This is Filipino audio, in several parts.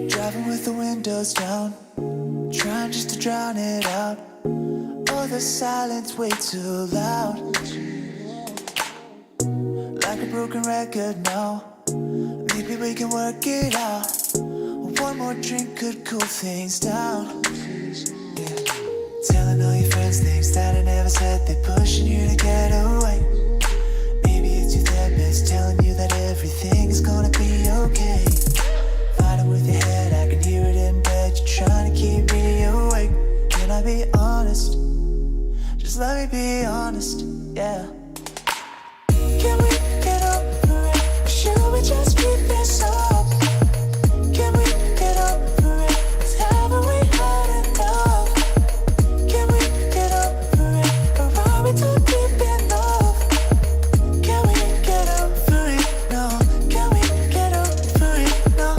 Driving with the windows down, trying just to drown it out. Oh, the silence way too loud, like a broken record now. Maybe we can work it out. One more drink could cool things down. Yeah. Telling all your friends things that I never said, they're pushing you to get away. Maybe it's your therapist telling you that everything is gonna be okay. Fighting with your head, I can hear it in bed. You're trying to keep me awake. Can I be honest? Just let me be honest, yeah. Can we get over it? Or should we just keep this up? Can we get over it? 'Cause haven't we had enough? Can we get over it? Or are we too deep in love? Can we get over it? No. Can we get over it? No.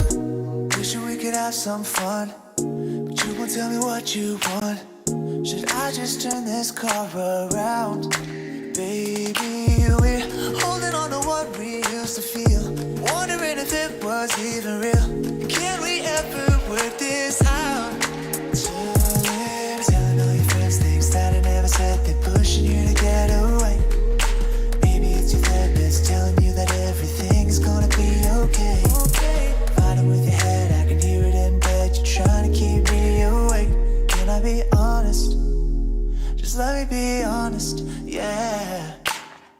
Wishing we could have some fun, but you won't tell me what you want. Should I just turn this car around? Baby, we're holding on to what we used to feel, wondering if it was even real. Can we ever work this out? Telling all your friends things that I never said, they're pushing you to get away. Maybe it's your therapist telling you that everything's gonna be okay. Fighting with your head, I can hear it in bed. You're trying to keep me awake. Can I be honest? Just let me be honest, yeah.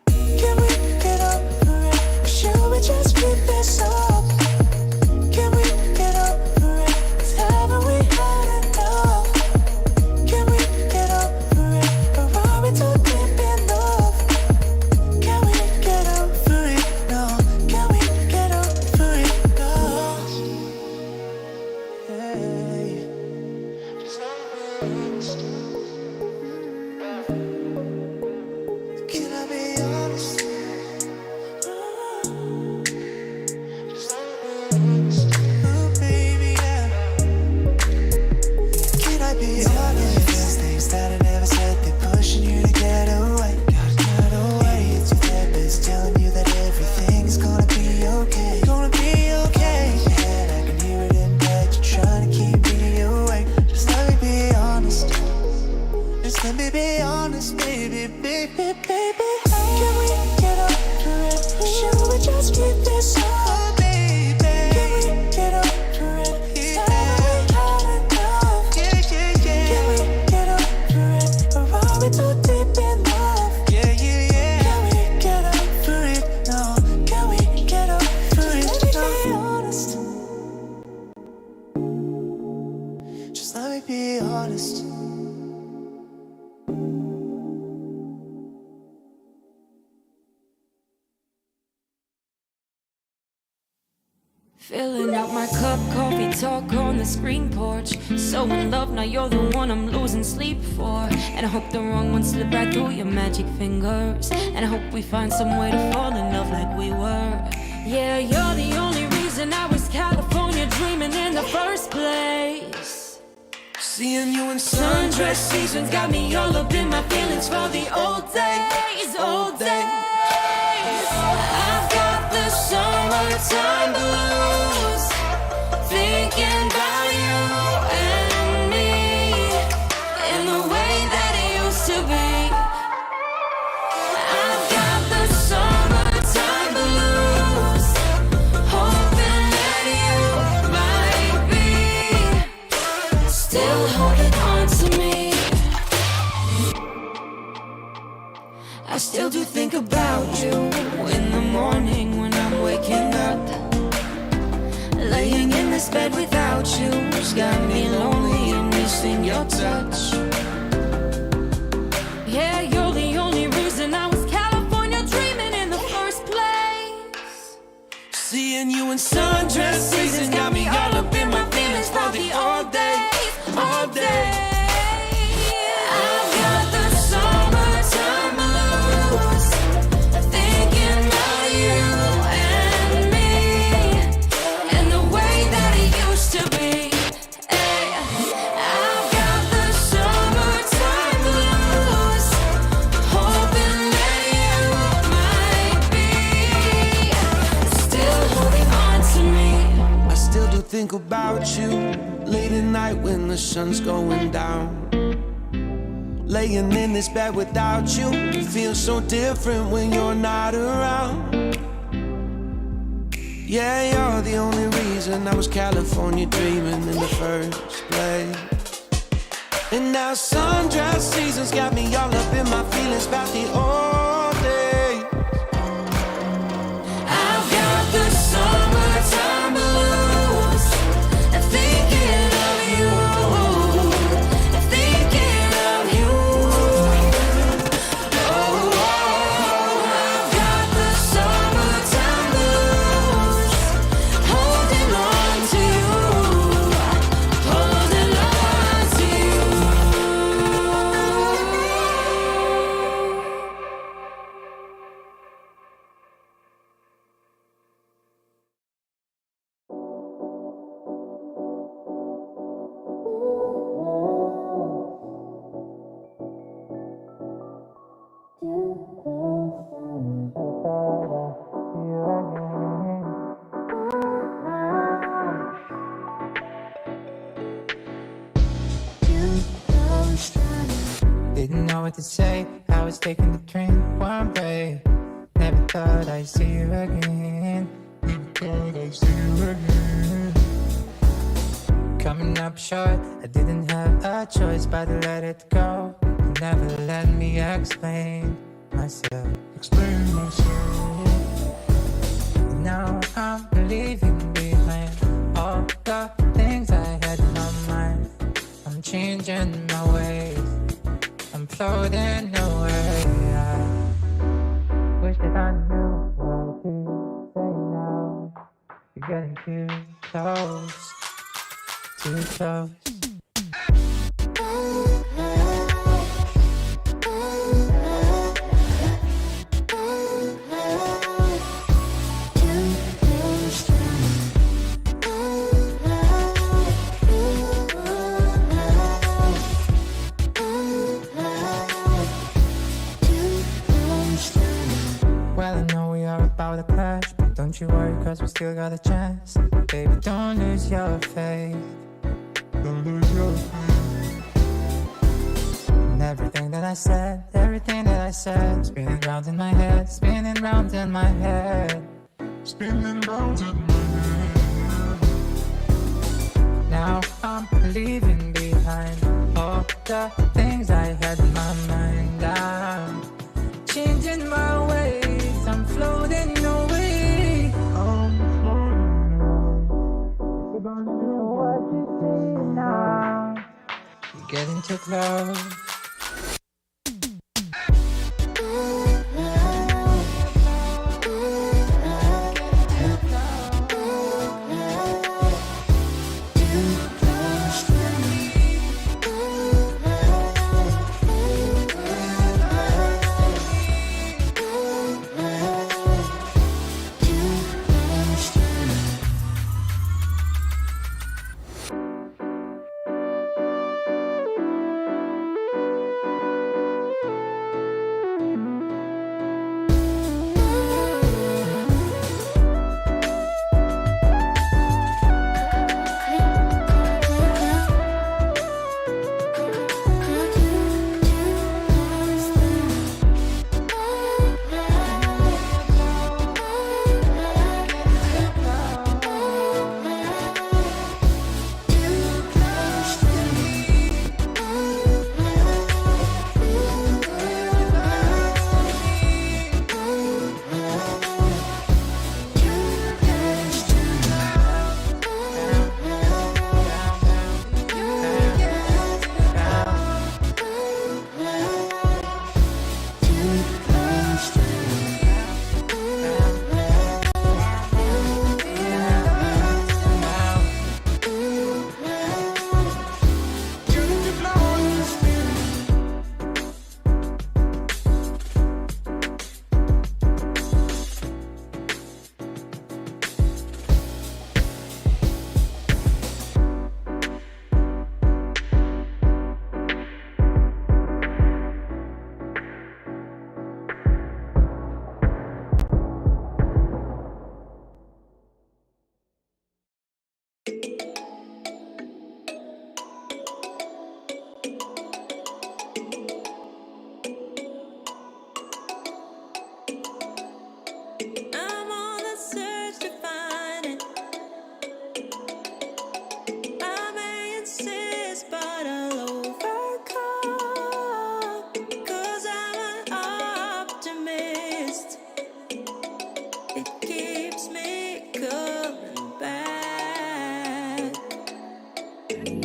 Can we get over it? Or should we just keep this up? Can we get over it? 'Cause haven't we had enough? Can we get over it? Or are we too deep in love? Can we get over it? No. Can we get over it? No. Hey. Just let me be honest. Can I be honest? Just let me be honest. Oh, baby, yeah. Can I be honest? There's things that I never said, they're pushing you to get away. Get away. It's your therapist telling you that everything's gonna be okay. Gonna be okay. In your head, I can hear it in bed. You're trying to keep me awake. Just let me be honest. Just let me be honest, baby, baby, baby. Can we get over it? Or should we just keep this up? Oh, baby. Can we get over it? Haven't we had enough? Yeah, yeah, yeah. Can we get over it? Or are we too deep in love? Yeah, yeah, yeah. Can we get over it? No. Can we get over it? Just let me be honest. Just let me be honest. Filling out my cup, coffee talk on the screen porch. So in love, now you're the one I'm losing sleep for. And I hope the wrong one slip right through your magic fingers. And I hope we find some way to fall in love like we were. Yeah, you're the only reason I was California dreaming in the first place. Seeing you in Sundress seasons got me all up in my feelings for the old days, old days. I've got the summertime blues, thinking about you and me in the way that it used to be. I've got the summertime blues, hoping that you might be still holding on to me. I still do think about you in the morning when I'm waking up. Laying in this bed without you has got me lonely and missing your touch. Yeah, you're the only reason I was California dreaming in the first place. Seeing you in sundress seasons got me all up in my feelings for the all day, all day. I've got the summertime blues, thinking about you and me and the way that it used to be. Hey, I've got the summertime without you. Late at night when the sun's going down, laying in this bed without you. It feels so different when you're not around. Yeah, you're the only reason I was California dreaming in the first place. And now sundress seasons got me all up in my feelings about the old days. I've got the summertime blues, and thinking of you, and thinking of you. Oh, I've got the summertime blues, holding on to you, holding on to you. Didn't know what to say, I was taking the train one way. Never thought I'd see you again. Never thought I'd see you again. Coming up short, I didn't have a choice but to let it go. You never let me explain myself. Explain myself. Now I'm leaving behind all the things I had in my mind. I'm changing my ways, I'm floating away. I wish that I knew what to say now. You're getting too close, too close. Well, I know we are about to crash, but don't you worry, cause we still got a chance. Baby, don't lose your faith. Don't lose your faith. And everything that I said, spinning round in my head, spinning round in my head, spinning round in my head. Now I'm leaving behind all the things I had in my mind. I'm changing my ways, I'm floating away. I'm floating away. What you see now? You're getting too close.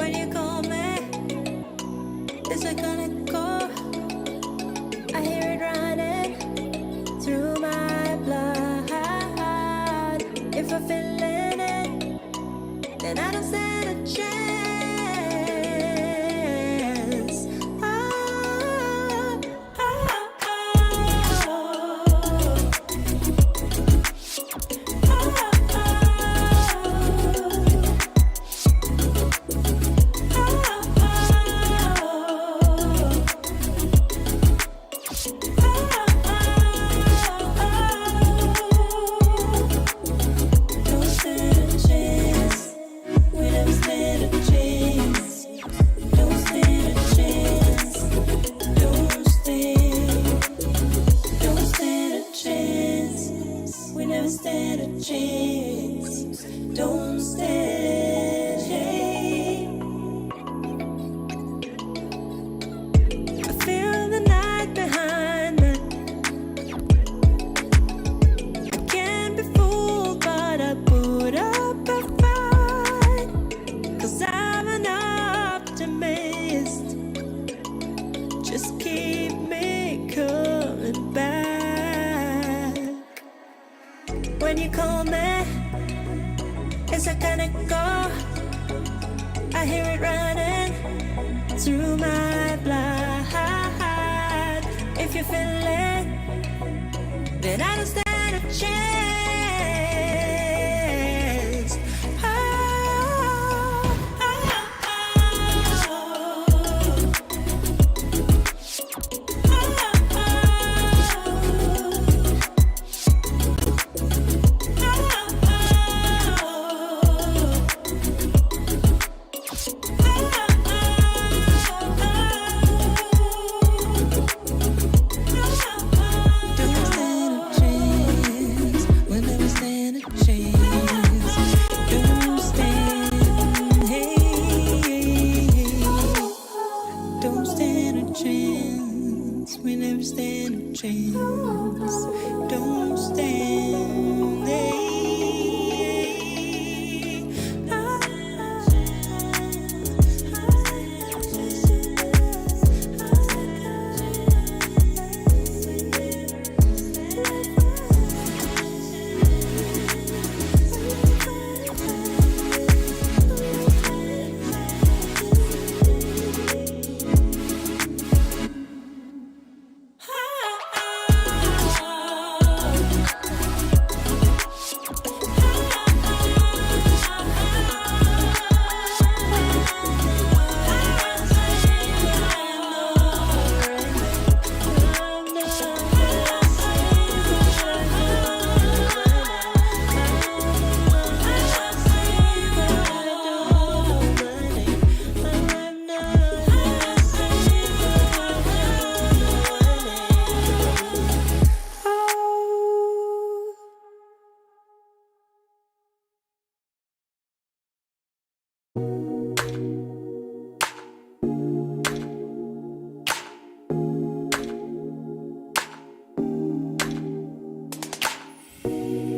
When you call me, is it gonna go? I hear it running through my blood. If I'm feeling it, then I don't stand a chance. When you call me, is it gonna go? I hear it running through my blood. If you feel it, then I don't stand a chance.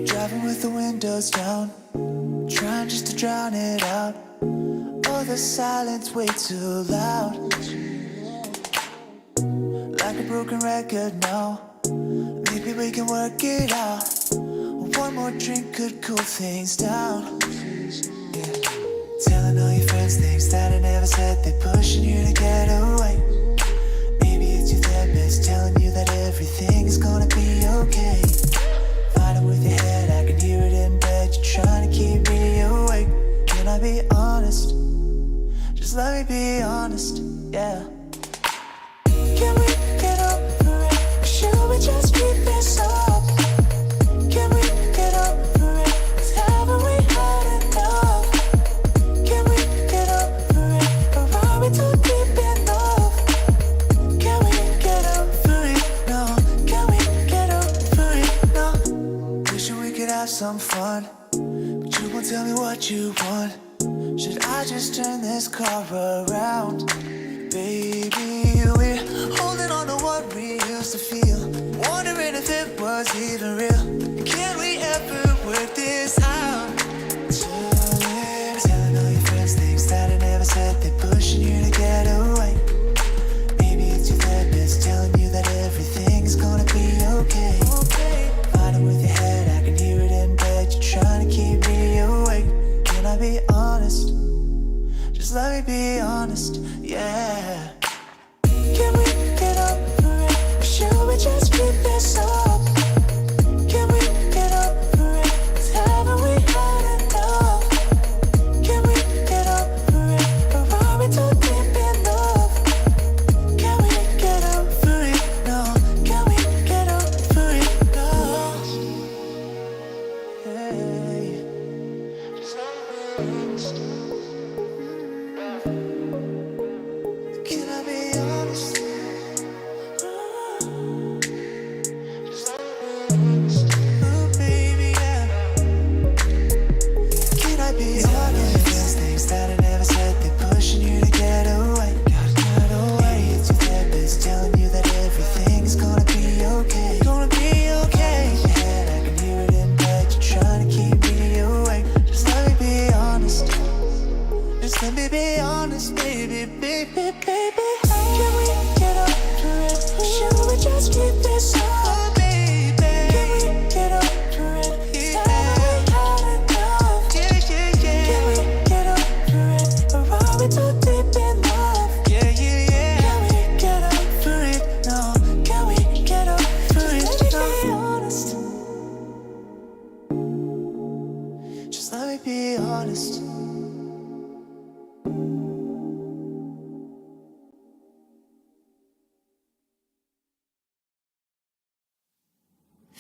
Driving with the windows down, trying just to drown it out. Oh, the silence way too loud. Like a broken record now, maybe we can work it out. One more drink could cool things down. Yeah. Telling all your friends things that I never said, they're pushing you to get away. Maybe it's your therapist telling you that everything is gonna be okay. Fighting with your head, I can hear it in bed. You're trying to keep me awake. Can I be honest? Just let me be honest, yeah. Can we get over it? Or should we just keep this up? Can we get over it? 'Cause haven't we had enough? Can we get over it? Or are we too deep in love? Can we get over it? No. Can we get over it? No. Wishing we could have some fun, but you won't tell me what you want. Should I just turn this car around? Baby, we're holding on to what we used to feel, wondering if it was even real. Can we ever work this out? Telling all your friends things that I never said they're pushing you to get away. Maybe it's your therapist telling you that everything's gonna be okay. Fighting with your head, I can hear it in bed. You're trying to keep me awake. Can I be honest? Just let me be honest, yeah. Can we get over it? Or should we just keep this up? Can we get over it? 'Cause haven't we had enough? Can we get over it? Or are we too deep in love? Can we get over it? No. Can we get over it? No. Hey. Just let me be honest. Can I be honest? Just let me be honest. Oh, baby, yeah. Can I be honest? There's things that I never said, they're pushing you to get away. Get away. It's your therapist telling you that everything's gonna be okay. Gonna be okay. In your head, I can hear it in bed. You're trying to keep me awake. Just let me be honest. Just let me be honest, baby, baby, baby. Can we get over it? Or should we just keep this up? Oh, baby. Can we get over it? Haven't we had enough? Yeah, yeah, yeah. Can we get over it? Or are we too deep in love? Yeah, yeah, yeah. Can we get over it? No. Can we get over it? Just let me be honest. Just let me be honest.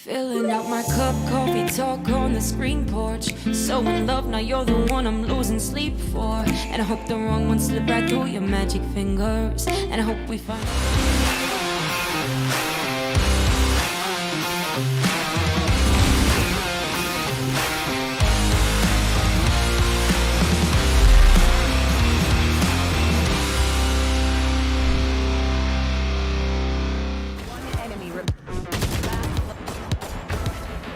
Filling out my cup, coffee talk on the screen porch. So in love, now you're the one I'm losing sleep for. And I hope the wrong one slip right through your magic fingers. And I hope we find.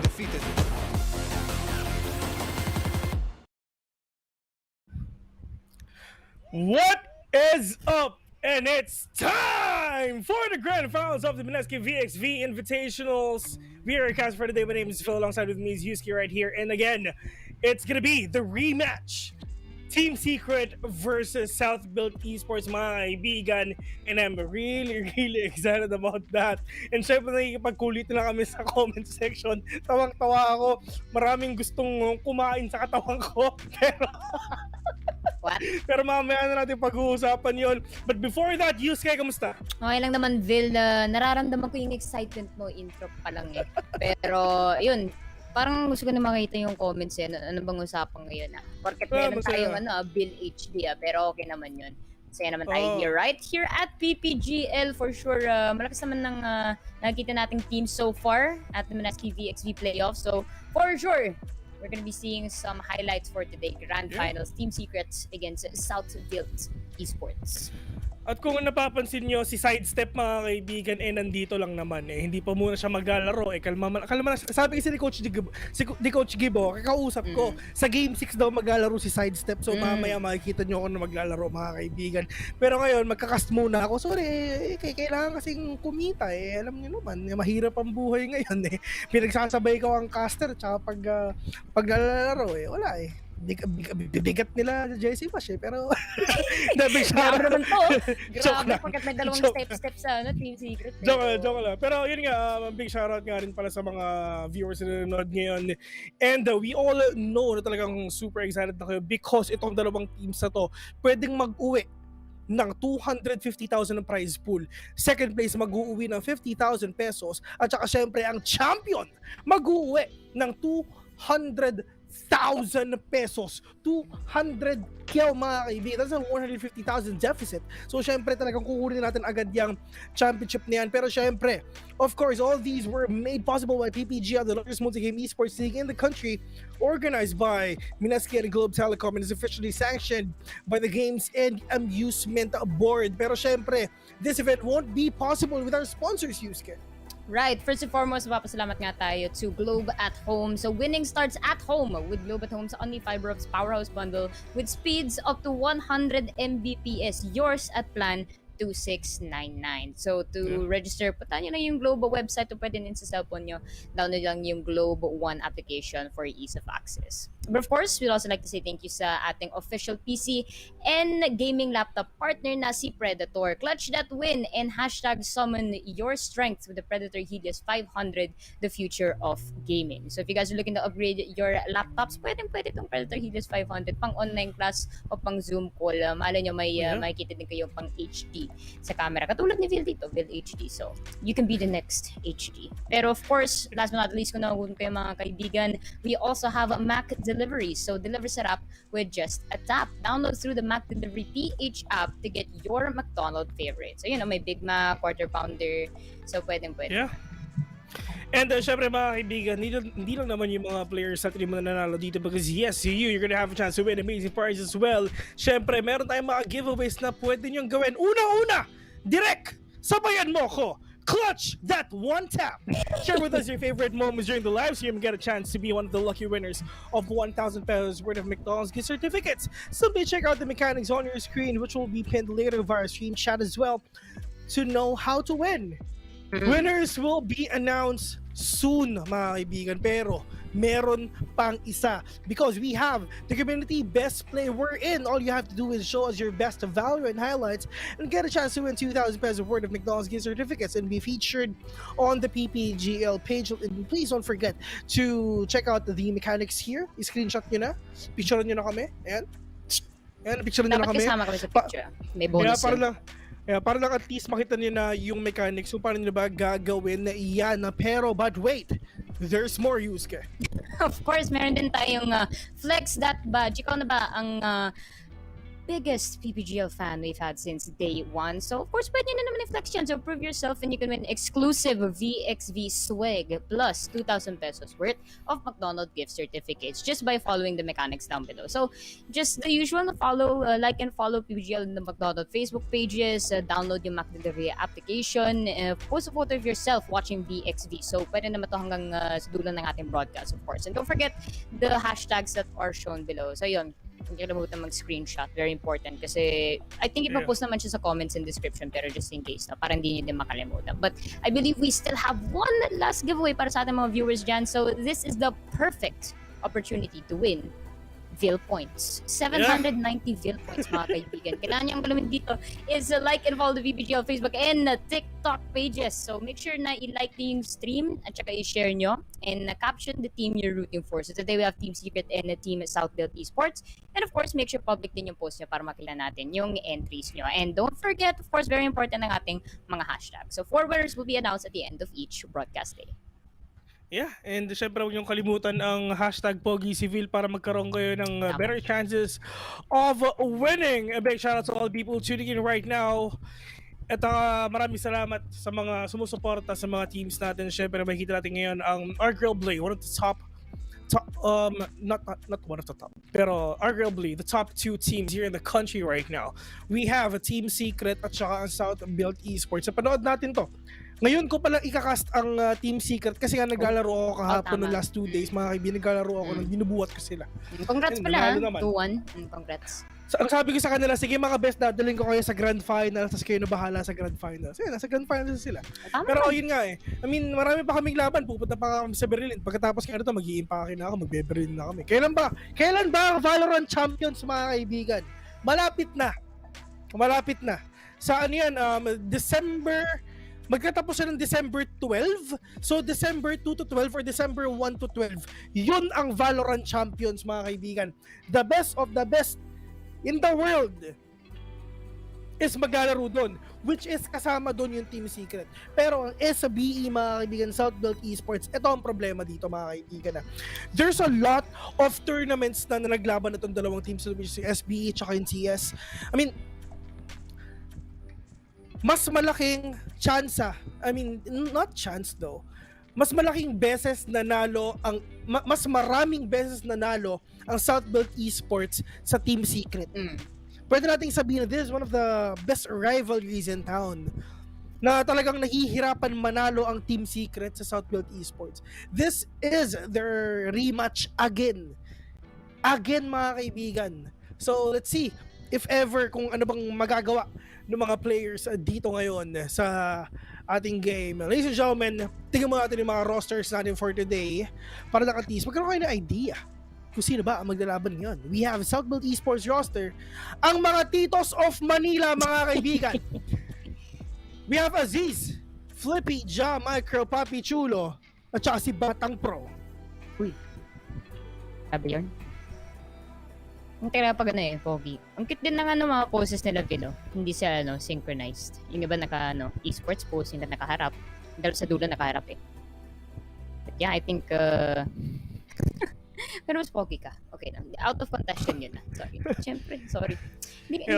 Defeated. What is up? And it's time for the grand finals of the Mineski VxV Invitationals. We are cast for today. My name is Phil. Alongside with me is Yusuke right here. And again, it's gonna be the rematch. Team Secret versus South Built Esports, mga kaibigan. And I'm really excited about that. And syempre nakikipagkulit na kami sa comment section. Tawang-tawa ako. Maraming gustong kumain sa katawan ko. What? Pero mamaya na natin pag-uusapan yon. But before that, Yusuke, kamusta? Okay lang naman, Vil, na nararamdaman ko yung excitement mo, intro pa lang eh. Pero, yun, parang gusto ko na makita yung comments eh. Ano bang usapan ngayon ah? Porket meron tayong Bill HD ah, pero okay naman yun. Masaya naman tayo here, right? Here at PPGL, for sure, malakas naman ng nakikita nating team so far at the Mineski VxV playoffs. So, for sure, we're gonna be seeing some highlights for today. Grand Finals, Team Secrets against South Built Esports. At kung napapansin nyo, si Sidestep mga kaibigan, nandito lang naman eh. Hindi pa muna siya maglalaro eh. Kalma na. Sabi kasi ni Coach Gibo, kakausap ko, sa Game 6 daw maglalaro si Sidestep. So mamaya makikita nyo ako na maglalaro mga kaibigan. Pero ngayon, magkakast muna ako. Sorry, kailangan kasing kumita eh. Alam nyo naman, mahirap ang buhay ngayon eh. Pinagsasabay ko ang caster tsaka paglalaro eh. Wala eh. Bigat nila JC Bash eh, pero Grabe naman to. Joke Grabe lang. pagkat may dalawang Joke step sa Team Secret. Joke lang. Pero yun nga, big shoutout nga rin pala sa mga viewers na nanonood ngayon. And we all know na talagang super excited na kayo because itong dalawang teams na to pwedeng mag-uwi ng 250,000 ng prize pool. Second place mag-uuwi ng 50,000 pesos. At saka syempre ang champion mag-uuwi ng 200,000 pesos. 200k mga kaibigan. That's a 150,000 deficit. So syempre talagang kukunin natin agad yung championship na yan. Pero syempre, of course, all these were made possible by PPGL, the largest multi-game esports league in the country, organized by Mineski and Globe Telecom, and is officially sanctioned by the Games and Amusement Board. Pero syempre, this event won't be possible with our sponsors, Yusuke. Right. First and foremost, papasalamat nga tayo to Globe at Home. So winning starts at home with Globe at Home's Only Fiber Opts Powerhouse Bundle with speeds up to 100 Mbps. Yours at plan 2699. So to register, punta nyo na yung Globe website o pwede din sa cellphone nyo. Download lang yung Globe One application for ease of access. But of course, we'd also like to say thank you sa ating official PC and gaming laptop partner na si Predator. Clutch that win and hashtag summon your strength with the Predator Helios 500, the future of gaming. So if you guys are looking to upgrade your laptops, pwede itong Predator Helios 500 pang online class o pang Zoom call. Malay nyo may makikita din kayo pang HD sa camera. Katulad ni Vil dito, Vil HD. So you can be the next HD. Pero of course, last but not least, kung nakukunin kayo mga kaibigan, we also have Mac Delivery. So deliver setup with just a tap. Download through the Mac Delivery PH app to get your McDonald's favorite. So may Big Mac, Quarter Pounder. So pwede. Yeah. And syempre mga kaibigan, hindi lang naman yung mga players sa team na nanalo dito because yes, you're gonna have a chance to win amazing prizes as well. Syempre, meron tayong mga giveaways na pwede nyong gawin. Una, direct, sabayan mo ko. Clutch that one tap. Share with us your favorite moments during the live stream and get a chance to be one of the lucky winners of 1,000 pesos worth of McDonald's gift certificates. Simply check out the mechanics on your screen, which will be pinned later via stream chat as well, to know how to win. Winners will be announced soon, mga kaibigan. Pero meron pang isa because we have the community best play we're in. All you have to do is show us your best value and highlights and get a chance to win 2,000 pesos worth of McDonald's gift certificates and be featured on the PPGL page. And please don't forget to check out the mechanics here. I-screenshot nyo na. Picturean nyo na kami. Ayan, picturean nyo na kami. Dapat kasama kami sa picture. May bonus Para lang at least makita niyo na yung mechanics kung paano nyo ba gagawin na iyan. Pero but wait, there's more, Yusuke. Of course, meron din tayong Flex That Badge. Ikaw na ba ang biggest PPGL fan we've had since day one? So, of course, pwede na naman i-flex yan. So, prove yourself and you can win exclusive VxV swag plus 2,000 pesos worth of McDonald's gift certificates just by following the mechanics down below. So, just the usual na follow, like and follow PPGL in the McDonald's Facebook pages, download yung Mac Delivery application, post a photo of yourself watching VxV. So, pwede naman to hanggang sa dulo ng ating broadcast, of course. And don't forget the hashtags that are shown below. So, yun. Hindi ka naman mag-screenshot. Very important kasi I think ipapost naman siya sa comments and description pero just in case na para hindi nyo din makalimutan. But I believe we still have one last giveaway para sa ating mga viewers dyan. So this is the perfect opportunity to win Vil points. 790 Vil points, mga kaibigan. Kailangan niyang gawin dito is like and follow the PPGL Facebook and TikTok pages. So make sure na i-like niyo yung stream at saka i-share nyo and caption the team you're rooting for. So today we have Team Secret and Team Southfield Esports. And of course, make sure public din yung post nyo para makilala natin yung entries nyo. And don't forget, of course, very important ang ating mga hashtags. So 4 winners will be announced at the end of each broadcast day. Yeah, and syempre huwag niyong kalimutan ang hashtag Pogi Civil para magkaroon kayo ng better chances of winning. A big shout out to all people tuning in right now. At maraming salamat sa mga sumusuporta sa mga teams natin. Syempre makikita natin ngayon ang Argyle Blade, one of the top not one of the top, pero arguably the top 2 teams here in the country right now. We have a Team Secret at saka ang Southfield Esports. Sa panood natin to. Ngayon ko palang ikakast ang Team Secret kasi nga naglalaro ako kahapon ng last 2 days. Mga kaibigan, naglalaro ako nang binubuhat ko sila. Congrats pala, 2-1. Congrats. So, ang sabi ko sa kanila, sige mga best, dadalhin ko kayo sa Grand Final, tapos kayo na bahala sa Grand Final. So yun, nasa Grand Final sila. Pero yun nga I mean, marami pa kaming laban, pupunta pa kami sa Berlin. Pagkatapos kaya ito, mag-i-impake na ako, magbe-Berlin na kami. Kailan ba ang Valorant Champions, mga kaibigan? Malapit na. Saan yan? Magkatapos siya ng December 12. So, December 2 to 12 or December 1 to 12. Yun ang Valorant Champions, mga kaibigan. The best of the best in the world is maglalaro doon. Which is kasama doon yung Team Secret. Pero ang SBE, mga kaibigan, Southfield Esports, ito ang problema dito, mga kaibigan. There's a lot of tournaments na naglaban na itong dalawang teams, which is yung SBE at yung CS. I mean, mas malaking tsansa, not chance though, mas malaking beses nanalo mas maraming beses nanalo ang Southfield Esports sa Team Secret. Pwede nating sabihin na this is one of the best rivalries in town. na talagang nahihirapan manalo ang Team Secret sa Southbuilt Esports. This is their rematch again. Again, mga kaibigan. So, let's see if ever kung ano bang magagawa ng mga players dito ngayon sa ating game. Ladies and gentlemen, tingnan mo natin yung mga rosters natin for today para lang at least magkaroon kayo ng idea kung sino ba ang maglalaban ngayon. We have Southbuilt Esports roster, ang mga Titos of Manila, mga kaibigan. We have Aziz, Flippy, Ja, Micro, Papi Chulo, at saka si Batang Pro. Uy. Sabi yun? Ang tira pag Pogi. Ang cute din ng mga poses nila, Vilo. Hindi siya, synchronized. Yung iba esports pose, yung nakaharap. Dahil sa dulo nakaharap eh. But yeah, I think, pero mas pogi ka. Okay lang. Out of contention yun. Sorry. Siyempre, sorry. Hindi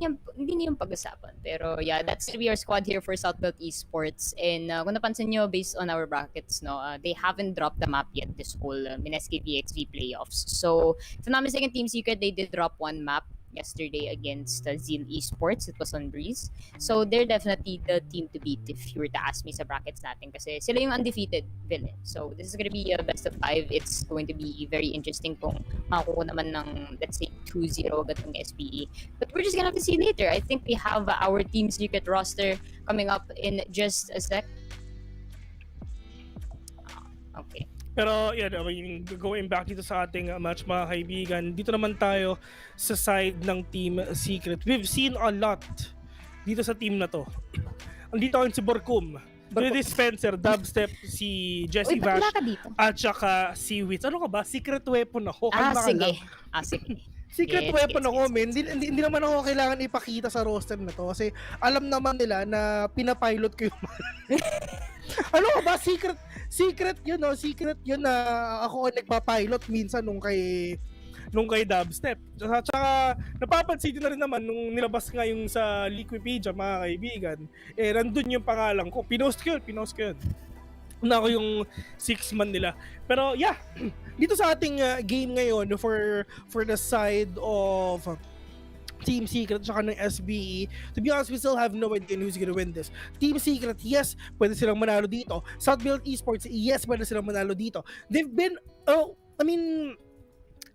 niya yung pag-usapan. Pero yeah, that's our squad here for Southbuilt Esports. And kung napansin nyo, based on our brackets, they haven't dropped the map yet this whole Mineski VxV playoffs. So, if I'm not mistaken, Team Secret, they did drop one map yesterday against Zeal Esports. It was on Breeze. So, they're definitely the team to beat if you were to ask me sa brackets natin kasi sila yung undefeated villain. So, this is gonna be a best of 5. It's going to be very interesting kung makakuha naman ng, let's say, 2-0 agad ng SBE. But we're just gonna have to see later. I think we have our Team Secret roster coming up in just a sec. Okay. Pero yan, going back dito sa ating match, mga kaibigan, dito naman tayo sa side ng Team Secret. We've seen a lot dito sa team na to. Andito ako si Borkum, si Spencer, Dubstep, si Jesse Vash, at saka si Witz. Ano ka ba? Secret weapon ako. Sige. Sige. Secret weapon ako, men. Hindi naman ako kailangan ipakita sa roster na to kasi alam naman nila na pinapilot ko yung ano ba? Secret yun, no? Secret yun na ako nagpa-pilot minsan nung kay Dubstep. Tsaka napapansin na rin naman nung nilabas nga yung sa Liquipedia, mga kaibigan. Nandun yung pangalan ko. Pinost ko yun. Na ako yung 6-man nila. Pero yeah, dito sa ating game ngayon for the side of Team Secret tsaka ng SBE, to be honest, we still have no idea who's gonna win this. Team Secret, yes, pwede silang manalo dito. Southbuilt Esports, yes, pwede silang manalo dito. They've been,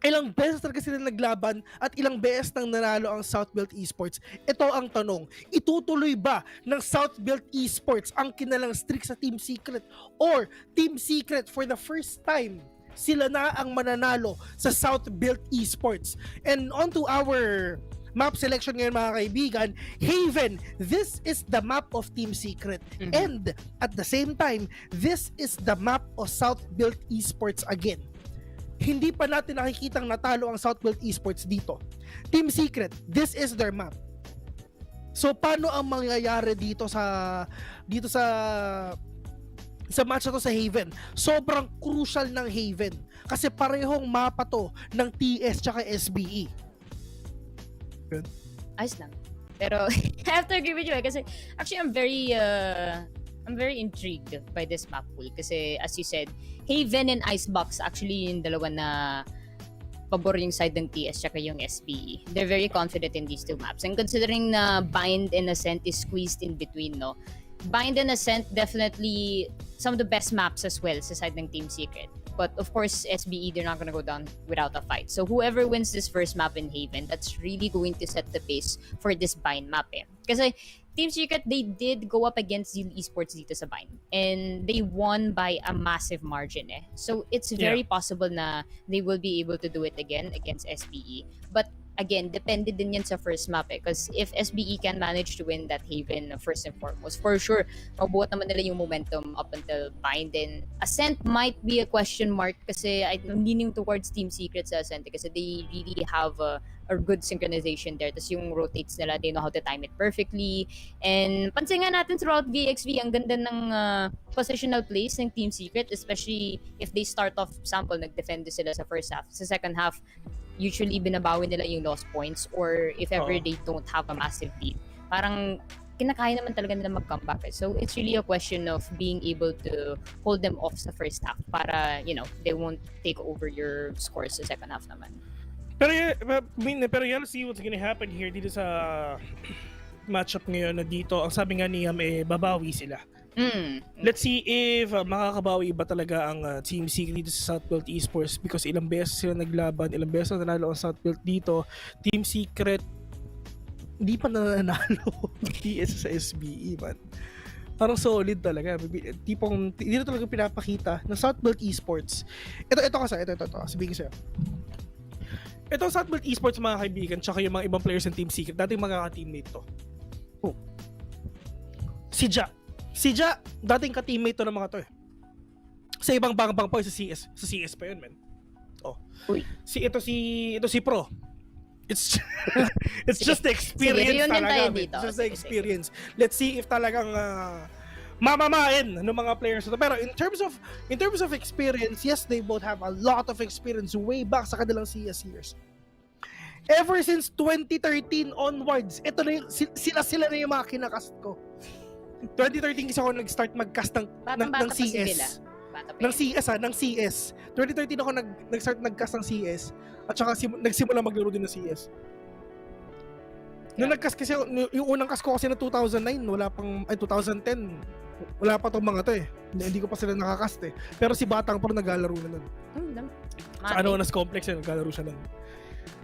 ilang beses talaga sila naglaban at ilang beses nang nanalo ang Southbuilt Esports. Ito ang tanong, itutuloy ba ng Southbuilt Esports ang kinalang streak sa Team Secret? Or Team Secret for the first time, sila na ang mananalo sa Southbuilt Esports? And on to our map selection ngayon, mga kaibigan, Haven, this is the map of Team Secret. Mm-hmm. And at the same time, this is the map of Southbuilt Esports again. Hindi pa natin nakikitang natalo ang Southbuilt Esports dito. Team Secret, this is their map. So paano ang mangyayari dito sa match na to sa Haven? Sobrang crucial ng Haven kasi parehong mapa to ng TS tsaka SBE. Good. Ayos lang. Pero I have to agree with you kasi actually I'm very intrigued by this map pool kasi as you said, Haven and Icebox actually yung dalawa na pabor yung side ng TS tsaka yung SBE. They're very confident in these two maps. And considering na Bind and Ascent is squeezed in between, no? Bind and Ascent definitely some of the best maps as well sa side ng Team Secret. But of course, SBE, they're not gonna go down without a fight. So whoever wins this first map in Haven, that's really going to set the pace for this Bind map eh. Kasi Team Secret, they did go up against Zeal Esports dito sa Bind. And they won by a massive margin eh. So it's very possible na they will be able to do it again against SBE. But again, depende din yan sa first map eh. Because if SBE can manage to win that Haven first and foremost, for sure, mabuhat naman nila yung momentum up until Bind. And Ascent might be a question mark kasi I'm leaning towards Team Secret sa Ascent kasi they really have a good synchronization there. Tapos yung rotates nila, they know how to time it perfectly. And pansin nga natin throughout VXV, ang ganda ng positional place ng Team Secret, especially if they start off, sample, nag-defend sila sa first half. Sa second half, usually binabawi nila yung lost points or if ever they don't have a massive lead. Parang kinakaya naman talaga nila mag-comeback. So it's really a question of being able to hold them off sa first half para, they won't take over your scores sa second half naman. Pero yan, see what's gonna happen here dito sa matchup ngayon na dito. Ang sabi nga ni Yam, babawi sila. Mm. Let's see if makakabawi ba talaga ang Team Secret dito sa Southbelt Esports because ilang beses sila naglaban, ilang beses na nanalo ang Southbelt dito. Team Secret hindi pa nananalo TS sa SBE, man. Parang solid talaga. Tipong dito talaga pinapakita ng Southbelt Esports. Ito sabihin ko sa'yo. Itong Southbelt Esports, mga kaibigan, tsaka yung mga ibang players ng Team Secret, dating magkaka-teammate to. Oh. Si Ja, dating ka-teammate to ng mga to eh. Sa ibang bang pa sa CS pa yun, man. Oh. Uy. Ito si Pro. It's just the experience talaga. It's just the experience. Let's see if talagang mamamain ng mga players ito. Pero in terms of experience, yes, they both have a lot of experience way back sa kanilang CS years. Ever since 2013 onwards, ito na yung, sila na yung mga kinakast ko. 2013 kasi ako nag-start mag-cast ng CS. Ng CS. 2013 ako nag-start nag-cast ng CS at saka nagsimula maglaro din ng CS. Nung nag-cast kasi, yung unang cast ko kasi na 2009, 2010, wala pa tong mga to eh. Hindi ko pa sila nakakast eh. Pero si Batang Pro naglalaro na nun. Sa Anonas Complex eh, naglalaro siya nun.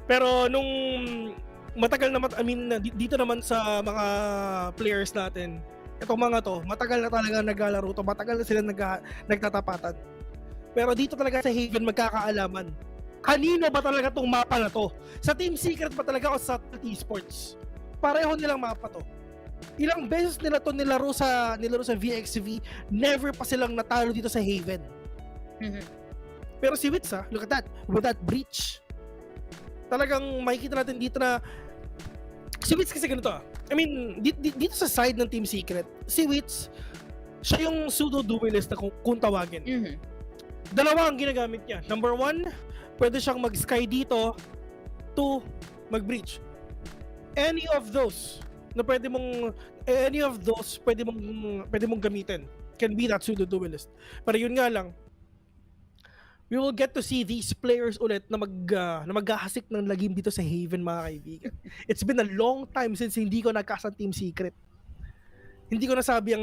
Pero nung matagal naman, dito naman sa mga players natin, itong mga to, matagal na talaga naglalaro to, matagal na sila nagtatapatan. Pero dito talaga sa Haven magkakaalaman. Kanino ba talaga tong mapa na to? Sa Team Secret ba talaga o sa Esports? Pareho nilang mapa to. Ilang beses nila to nilaro sa VxV, never pa silang natalo dito sa Haven. Mm-hmm. Pero si Wits look at that, with that breach. Talagang makikita natin dito na si Wits kasi ganito dito sa side ng Team Secret, si Wits, siya yung pseudo-duelist na kung tawagin. Mm-hmm. Dalawa ang ginagamit niya. Number 1, pwede siyang mag-sky dito. 2, mag-breach. Any of those pwede mong gamitin can be that pseudo-duelist. Pero yun nga lang, we will get to see these players ulit na maghahasik ng lagim dito sa Haven, mga kaibigan. It's been a long time since hindi ko nagcast ang Team Secret. Hindi ko nasabi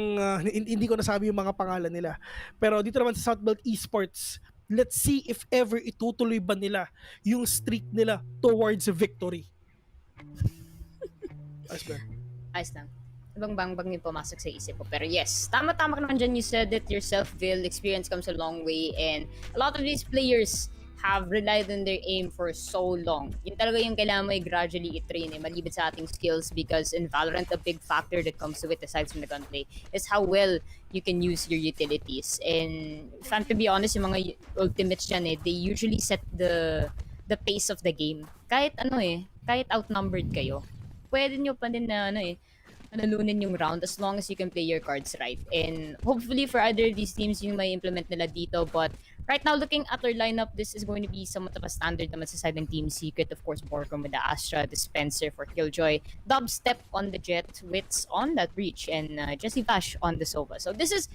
yung mga pangalan nila. Pero dito naman sa Southbelt Esports, let's see if ever itutuloy ba nila yung streak nila towards victory. Ayos lang. Ibang bang yung pumasok sa isip ko. Pero yes, tama-tama ka naman dyan. You said it yourself, Bill. Experience comes a long way. And a lot of these players have relied on their aim for so long. Yun talaga yung kailangan mo gradually i-train malibid sa ating skills, because in Valorant, a big factor that comes to it, aside from the gunplay, is how well you can use your utilities. And if I'm to be honest, yung mga ultimates dyan they usually set the pace of the game. Kahit kahit outnumbered kayo, pwede nyo pa din na nalunin yung round as long as you can play your cards right. And hopefully for other these teams yung may implement nila dito. But right now, looking at our lineup, this is going to be somewhat of a standard naman sa side ng Team Secret. Of course, Borcom with the Astra, the Spencer for Killjoy, Dubstep on the Jet, Wits on that Breach, and Jesse Bash on the Sova. So this is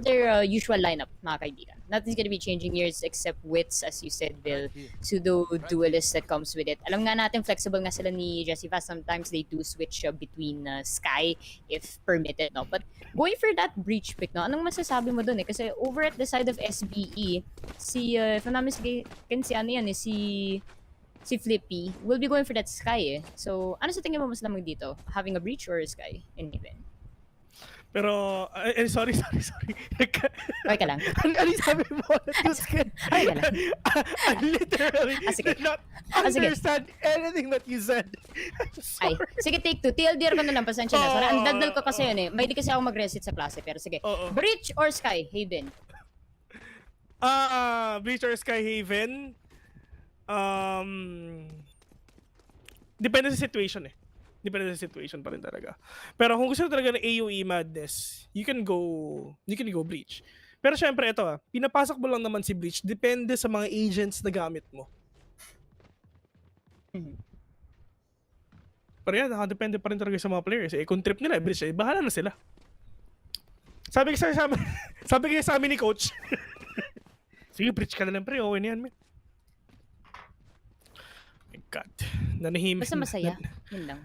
their usual lineup, mga kaibigan. Nothing's gonna be changing here except Wits, as you said, Bill, pseudo-duelist that comes with it. Alam nga natin, flexible nga sila ni Jesse Bash. Sometimes they do switch between Sky if permitted, no? But going for that Breach pick, no? Anong masasabi mo dun Kasi over at the side of SBE, if I'm not mistaken, si Flippy will be going for that Sky So, ano sa tingin mo mas lamang dito? Having a Breach or a Sky in even? Pero, sorry. Okay ka lang. Ano sabi mo? Okay ka lang. I literally sige. did not understand anything that you said. Ay, sige, take 2. TLDR ko na lang, pasensya na. Sorry, ang daldal ko kasi yun May di kasi ako mag-reset sa klase, pero sige. Breach or Sky, Haven? Breach or Sky Haven? Depende sa situation Depende sa situation pa rin talaga. Pero kung gusto talaga ng AoE madness, you can go Breach. Pero syempre ito pinapasok mo lang naman si Breach, depende sa mga agents na gamit mo. Pero yan, nakadepende pa rin talaga sa mga players. Kung trip nila, Breach, bahala na sila. Sabi ko sa amin ni Coach, sige, Breach ka na lang pre, okay na yan, man. My God. Nanahimik. Basta masaya. Yun lang.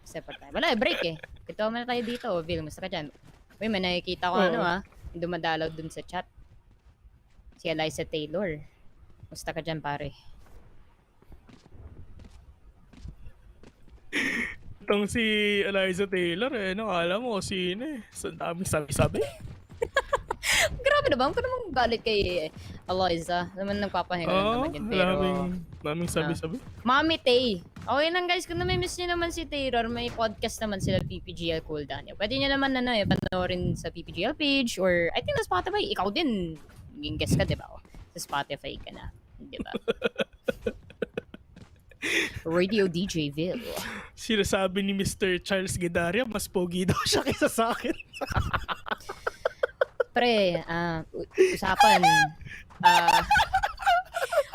Separate tayo. Wala, break eh. Ito muna tayo dito. Vil, musta ka dyan? Uy, may nakikita ko dumadalaw dun sa chat. Si Eliza Taylor. Musta ka dyan, pare? Itong si Eliza Taylor, alam mo, sino eh. Sa daming sabi-sabi. Grabe naman, kung naman galit kay Eliza. Naman nagpapahinga naman yun. Pero, daming sabi-sabi. Mami Tay. Okay lang guys, kung namimiss nyo naman si Taylor, may podcast naman sila PPGL Cooldown. Pwede nyo naman panoorin sa PPGL page or I think sa Spotify. Ikaw din, naging guest ka, diba? Sa Spotify ka na, diba? Radio DJ Vil. Sinasabi ni Mr. Charles Gedaria, mas pogi daw siya kaysa sa akin. Pre, usapan.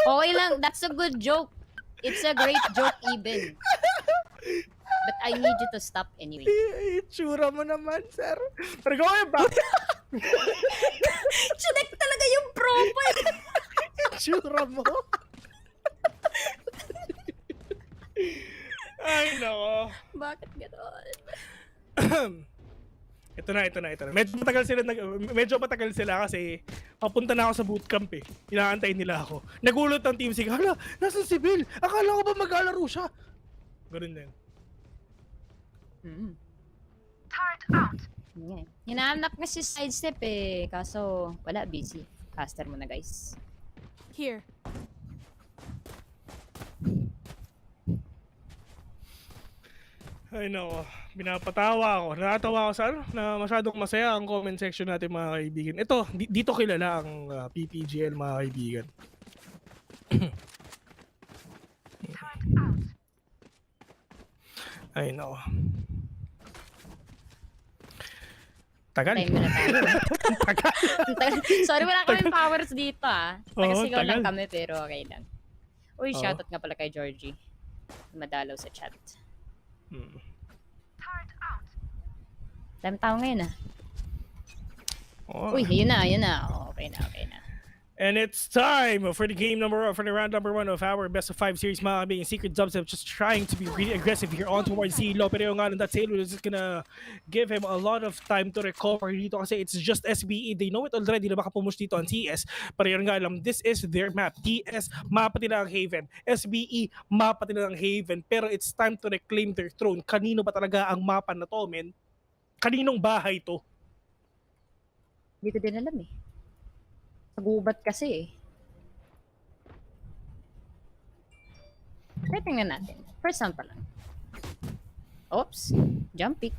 Okay lang, that's a good joke. It's a great joke even. But I need you to stop anyway. Itsura mo naman, sir. Pero gawin ba? Chinek talaga yung profile. Itsura mo? Ay, nako. Bakit gano'n? Ito na. Medyo matagal sila kasi papunta na ako sa bootcamp eh. Inaantay nila ako. Nagulot ang team sig. Hala, nasan si Bill? Akala ko ba maglalaro siya? Ganun din. Hinahanap nga si sidestep eh. Kaso wala, busy. Caster mo na guys. Here. Ay nako, pinapatawa ako. Natatawa ako sa na masyadong masaya ang comment section natin mga kaibigan. Ito, dito kilala ang PPGL mga kaibigan. Ay nako. Tagal. Time na tayo. Tagal. Sorry, wala kaming powers dito Taga-sigaw lang tagal. kami pero okay lang. Uy, shoutout nga pala kay Georgie. Madalaw sa chat. Dami tao ngayon Uy, yun na. Okay na. And it's time for the round number 1 of our best of 5 series mga kaibigan. Secret Dubstep just trying to be really aggressive here on towards Zilo. Pero yung that Zilo is just gonna give him a lot of time to recover dito kasi it's just SBE. They know it already na baka pumush dito ang TS. Pero yun nga alam, this is their map. TS, mapa nila ang Haven. SBE, mapa nila ang Haven. Pero it's time to reclaim their throne. Kanino ba talaga ang mapa na to, men? Kaninong bahay to? Hindi ko din alam Sa gubat kasi Kaya tingnan natin. First round pa lang. Oops. Jump pick.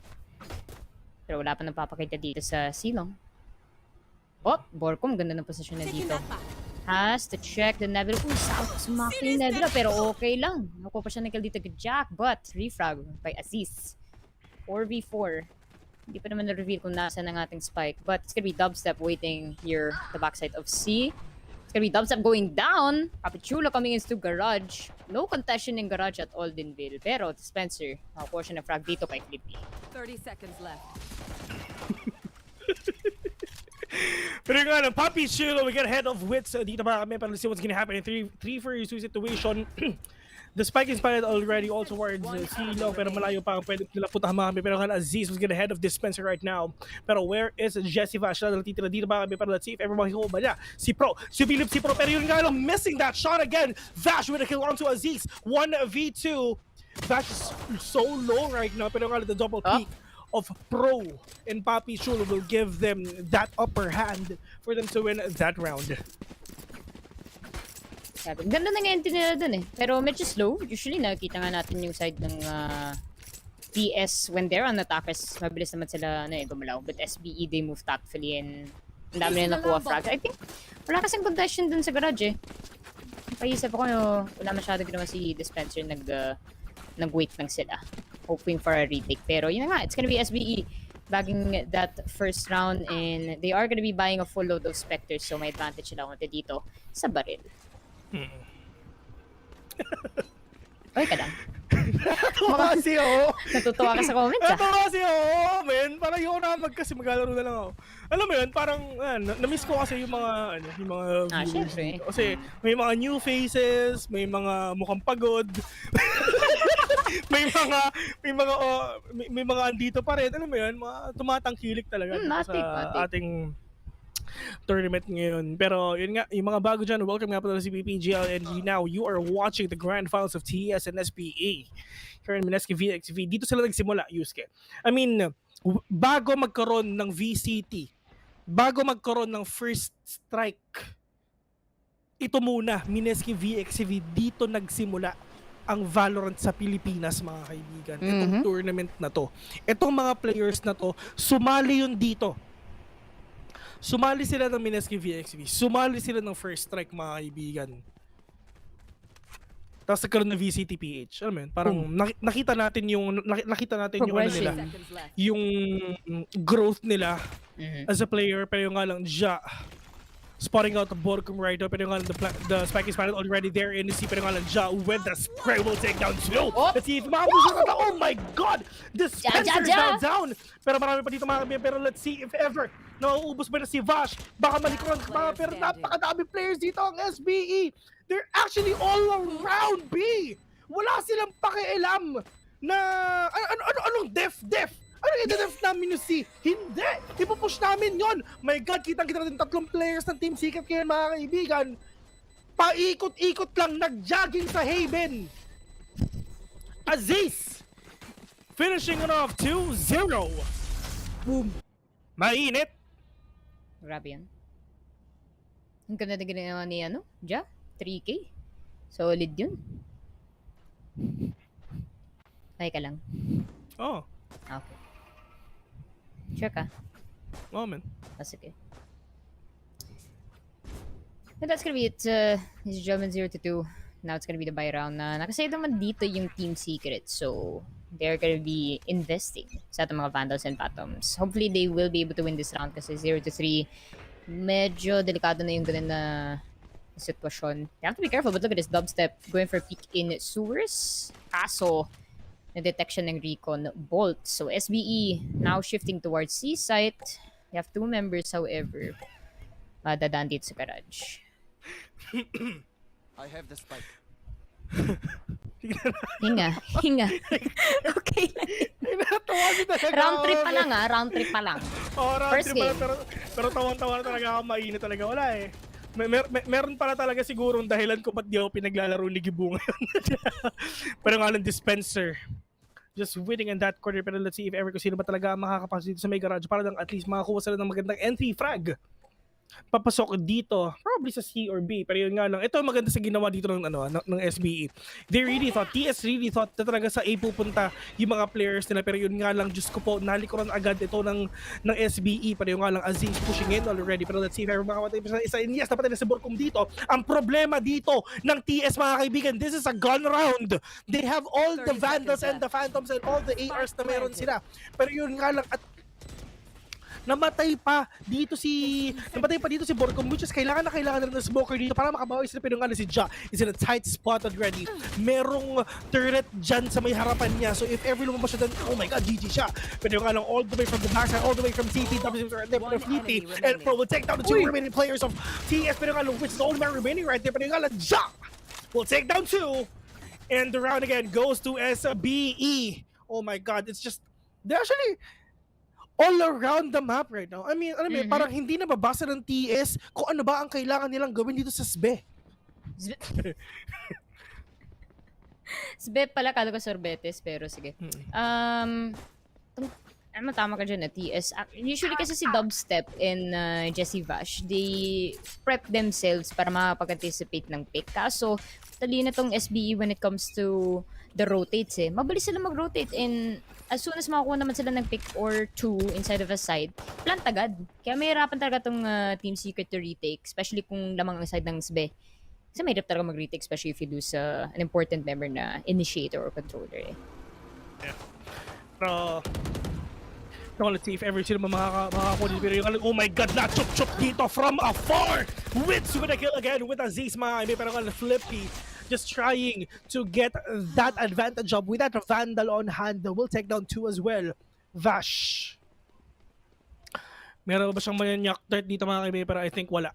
Pero wala pa nang papakita dito sa silong. Borcom. Ganda ng posisyon na dito. Has to check the Nebula. South sumaki yung Nebula. Pero okay lang. Nakuha pa siya ng kill dito kay Jack. But refrag by Aziz. 4v4. Hindi pa naman na-reveal kung nasa ng ating spike. But it's gonna be Dubstep waiting here the backside of C. It's gonna be Dubstep going down. Papichulo coming into Garage. No contention in Garage at all din, Bill. Pero Spencer, makakuha siya ng frag dito kay Flippy. 30 seconds left. Pero yung ano, Papi Chulo, we get ahead of wits dito mga kami. Pero let's see what's gonna happen in 3-4 situation. The spike is spotted already all towards Silo, pero malayo pa ang pwede nila puntahan mga kami. Pero Aziz was get ahead of Dispenser right now. Pero where is Jesse Vash? Na natitira dito mga kami. Pero let's see if everybody home ba niya. Si Philip, pero yun nga lang, missing that shot again. Vash with a kill onto Aziz. 1v2. Vash is so low right now. Pero nga the double peak of Pro and Papi Chulo will give them that upper hand for them to win that round. Ganda na nga nila dun Pero medyo slow. Usually nakikita nga natin yung side ng PS when they're on attackers. Mabilis naman sila gumalaw. But SBE, they move tactfully and ang dami na nakuha frag. I think wala kasing contention dun sa garage Paisip ako wala masyado ginawa si Dispenser. Nag-wait lang sila. Hoping for a retake. Pero yun na nga, it's gonna be SBE bagging that first round and they are gonna be buying a full load of Spectres so may advantage sila konti dito sa baril. Okay ka lang. Natutuwa kasi Natutuwa ka sa comments Natutuwa kasi men. Parang yun na kasi maglalaro na lang ako. Alam mo yun, parang na-miss ko kasi yung mga viewers syempre. dito. Kasi may mga new faces, may mga mukhang pagod. may mga andito pa rin, alam mo yun, mga tumatangkilik talaga dito Matik, sa matik. ating tournament ngayon. Pero yun nga, yung mga bago dyan, welcome nga pala si PPGL, and now you are watching the grand finals of TES and SPE here in Mineski VxV. Dito sila nagsimula, Yusuke. I mean, bago magkaroon ng VCT, bago magkaroon ng first strike, ito muna, Mineski VxV, dito nagsimula ang Valorant sa Pilipinas, mga kaibigan. Itong tournament na to. Itong mga players na to, sumali yun dito. Sumali sila ng Mineski VxV. Sumali sila ng first strike, mga kaibigan. Tapos nagkaroon ng VCTPH. Alam mo yun? Parang nakita natin yung ano nila, Seconds left. yung growth nila as a player. Pero yung nga lang, spotting out the Borkum right now, pero yung nga lang the spike is planted already there in the sea, pero yung nga lang with the spray will take down two. Let's see if makapusin na. Oh my God! The Spencer is now down! Pero marami pa dito mga kaibigan, pero let's see if ever nauubos ba na si Vash. Baka malikuran, pero napakadami players dito ang SBE. They're actually all around B. Wala silang pakialam na anong def. Ano i-def namin yung C? Hindi! Ipupush namin yon. My God, kitang-kita natin 3 players ng Team Secret ngayon, mga kaibigan. Paikot-ikot lang, nag-jogging sa Haven. Aziz! Finishing it off 2-0. Boom. Mainit. Grabe yan. Ang ganda na ginawa ni Ja? 3K? Solid yun. Ay ka lang. Oh. Okay. Sure ka? Oh, man. Sige. And that's gonna be it. This is German 0-2. Now it's gonna be the buy round na nakasave naman dito yung Team Secret. So, they're gonna be investing sa ating mga Vandals and Phantoms. Hopefully, they will be able to win this round kasi 0-3. Medyo delikado na yung ganun na sitwasyon. They have to be careful, but look at this dubstep going for peek in sewers. Kaso, na detection ng recon bolt. So SBE now shifting towards C site. We have 2 members, however, dadaan dito sa garage. I have the spike. Hinga. Okay lang. Round trip pa lang round trip pa lang. Oh, round First trip game. pala, pero tawang-tawa na talaga ako, mainit talaga. Wala eh. Meron pala talaga sigurong dahilan kung ba't di ako pinaglalaro Ligibu ngayon. Pero nga lang dispenser. Just waiting in that corner, pero let's see if ever kung sino ba talaga makakapasok dito sa may garage para lang at least makakuha sila ng magandang entry frag. Papasok dito, probably sa C or B, pero yun nga lang, ito maganda sa ginawa dito ng SBE. They really thought, TS really thought na talaga sa A pupunta yung mga players nila, pero yun nga lang, Diyos ko po, nalikuran agad ito ng SBE, pero yun nga lang, Aziz pushing in already, pero let's see if ever makakatay pa isa, yes, dapat na si Borkum dito. Ang problema dito ng TS, mga kaibigan, this is a gun round. They have all the 30 Vandals seconds and the Phantoms and all the ARs na meron sila, pero yun nga lang, at namatay pa dito si Borkum, which is kailangan na rin ng smoker dito para makabawi sila, pero nga si Ja is in a tight spot already. Merong turret dyan sa may harapan niya, so if ever lumabas siya dyan, oh my God, GG siya. Pero nga lang, all the way from the backside, all the way from CT, tapos right there, pero Fleety, and Pro will take down the 2 remaining players of TS, pero nga lang, which is the only man remaining right there, pero nga lang, Ja will take down 2, and the round again goes to SBE. Oh my God, it's just, they're actually all around the map right now. I mean, parang hindi na babasa ng TS kung ano ba ang kailangan nilang gawin dito sa SBE. SBE pala, kala ko sorbetes, pero sige. Tama ka dyan na TS. Usually kasi si Dubstep and Jesse Vash, they prep themselves para makapag-anticipate ng pick. Kaso, talina tong SBE when it comes to the rotates eh. Mabilis sila mag-rotate, and as soon as makakuha naman sila ng pick or 2 inside of a side, plant agad. Kaya may hirapan talaga tong Team Secret to retake, especially kung lamang ang side ng SBE. Kasi may hirap talaga mag-retake, especially if you lose an important member na initiator or controller eh. Yeah. Pero, let's see if ever sila makakakuha dito. Pero yung, oh my God, na-chup-chup dito from afar! Wits with a kill again with Aziz Maime, pero nga Flippy just trying to get that advantage up with that Vandal on hand. Will take down 2 as well. Vash. Meron ba siyang manyanyak threat dito, mga kaibigan? Pero I think wala.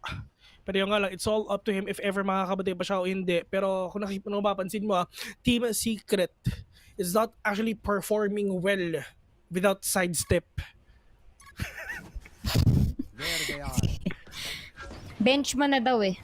Pero yung nga lang, it's all up to him if ever makakabatay pa siya o hindi. Pero kung mapapansin mo, Team Secret is not actually performing well without sidestep. Bench man na daw eh.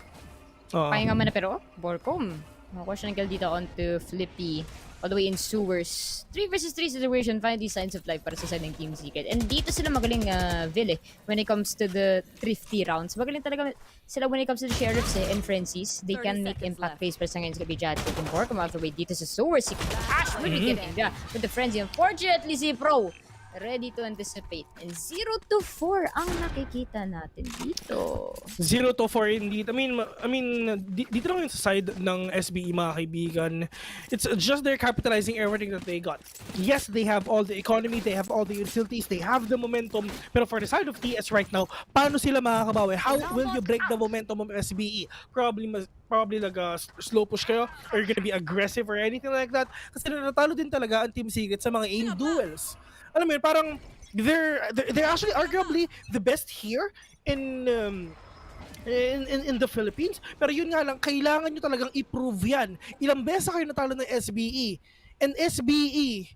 Oo. Pahinga man na pero, Borcom. Makuha siya ng kill dito onto Flippy. All the way in sewers. 3 versus 3 situation, finally signs of life para sa side ng Team Secret. And dito sila magaling, Ville, when it comes to the thrifty rounds. Magaling talaga sila when it comes to the sheriffs and frenzies. They 30 can make seconds impact left. plays para sa ngayon sa Bijat. Kung Borcom out the way dito sa sewers. Si Ash really getting with the frenzy. Unfortunately, si Pro ready to anticipate. And 0-4 ang nakikita natin dito. 0-4 indeed. I mean, dito lang yun sa side ng SBE, mga kaibigan. It's just they're capitalizing everything that they got. Yes, they have all the economy, they have all the utilities, they have the momentum. Pero for the side of TS right now, paano sila makakabawi? How will you break the momentum of SBE? Probably like a slow push kayo, or you're gonna be aggressive or anything like that. Kasi natalo din talaga ang Team Secret sa mga aim duels. Alam mo yun, parang they're actually arguably the best here in the Philippines. Pero yun nga lang, kailangan nyo talagang i-prove yan. Ilang beses kayo natalo ng SBE. And SBE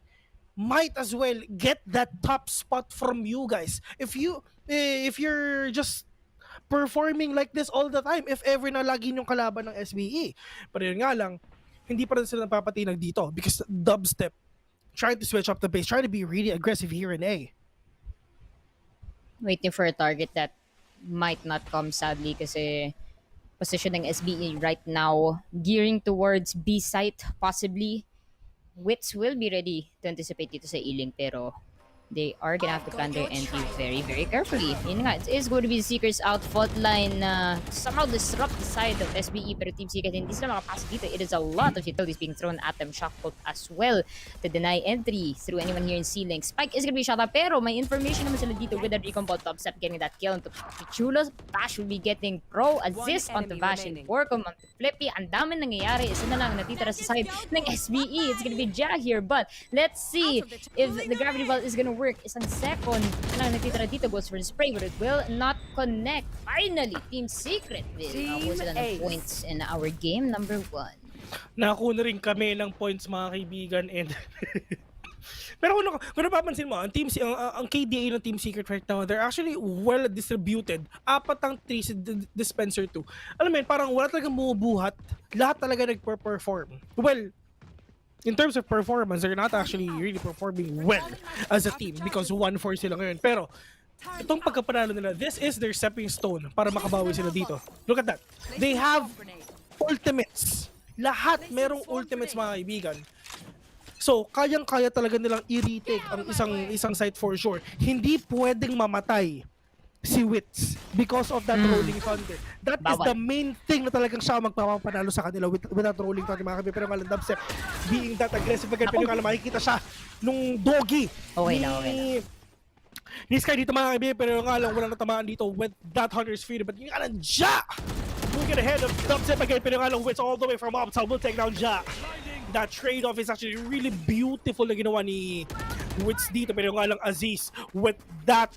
might as well get that top spot from you guys. If you're just performing like this all the time, if ever na lagi yung kalaban ng SBE. Pero yun nga lang, hindi pa rin sila napapatinag dito because dubstep trying to switch up the base, trying to be really aggressive here in A. Waiting for a target that might not come sadly kasi position ng SBE right now gearing towards B site possibly. Wits will be ready to anticipate dito sa Ealing pero they are gonna have to plan their entry very, very carefully. Yun nga, it is going to be the Seekers out fault line na somehow disrupt the side of SBE pero Team Secret hindi sila makapasok dito. It is a lot of utilities being thrown at them. Shockbolt as well to deny entry through anyone here in C-Link. Spike is gonna be shot up pero may information naman sila dito with the recon ball top step getting that kill onto Pichulos. Vash will be getting pro assist onto Vash and Borcom onto Flippy. Ang dami nangyayari. Isa na lang natitira sa side ng SBE. It's gonna be Jag here but let's see if the gravity ball is gonna work. Isang second lang natitira dito, goes for the spray but it will not connect. Finally, Team Secret will nakuha sila ng points in our game number 1. Nakakuha na rin kami ng points, mga kaibigan, and pero kung napapansin mo, ang KDA ng Team Secret right now, they're actually well distributed. 4 ang 3 si Dispenser 2. Alam mo yun, parang wala talagang bumubuhat. Lahat talaga nagper-perform. Well, in terms of performance, they're not actually really performing well as a team because 1-4 sila ngayon. Pero itong pagkapanalo nila, this is their stepping stone para makabawi sila dito. Look at that. They have ultimates. Lahat merong ultimates, mga kaibigan. So, kayang-kaya talaga nilang i-retake ang isang site for sure. Hindi pwedeng mamatay si Wits because of that rolling thunder. That is the main thing na talagang siya magpapanalo sa kanila with that rolling thunder, mga kaibigan. Pero nga lang, Dubstep being that aggressive again, pero nga lang makikita siya nung doggy ni Sky dito, mga kaibigan. Pero nga lang, wala natamaan dito with that Hunter's Freedom. But yung nga lang, Ja! Moving ahead of Dubstep again, pero nga lang, Wits all the way from uptown will take down Ja. That trade-off is actually really beautiful na ginawa ni Wits dito. Pero nga lang, Aziz with that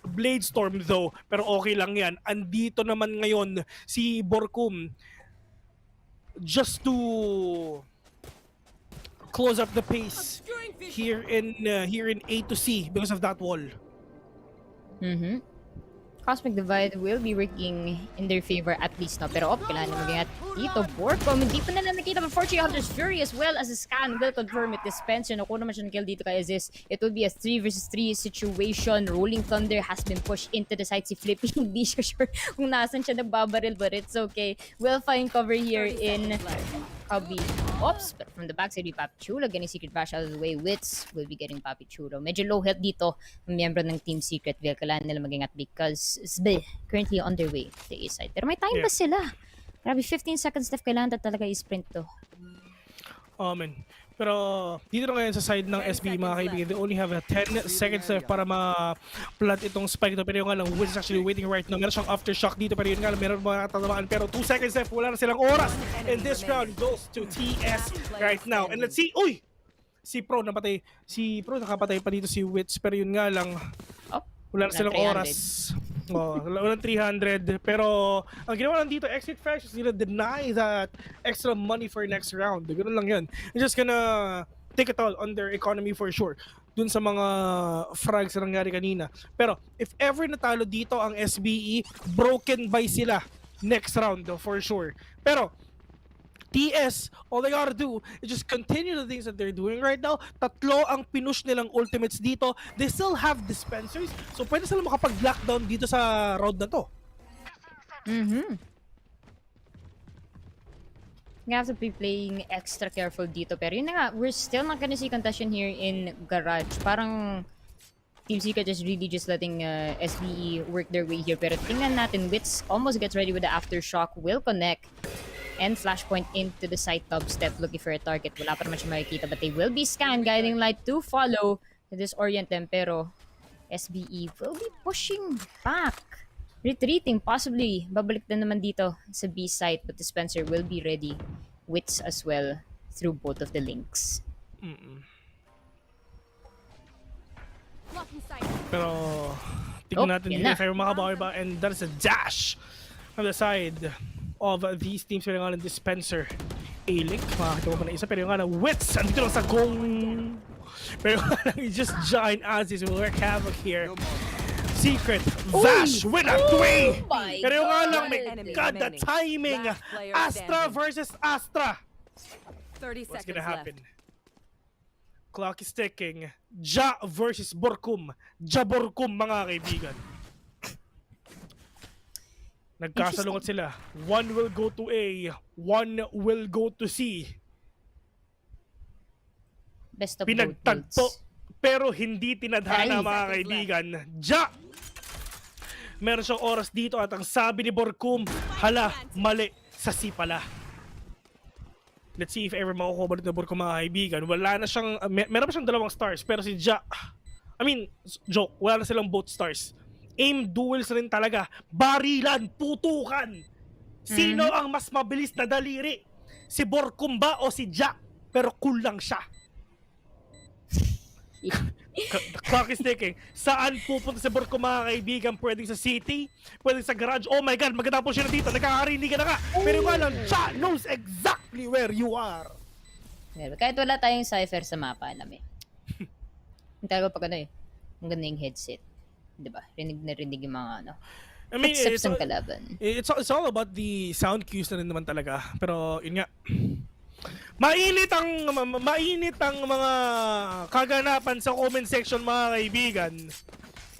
Blade Storm though, pero okay lang yan. Andito naman ngayon si Borcom just to close up the pace here in A to C because of that wall. Cosmic Divide will be working in their favor at least no. Pero kailangan na mag-ingat dito. Borcom, hindi pa na nakita. Unfortunately, Hunter's Fury as well as a scan will confirm it. Dispenser, nakuha naman siya ng kill dito kay Aziz. It will be a 3 versus 3 situation. Rolling Thunder has been pushed into the side. Si Flippy, hindi siya sure kung nasan siya nagbabaril, but it's okay. We'll find cover here in Cubby. Oops, but from the backside, we Papi Chulo getting Secret Bash out of the way. Wits will be getting Papi Chulo. Medyo low health dito ang miyembro ng Team Secret. Kailangan nila mag-ingat because SB currently on their way to A side. Pero may time pa sila. Grabe, 15 seconds left. Kailangan talaga i-sprint to. Amen. Pero dito na ngayon sa side ng SB, mga kaibigan, they only have 10 seconds left para ma-plant itong spike to. Pero yung nga lang, Wiz is actually waiting right now. Meron siyang aftershock dito, pero yun nga lang, meron mga tatamaan. Pero 2 seconds left, wala na silang oras. And this round goes to TS right now. And let's see, uy! Si Pro nakapatay pa dito si Wits, pero yun nga lang, wala na silang oras. Walang 300. Pero ang ginawa lang dito, Exit Fresh is gonna deny that extra money for next round. Ganun lang yun. You're just gonna take a toll on their economy for sure. Dun sa mga frags na nangyari kanina. Pero if ever natalo dito ang SBE, broken by sila next round for sure. Pero TS, all they gotta do is just continue the things that they're doing right now. Tatlo ang pinush nilang ultimates dito. They still have dispensers, so pwede sila makapag-lockdown dito sa round na to. You have to be playing extra careful dito. Pero yun na nga, we're still not gonna see contention here in Garage. Parang Team Secret is really just letting SBE work their way here. Pero tingnan natin, Wits almost gets ready with the Aftershock. Will connect. And flashpoint into the site dubstep looking for a target. Wala pa naman siya makikita, but they will be scanned. Guiding light to follow to disorient them. Pero SBE will be pushing back. Retreating, possibly. Babalik na naman dito sa B site, but Dispenser will be ready. Wits as well through both of the links. Pero tignan natin yun dito na. if ever makabawi ba, and that is a dash on the side of these teams. Pero nga ng Dispenser A-Link, makakita mo pa na isa, pero yung nga na Wits, andito lang sa gong. Pero nga lang, just giant asses will work havoc here. Secret, Vash with a 3! my Pero yung nga lang, God. my God, the timing! Last player Astra standing. versus Astra! 30 What's seconds gonna happen? left. Clock is ticking. Ja versus Borkum. Ja Borkum, mga kaibigan. Nagkasalungot sila. One will go to A, one will go to C. Best of both Pinagtagpo, worlds. pero hindi tinadhana, Ay. mga kaibigan. Ja! Meron siyang oras dito at ang sabi ni Borkum, hala, mali, sa C pala. Let's see if ever makukuha ba dito na Borkum, mga kaibigan. Wala na siyang, meron pa siyang 2 stars, pero si Ja, joke, wala na silang both stars. Aim duels rin talaga. Barilan, putukan. Sino ang mas mabilis na daliri? Si Borkum ba o si Ja? Pero cool lang siya. The clock is ticking. Saan pupunta si Borkum, mga kaibigan? Pwedeng sa city, pwedeng sa garage. Oh my God, maganda po siya na dito. Nagkakarinig ka na ka. Pero nga lang, Ja knows exactly where you are. Kahit wala tayong cipher sa mapa, alam eh. Ang talaga pag ano eh, ang ganda yung headset. Diba? Rinig na rinig yung mga ano. I mean, Footsteps ng kalaban. it's all about the sound cues na rin naman talaga. Pero yun nga, mainit ang mga kaganapan sa comment section, mga kaibigan.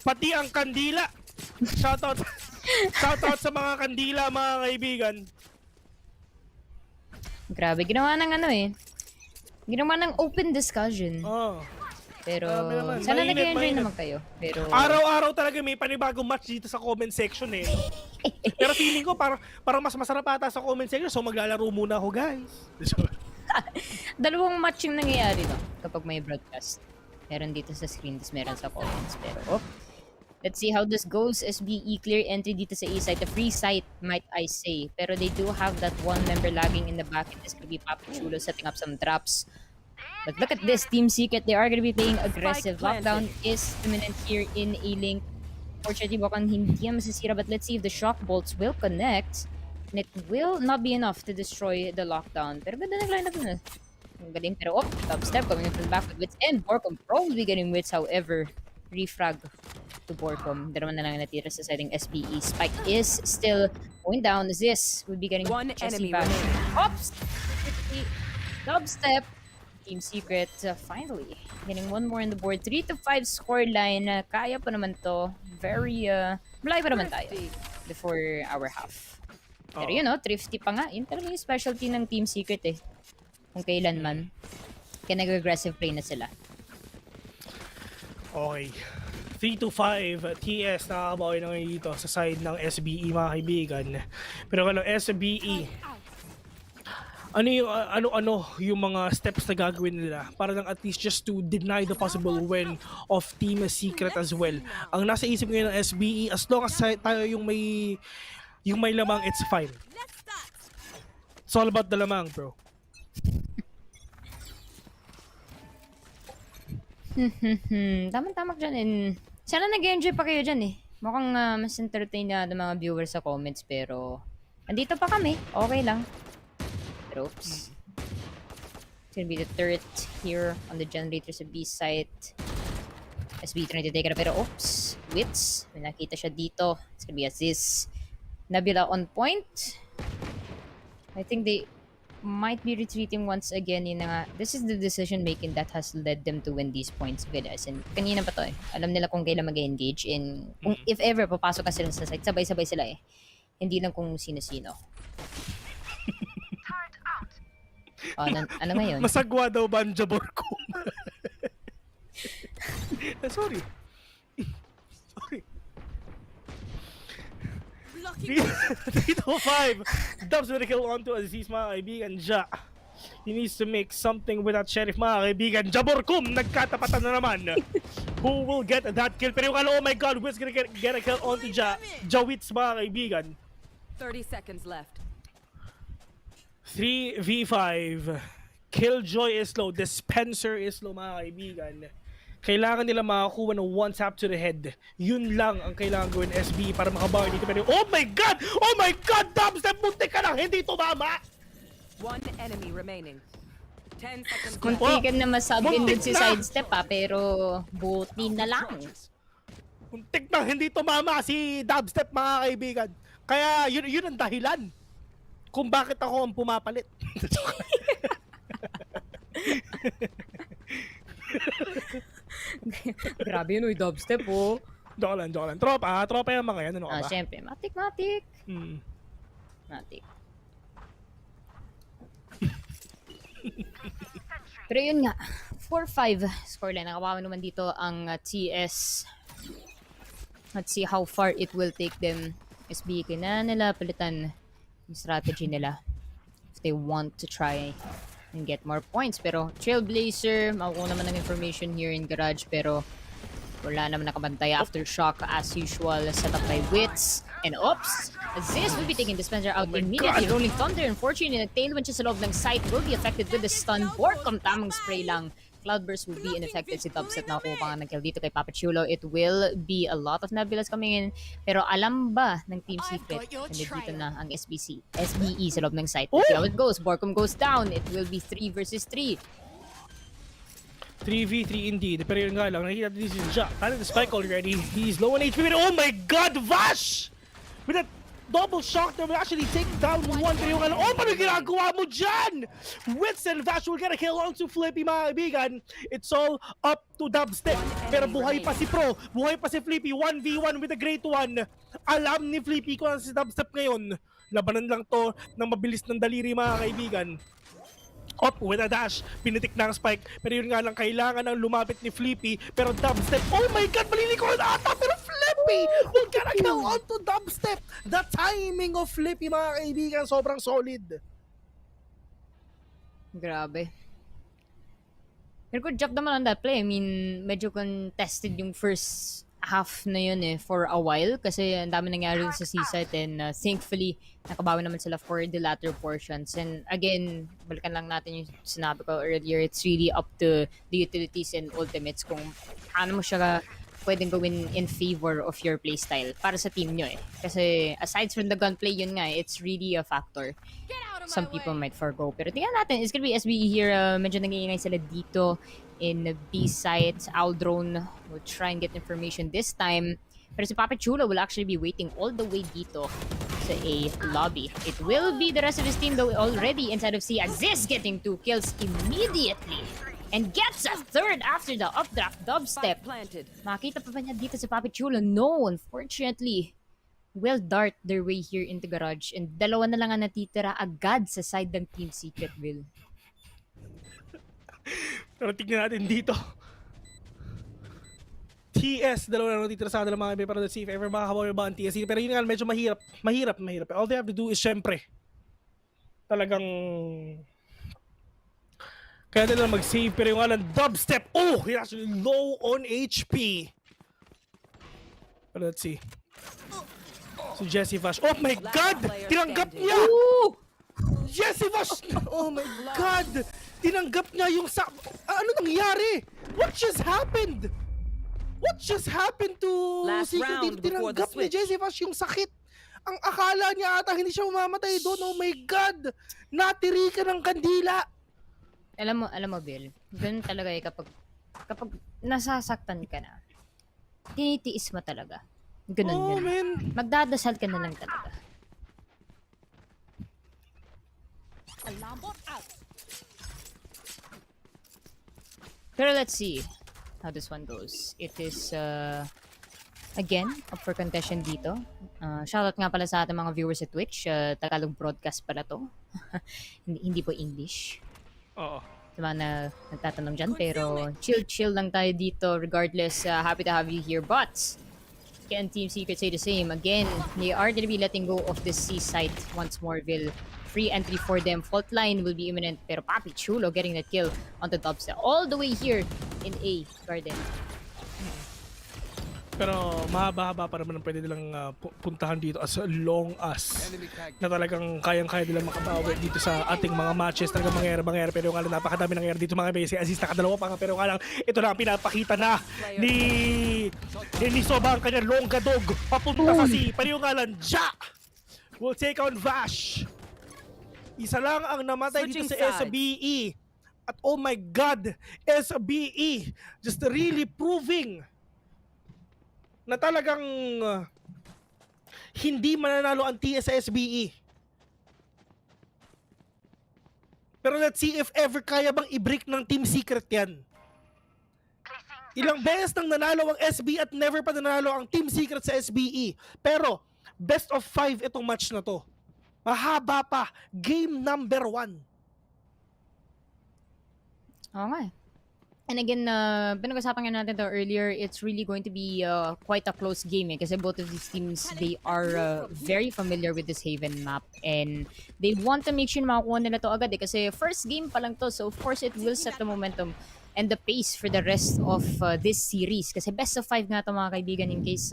Pati ang kandila. Shoutout sa mga kandila, mga kaibigan. Grabe, ginawa ng ano eh. Ginawa ng open discussion. Oh. Pero naman. sana Mainit, nag-enjoy mainit. naman kayo. Pero Araw-araw talaga may panibagong match dito sa comment section eh. Pero feeling ko parang mas masarap ata sa comment section, so maglalaro muna ako, guys. dalawang match yung nangyayari no kapag may broadcast. Meron dito sa screen, tas meron sa comments. Pero let's see how this goes. SBE clear entry dito sa E-site. The free site, might I say. Pero they do have that one member lagging in the back. And this could be Papa Chulo setting up some traps. But look at this, Team Secret. They are going to be playing aggressive. Lockdown is imminent here in A-Link. Fortunately, mukhang hindi yan masisira. But let's see if the shock bolts will connect. And it will not be enough to destroy the lockdown. Pero ganda nag-line up na. Ang galing. Pero top step coming from the back with Wits. And Borkom probably getting Wits. However, refrag to Borkom. Dalawa na lang natira sa siding SBE. Spike is still going down. This would be getting One Jesse enemy back. remaining. Ops! Dubstep. Team Secret finally getting one more on the board. 3-5 scoreline. Kaya pa naman to. Very, malay pa naman tayo before our half. Pero yun thrifty pa nga. Yun talaga yung specialty ng Team Secret eh. Kung kailan man. Kaya nag-aggressive play na sila. Okay. 3-5 TS nakakabawi na ngayon dito sa side ng SBE, mga kaibigan. Pero ano, SBE, ano yung mga steps na gagawin nila para lang at least just to deny the possible win of Team Secret as well. Ang nasa isip ngayon ng SBE, as long as tayo yung may lamang, it's fine. It's all about the lamang, bro. Tama-tama dyan. And sana nag-enjoy pa kayo dyan eh. Mukhang mas entertain na ng mga viewers sa comments. Pero andito pa kami. Okay lang. Pero oops. gonna be the turret here on the generators of B site. SB trying to take it up, pero oops, Wits. May nakita siya dito. It's gonna be Aziz. Nabila on point. I think they might be retreating once again. Yun na nga. This is the decision making that has led them to win these points, guys. And kanina pa to eh. Alam nila kung kailan mag-engage in... Kung if ever papasok ka sila sa site, sabay-sabay sila eh. Hindi lang kung sino-sino. Ano ngayon? Masagwa daw ba ang Jabor ko? Sorry. Sorry. 3-5. Dubs with a kill onto Aziz, mga kaibigan. Ja. He needs to make something with that sheriff, mga kaibigan. Jaborkum, nagkatapatan na naman. Who will get that kill? Pero yung oh my god, who's gonna get a kill onto Ja? Jawits, mga kaibigan. 30 seconds left. 3v5. Killjoy is low. Dispenser is low, mga kaibigan. Kailangan nila makakuha ng one tap to the head. Yun lang ang kailangan gawin SB para makabawi dito. Pero oh my god! Oh my god! Dubstep, muntik ka lang! Hindi tumama! One enemy remaining. 10 seconds left. Muntikan na masabin din si Muntik na! sidestep pero buti na lang. Muntik na hindi tumama si Dubstep, mga kaibigan. Kaya yun ang dahilan kung bakit ako ang pumapalit. Grabe yun, dubstep oh. Joke lang. Tropa yung mga yan. Ano ka ba? Syempre, matik. Matik. Pero yun nga, 4-5 scoreline. Nakawawa naman dito ang TS. Let's see how far it will take them. SB na nila palitan yung strategy nila if they want to try and get more points. Pero Trailblazer, makukuha naman ng information here in Garage, pero wala naman nakabantay. Aftershock as usual, set up by Wits. And oops! Aziz will be taking Dispenser out immediately. Rolling Thunder, unfortunately, nag-tailwind siya sa loob ng site, will be affected with the stun. Borkom, tamang spray lang. Cloudburst will be unaffected. Si Dubset na kuha pa nga ng kill dito kay Papa Chulo. It will be a lot of Nebulas coming in. Pero alam ba ng Team Secret na dito na ang SBE sa loob ng site? Let's see how it goes. Borkom goes down. It will be 3 versus 3. 3v3 indeed. Pero yun nga lang, nakikita din si Ja. Planted the spike already. He's low on HP. Pero oh my god, Vash! With that double shock that will actually take down one. Pero yung ano, oh, paano ginagawa mo dyan? Wits and Vash will get a kill onto Flippy, mga kaibigan. It's all up to Dubstep. Pero buhay pa si Pro. Buhay pa si Flippy. 1v1 with a great one. Alam ni Flippy kung ano si Dubstep ngayon. Labanan lang to ng mabilis ng daliri, mga kaibigan. Up with a dash, pinitik na ang spike. Pero yun nga lang, kailangan ng lumapit ni Flippy. Pero Dubstep, oh my god, malilikod ata. Pero Flippy will get a kill onto Dubstep. The timing of Flippy, mga kaibigan, sobrang solid. Grabe. Pero good job naman on that play. I mean, medyo contested yung first half na yun eh for a while kasi ang dami nangyari sa seaside and thankfully nakabawi naman sila for the latter portions. And again, balikan lang natin yung sinabi ko earlier, it's really up to the utilities and ultimates kung ano mo siya pwedeng gawin in favor of your playstyle para sa team nyo eh. Kasi aside from the gunplay, yun nga, it's really a factor. Some people might forgo. Pero tingnan natin, it's gonna be SBE here. Medyo nag-iingay sila dito in the B site. Aldrone will try and get information this time. Pero si Papa Chulo will actually be waiting all the way dito sa A lobby. It will be the rest of his team though already inside of C. Aziz getting 2 kills immediately. And gets a third after the updraft dubstep. Makita pa ba niya dito si Papa Chulo? No, unfortunately. Will dart their way here into Garage. And dalawa na lang ang natitira agad sa side ng Team Secret, Will. Pero tignan natin dito. TS, dalawa na natitira sa kanila, mga kaibigan, para let's see if ever makakabawi ba ang TS. Pero yun nga, medyo mahirap. All they have to do is syempre talagang kaya nila mag-save. Pero yung alam, Dubstep, oh, he's actually low on HP. But let's see. So Jesse Vash, oh my god! Tinanggap niya! Jesse Vash! Oh my god! Tinanggap niya yung sa... ano nangyari? What just happened? What just happened to Secret Team? Tinanggap ni Jesse Vash yung sakit. Ang akala niya ata hindi siya mamamatay doon. Oh my god! Natiri ka ng kandila! Alam mo, Bill, ganun talaga eh kapag nasasaktan ka na, tinitiis mo talaga. Ganun Oh, yun. man. Magdadasal ka na lang talaga. Pero let's see how this one goes. It is, again, up for contention dito. Shoutout nga pala sa ating mga viewers sa Twitch. Tagalog broadcast pala to. hindi po English. Oo. Sa mga nagtatanong dyan. Pero chill lang tayo dito. Regardless, happy to have you here. But, can Team Secret say the same? Again, they are gonna be letting go of this C site once more, Will. Free entry for them. Fault line will be imminent. Pero Papi Chulo getting that kill on the top set. All the way here in A Garden. Pero mahaba-haba pa naman ang pwede nilang puntahan dito as long as na talagang kayang-kaya nilang makabawi dito sa ating mga matches. Talagang mangyayari. Pero nga lang napakadami nangyayari dito mga base. Aziz nakadalawa pa nga. Pero nga lang ito na ang pinapakita na ni Soba ang kanyang longgadog papunta sa C. Pero yung nga lang will take on Vash. Isa lang ang namatay dito sa SBE. At oh my God, SBE just really proving na talagang hindi mananalo ang TS sa SBE. Pero let's see if ever kaya bang i-break ng Team Secret yan. Ilang beses nang nanalo ang SB at never pa nanalo ang Team Secret sa SBE. Pero best of 5 itong match na to. Mahaba pa. Game number 1. Oo nga eh. And again, pinag-usapan nga natin to earlier, it's really going to be quite a close game eh. Kasi both of these teams, they are very familiar with this Haven map. And they want to make sure na makakuha nila to agad eh. Kasi first game pa lang to. So of course, it will set the momentum and the pace for the rest of this series. Kasi best of 5 nga to mga kaibigan in case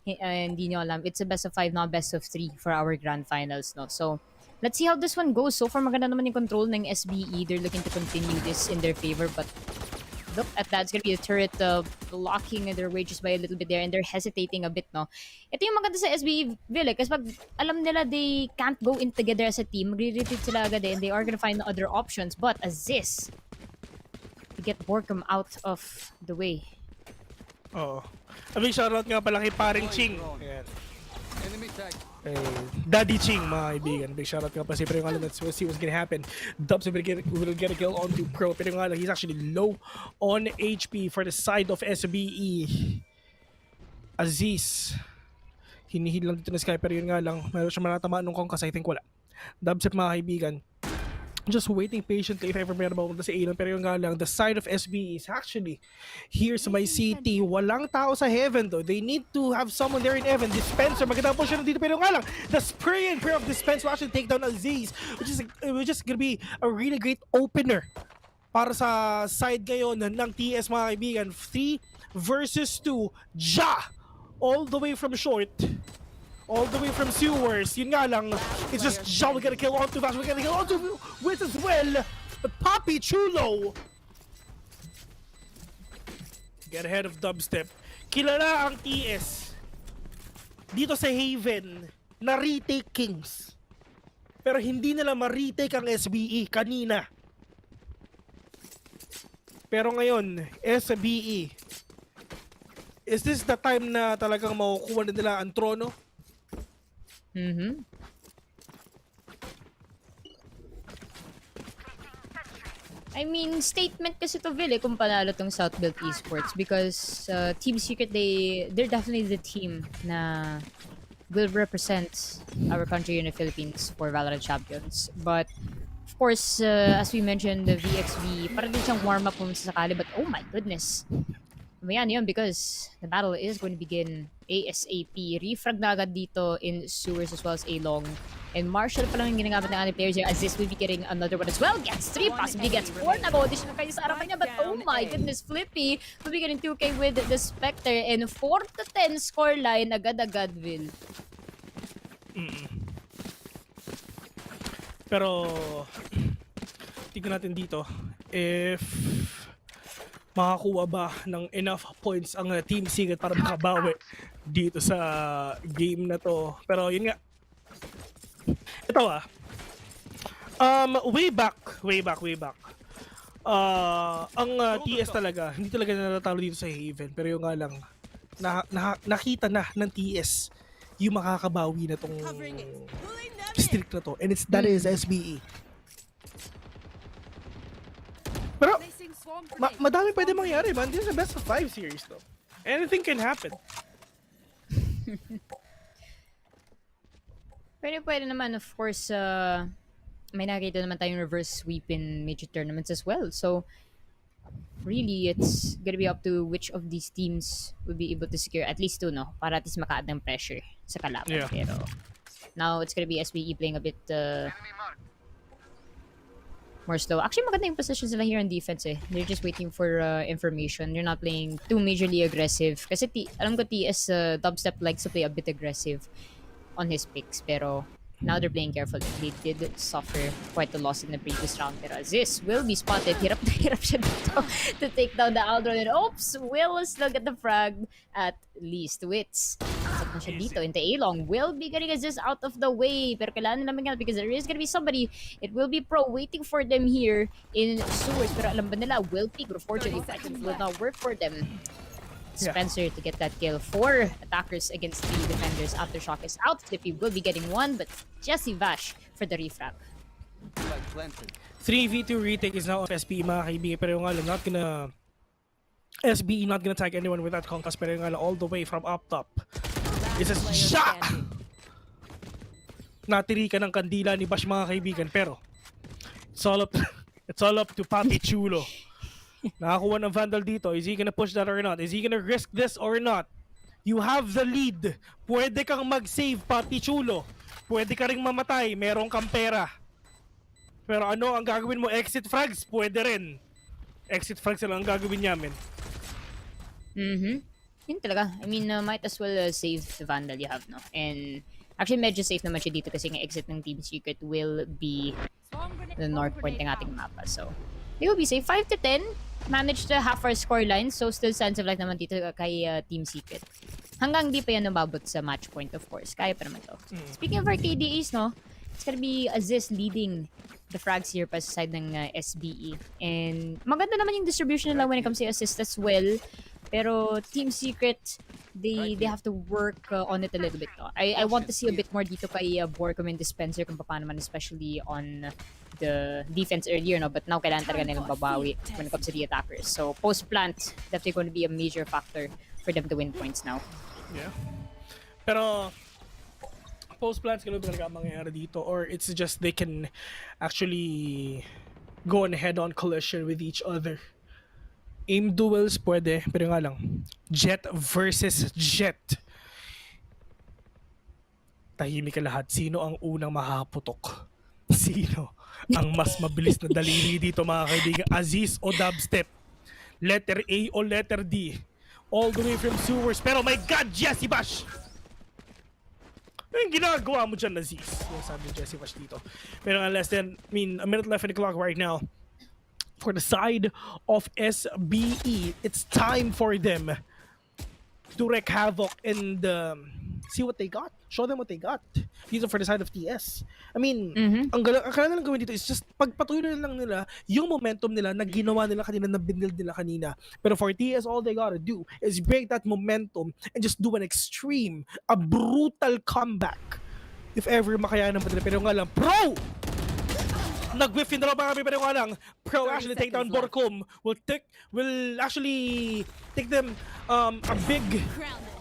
hindi nyo alam. It's a best of 5, not best of 3 for our grand finals. No? So let's see how this one goes. So far, maganda naman yung control ng SBE. They're looking to continue this in their favor. But look at that. It's gonna be a turret blocking their way just by a little bit there. And they're hesitating a bit, no? Ito yung maganda sa SBE, Ville. Kasi pag alam nila they can't go in together as a team, magre-retreat sila agad eh. And they are gonna find other options. But Aziz, to get Borkum out of the way. Oo. Abing shoutout nga pala kay Paring Ching. Ayan. Daddy Ching, mga kaibigan. Big shoutout nga pala. Pero yung alam, let's see what's gonna happen. Dubs will get a kill onto Pro. Pero yung alam, he's actually low on HP for the side of SBE. Aziz. Hinihil lang dito na Sky. Pero yun nga lang, meron siya manatamaan nung Kongkas. I think wala. Dubs mga kaibigan. Just waiting patiently if ever meron mapunta sa Elon. Pero yung nga lang, the side of SB is actually here sa my city. Walang tao sa Heaven though. They need to have someone there in Heaven. Dispenser, magandang po siya dito. Pero nga lang, the spray and prayer of Dispenser will actually take down Aziz. Which is gonna be a really great opener para sa side ngayon ng TS mga kaibigan. 3 versus 2. Ja! All the way from short. All the way from sewers. Yun nga lang, it's just Ja. We're gonna kill onto Vash. We're gonna kill onto Wiz as well. But Papi Chulo get ahead of dubstep. Kilala ang TS dito sa Haven na retake Kings. Pero hindi nila ma-retake ang SBE kanina. Pero ngayon, SBE, is this the time na talagang makukuha na nila ang trono? Mm-hmm. I mean, statement kasi to Ville kung panalo tong Southbelt Esports because Team Secret, they're definitely the team na will represent our country in the Philippines for Valorant Champions. But of course, as we mentioned, the VxV, parang din siyang warm-up kung sakali. But oh my goodness. Mayan yun because the battle is going to begin ASAP. Refrag na agad dito in sewers as well as A-long. And Marshall pa lang yung ginagamit ng ating players here. Aziz will be getting another one as well. Gets 3, possibly gets 4. Nag-audition kayo sa harapan niya. But oh my goodness, Flippy will be getting 2K with the Spectre. And 4-10 scoreline agad-agad, Will. Pero tignan natin dito if makakuha ba ng enough points ang Team Secret para makabawi dito sa game na to. Pero yun nga, ito way back TS talaga, hindi talaga natatalo dito sa Haven. Pero yung nga lang, nakita na ng TS yung makakabawi na tong streak na to. And that is SBE. Pero, madami pwede mangyari, man. This is a best of 5 series, though. Anything can happen. Pwede naman, of course, may nakita naman tayong reverse sweep in major tournaments as well. So, really, it's gonna be up to which of these teams will be able to secure at least 2, no? Para at least maka-add ng pressure sa kalaban. Yeah. Pero, now it's gonna be SBE playing a bit more slow. Actually, maganda yung positions nila here on defense eh. They're just waiting for information. They're not playing too majorly aggressive. Kasi alam ko TS Dubstep likes to play a bit aggressive on his picks. Pero now they're playing carefully. They did suffer quite a loss in the previous round. Pero Aziz will be spotted. Hirap na hirap siya dito to take down the Aldron. And oops! Will still get the frag at least. Wits. Sat na siya dito into A-Long. Will be getting Aziz out of the way. Pero kailangan nila magana because there is gonna be somebody. It will be Pro waiting for them here in sewers. Pero alam ba nila, Will Peak, but unfortunately, that will not work for them. Spencer to get that kill. 4 attackers against 3 defenders. Aftershock is out. Flippy will be getting 1, but Jesse Vash for the refrag. 3v2 retake is now of SBE, mga kaibigan. Pero yung nga lang, SBE not gonna tag anyone with that conquest. Pero yung nga lang, all the way from up top. It's a shot! Natiri ka ng kandila ni Bash, mga kaibigan. Pero, it's all up to Papi Chulo. Nakakuha ng Vandal dito. Is he gonna push that or not? Is he gonna risk this or not? You have the lead. Pwede kang mag-save, Papi Chulo. Pwede ka ring mamatay. Meron kang pera. Pero ano ang gagawin mo? Exit frags? Pwede rin. Exit frags lang ang gagawin namin. Yun talaga. I mean, might as well save the Vandal you have, no? And actually, medyo safe naman siya dito kasi nga exit ng Team Secret will be the north point ng ating mapa. So, they will be safe. 5 to 10. Managed to half our scoreline. So, still sense of life naman dito kay Team Secret. Hanggang di pa yan nababot sa match point, of course. Kaya pa naman to. Speaking of our KDAs, no? It's gonna be Aziz leading the frags here pa sa side ng SBE. And maganda naman yung distribution nila when it comes to assist as well. Pero Team Secret, they have to work on it a little bit. No? I want to see a bit more dito kay Borcom and Dispenser kung paano man, especially on the defense earlier. No? But now, kailangan talaga nilang babawi when it comes to the attackers. So, post-plant, definitely going to be a major factor for them to win points now. Yeah. Pero, post-plants ka talaga ang mangyayari dito, or it's just they can actually go on head-on collision with each other. Aim duels pwede, pero nga lang, Jet versus Jet. Tahimik ka lahat. Sino ang unang mahaputok? Sino ang mas mabilis na daliri dito, mga kaibigan? Aziz o Dubstep? Letter A o letter D? All the way from sewers. Pero my God, Jesse Bash! Ano yung ginagawa mo dyan, Aziz? Yung sabi ni Jesse Bash dito. Pero less than, a minute left in the clock right now. For the side of SBE, it's time for them to wreak havoc and see what they got. Show them what they got. These are for the side of TS. I mean, ang kailangan lang gawin dito is just pagpatuloy lang nila yung momentum nila na ginawa nila kanina, na binild nila kanina. Pero for TS, all they gotta do is break that momentum and just do an extreme, a brutal comeback. If ever makayanan pa nila. Pero nga lang, Pro! Nag-whiff yung dalawa kami, pero nga lang, Pro actually take down Borcom. Will actually take them a big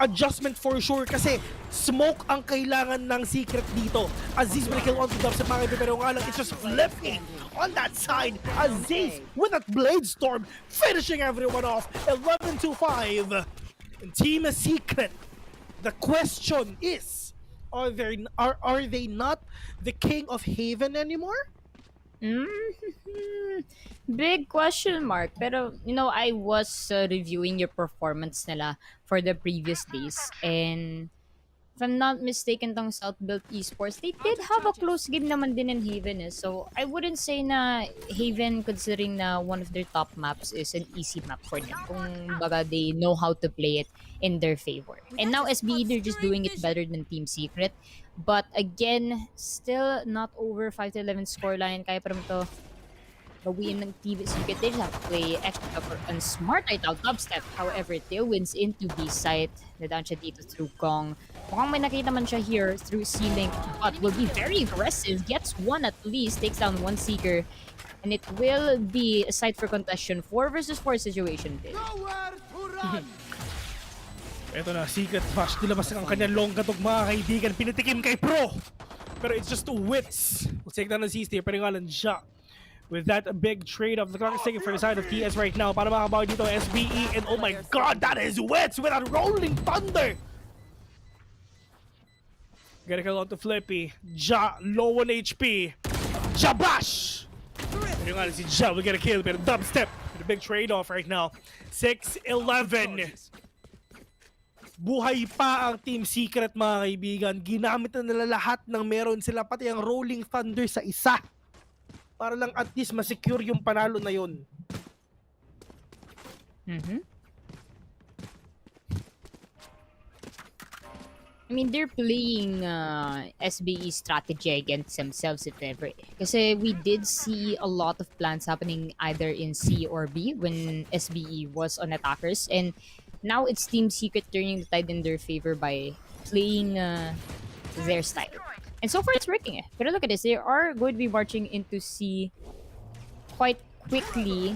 adjustment for sure kasi smoke ang kailangan ng Secret dito. Aziz will kill on to Dubstep, mga kaibigan, pero nga lang, it's just flipping on that side. Aziz with that Blade Storm finishing everyone off. 11-5. And Team Secret, the question is, are they not the king of Haven anymore? Big question mark. Pero, you know, I was reviewing your performance nila for the previous days. And if I'm not mistaken, tong South-built Esports, they did have a close game naman din in Haven. Eh. So, I wouldn't say na Haven, considering na one of their top maps is an easy map for them. Kung baga, they know how to play it in their favor. And now, SBE, they're just doing it better than Team Secret. But again, still not over 5-11 scoreline. Kaya pa rin to. gawin ng Team Secret. They just have to play extra and smart right now. Dubstep, however, tailwinds into B site. Nadaan siya dito through Gong. Mukhang may nakita man siya here through C-Link, but will be very aggressive. Gets one at least, takes down one Seeker. And it will be a site for contention. 4 versus 4 situation din. Ito na, Secret Vash. Dilabas ang kanyang long gatog mga kaibigan. Pinatikim kay Pro. Pero it's just 2 wits. We'll take down the C-Stay. Pero nga lang siya. With that big trade of the clock is taken for the side of TS right now. Para makabawi dito SBE. And oh my god, that is wits with a rolling thunder. Gotta kill on to Flippy. Ja, low on HP. Jabash! Pero nga lang si Ja will get a kill. Pero Dubstep with a big trade off right now. 6-11. Buhay pa ang Team Secret mga kaibigan. Ginamit na nila lahat ng meron sila, pati ang Rolling Thunder sa isa. Para lang at least masecure yung panalo na yun. I mean, they're playing SBE strategy against themselves if ever. Kasi we did see a lot of plans happening either in C or B when SBE was on attackers. And now it's Team Secret turning the tide in their favor by playing their style. And so far it's working. But look at this. They are going to be marching into C quite quickly.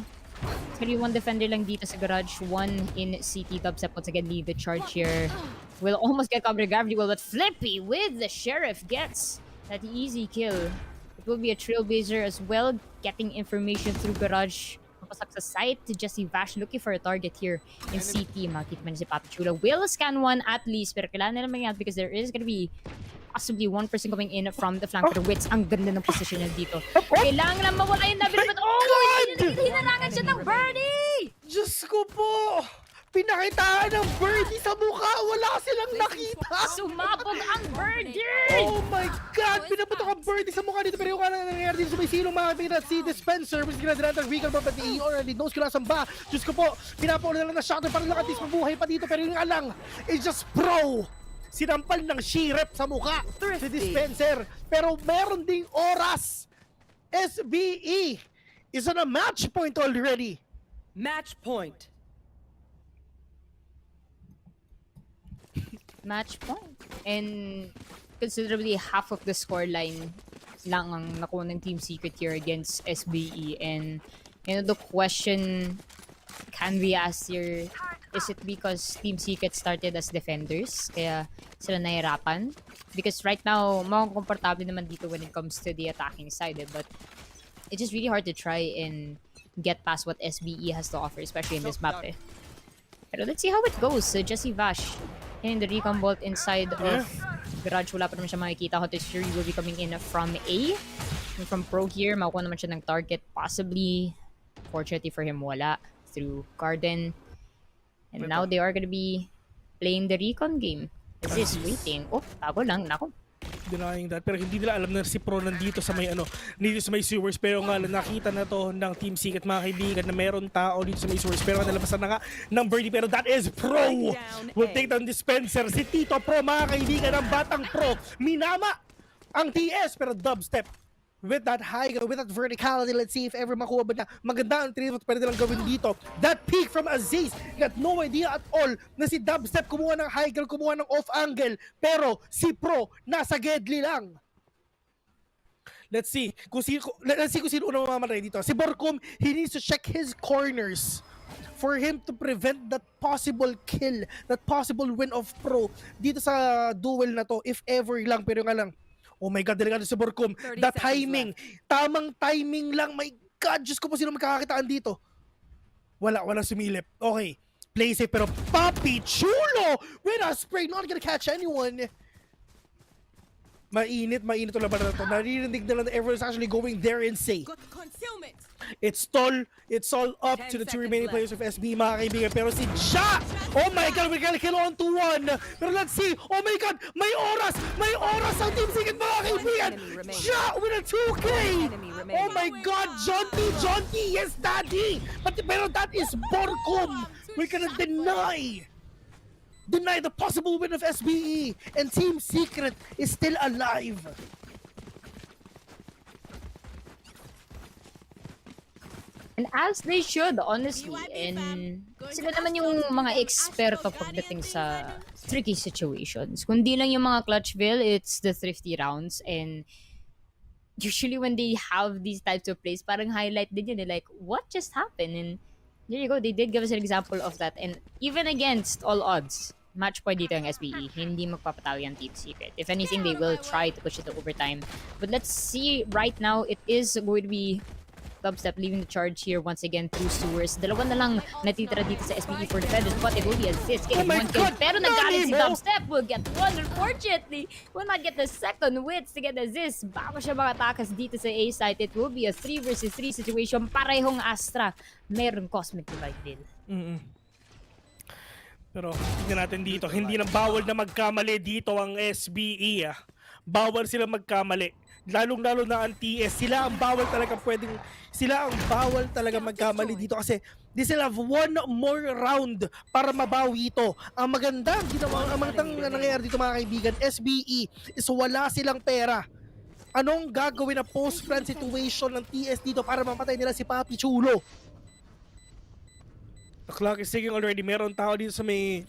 31 defender lang dito sa garage. 1 in CT. Dubstep once again lead the charge here. Will almost get covered gravity well, but Flippy with the Sheriff gets that easy kill. It will be a Trailblazer as well, getting information through garage. Papasak sa site to Jesse Vash, looking for a target here in CT. Makita man si Papachula. Will scan one at least, pero kailangan nila mangyat because there is gonna be possibly one person coming in from the flank. Pero Wits, ang ganda ng position niya dito. Kailangan lang mawala yung Nabil, but hinarangan siya ng birdie! Diyos ko po! Pinakitaan ng birdie sa mukha! Wala silang nakita! Sumabog ang birdie! Oh my God! Pinaputok ang birdie sa mukha dito. Pero yung kala nangyayari dito sa may silong mga kaibigan at si Dispenser. Mas ginadala ng Regal Bomb at he already knows kung nasan ba. Diyos ko po, pinapaula lang na shotgun para lang at least mabuhay pa dito. Pero yung alang, it's just Pro! Sinampal ng She-Rep sa mukha si Dispenser. Pero meron ding oras. SBE is on a match point already. Match point. Match point. And considerably half of the scoreline lang ang nakuha ng Team Secret here against SBE. And you know, the question can we ask here, is it because Team Secret started as defenders kaya sila nahirapan? Because right now, komportable naman dito when it comes to the attacking side. But it's just really hard to try and get past what SBE has to offer, especially in this map. Pero let's see how it goes. Jesse Vash in the recon bolt inside of garage. Wala pa naman siya makikita. Hunter's Fury will be coming in from A. And from Pro here, makuha naman siya ng target. Possibly, fortunately for him, wala. Through Garden. And now they are gonna be playing the recon game. Is this waiting? Oh, tago lang. Nako. Denying that. Pero hindi nila alam na si Pro nandito sa may dito sa may sewers. Pero nga nakita na to ng Team Secret mga kaibigan na meron tao dito sa may sewers. Pero nalabasan na nga ng birdie. Pero that is Pro! Will take down Dispenser. Si Tito Pro mga kaibigan ng batang Pro. Minama ang TS pero Dubstep. With that high, with that verticality, let's see if ever makuha ba na maganda ang trade what pwede lang gawin dito. That peak from Aziz, got no idea at all na si Dubstep kumuha ng high angle, kumuha ng off angle, pero si Pro nasa Gedli lang. Let's see kung sino unang mamamatay dito. Si Borcom, he needs to check his corners for him to prevent that possible kill, that possible win of Pro dito sa duel na to, if ever lang. Pero nga lang, oh my God, delikado si Borcom. That timing, tamang timing lang. My God, Diyos ko po, sino magkakakitaan dito? Wala sumilip. Okay, play safe, pero Papi Chulo with a spray, not gonna catch anyone. Mainit ang laban na to. Naririnig na lang that everyone's actually going there and say. It's all up to the 2 remaining players of SB, mga kaibigan. Pero si Ja! Oh my God, we're gonna kill on to 1. Pero let's see. Oh my God, may oras ang Team Secret, mga kaibigan. Ja with a 2K. Oh my God, John T, yes daddy. Pero that is Borcom. We're gonna deny the possible win of SBE, and Team Secret is still alive. And as they should, honestly. And sila naman yung mga eksperto pagdating sa tricky situations. Kundi lang yung mga Clutchville, it's the thrifty rounds. And usually when they have these types of plays, parang highlight din yun. They're like, what just happened? And there you go, they did give us an example of that. And even against all odds, match point dito ang SBE. Hindi magpapataw yung Team Secret. If anything, they will try to push it to overtime. But let's see, right now, it is going to be Dubstep leaving the charge here once again through sewers. Dalawa na lang natitira dito sa SBE for defenders, but it will be assist. Getting one kill. Pero nagalit si Dubstep. Will get one, unfortunately. Will not get the second wits to get the assist. Bago siya makatakas dito sa A site, it will be a 3 versus 3 situation. Parehong Astra. Meron Cosmic Divide din. Pero tingnan natin dito, hindi na bawal na magkamali dito ang SBE. Bawal sila magkamali. Lalong-lalo na ang TS, sila ang bawal talaga magkamali dito kasi they still have one more round para mabawi ito. Ang magandang nangyayari dito mga kaibigan, SBE is wala silang pera. Anong gagawin na post-plan situation ng TS dito para mamatay nila si Papi Chulo? The clock is ticking already. Meron tao dito sa may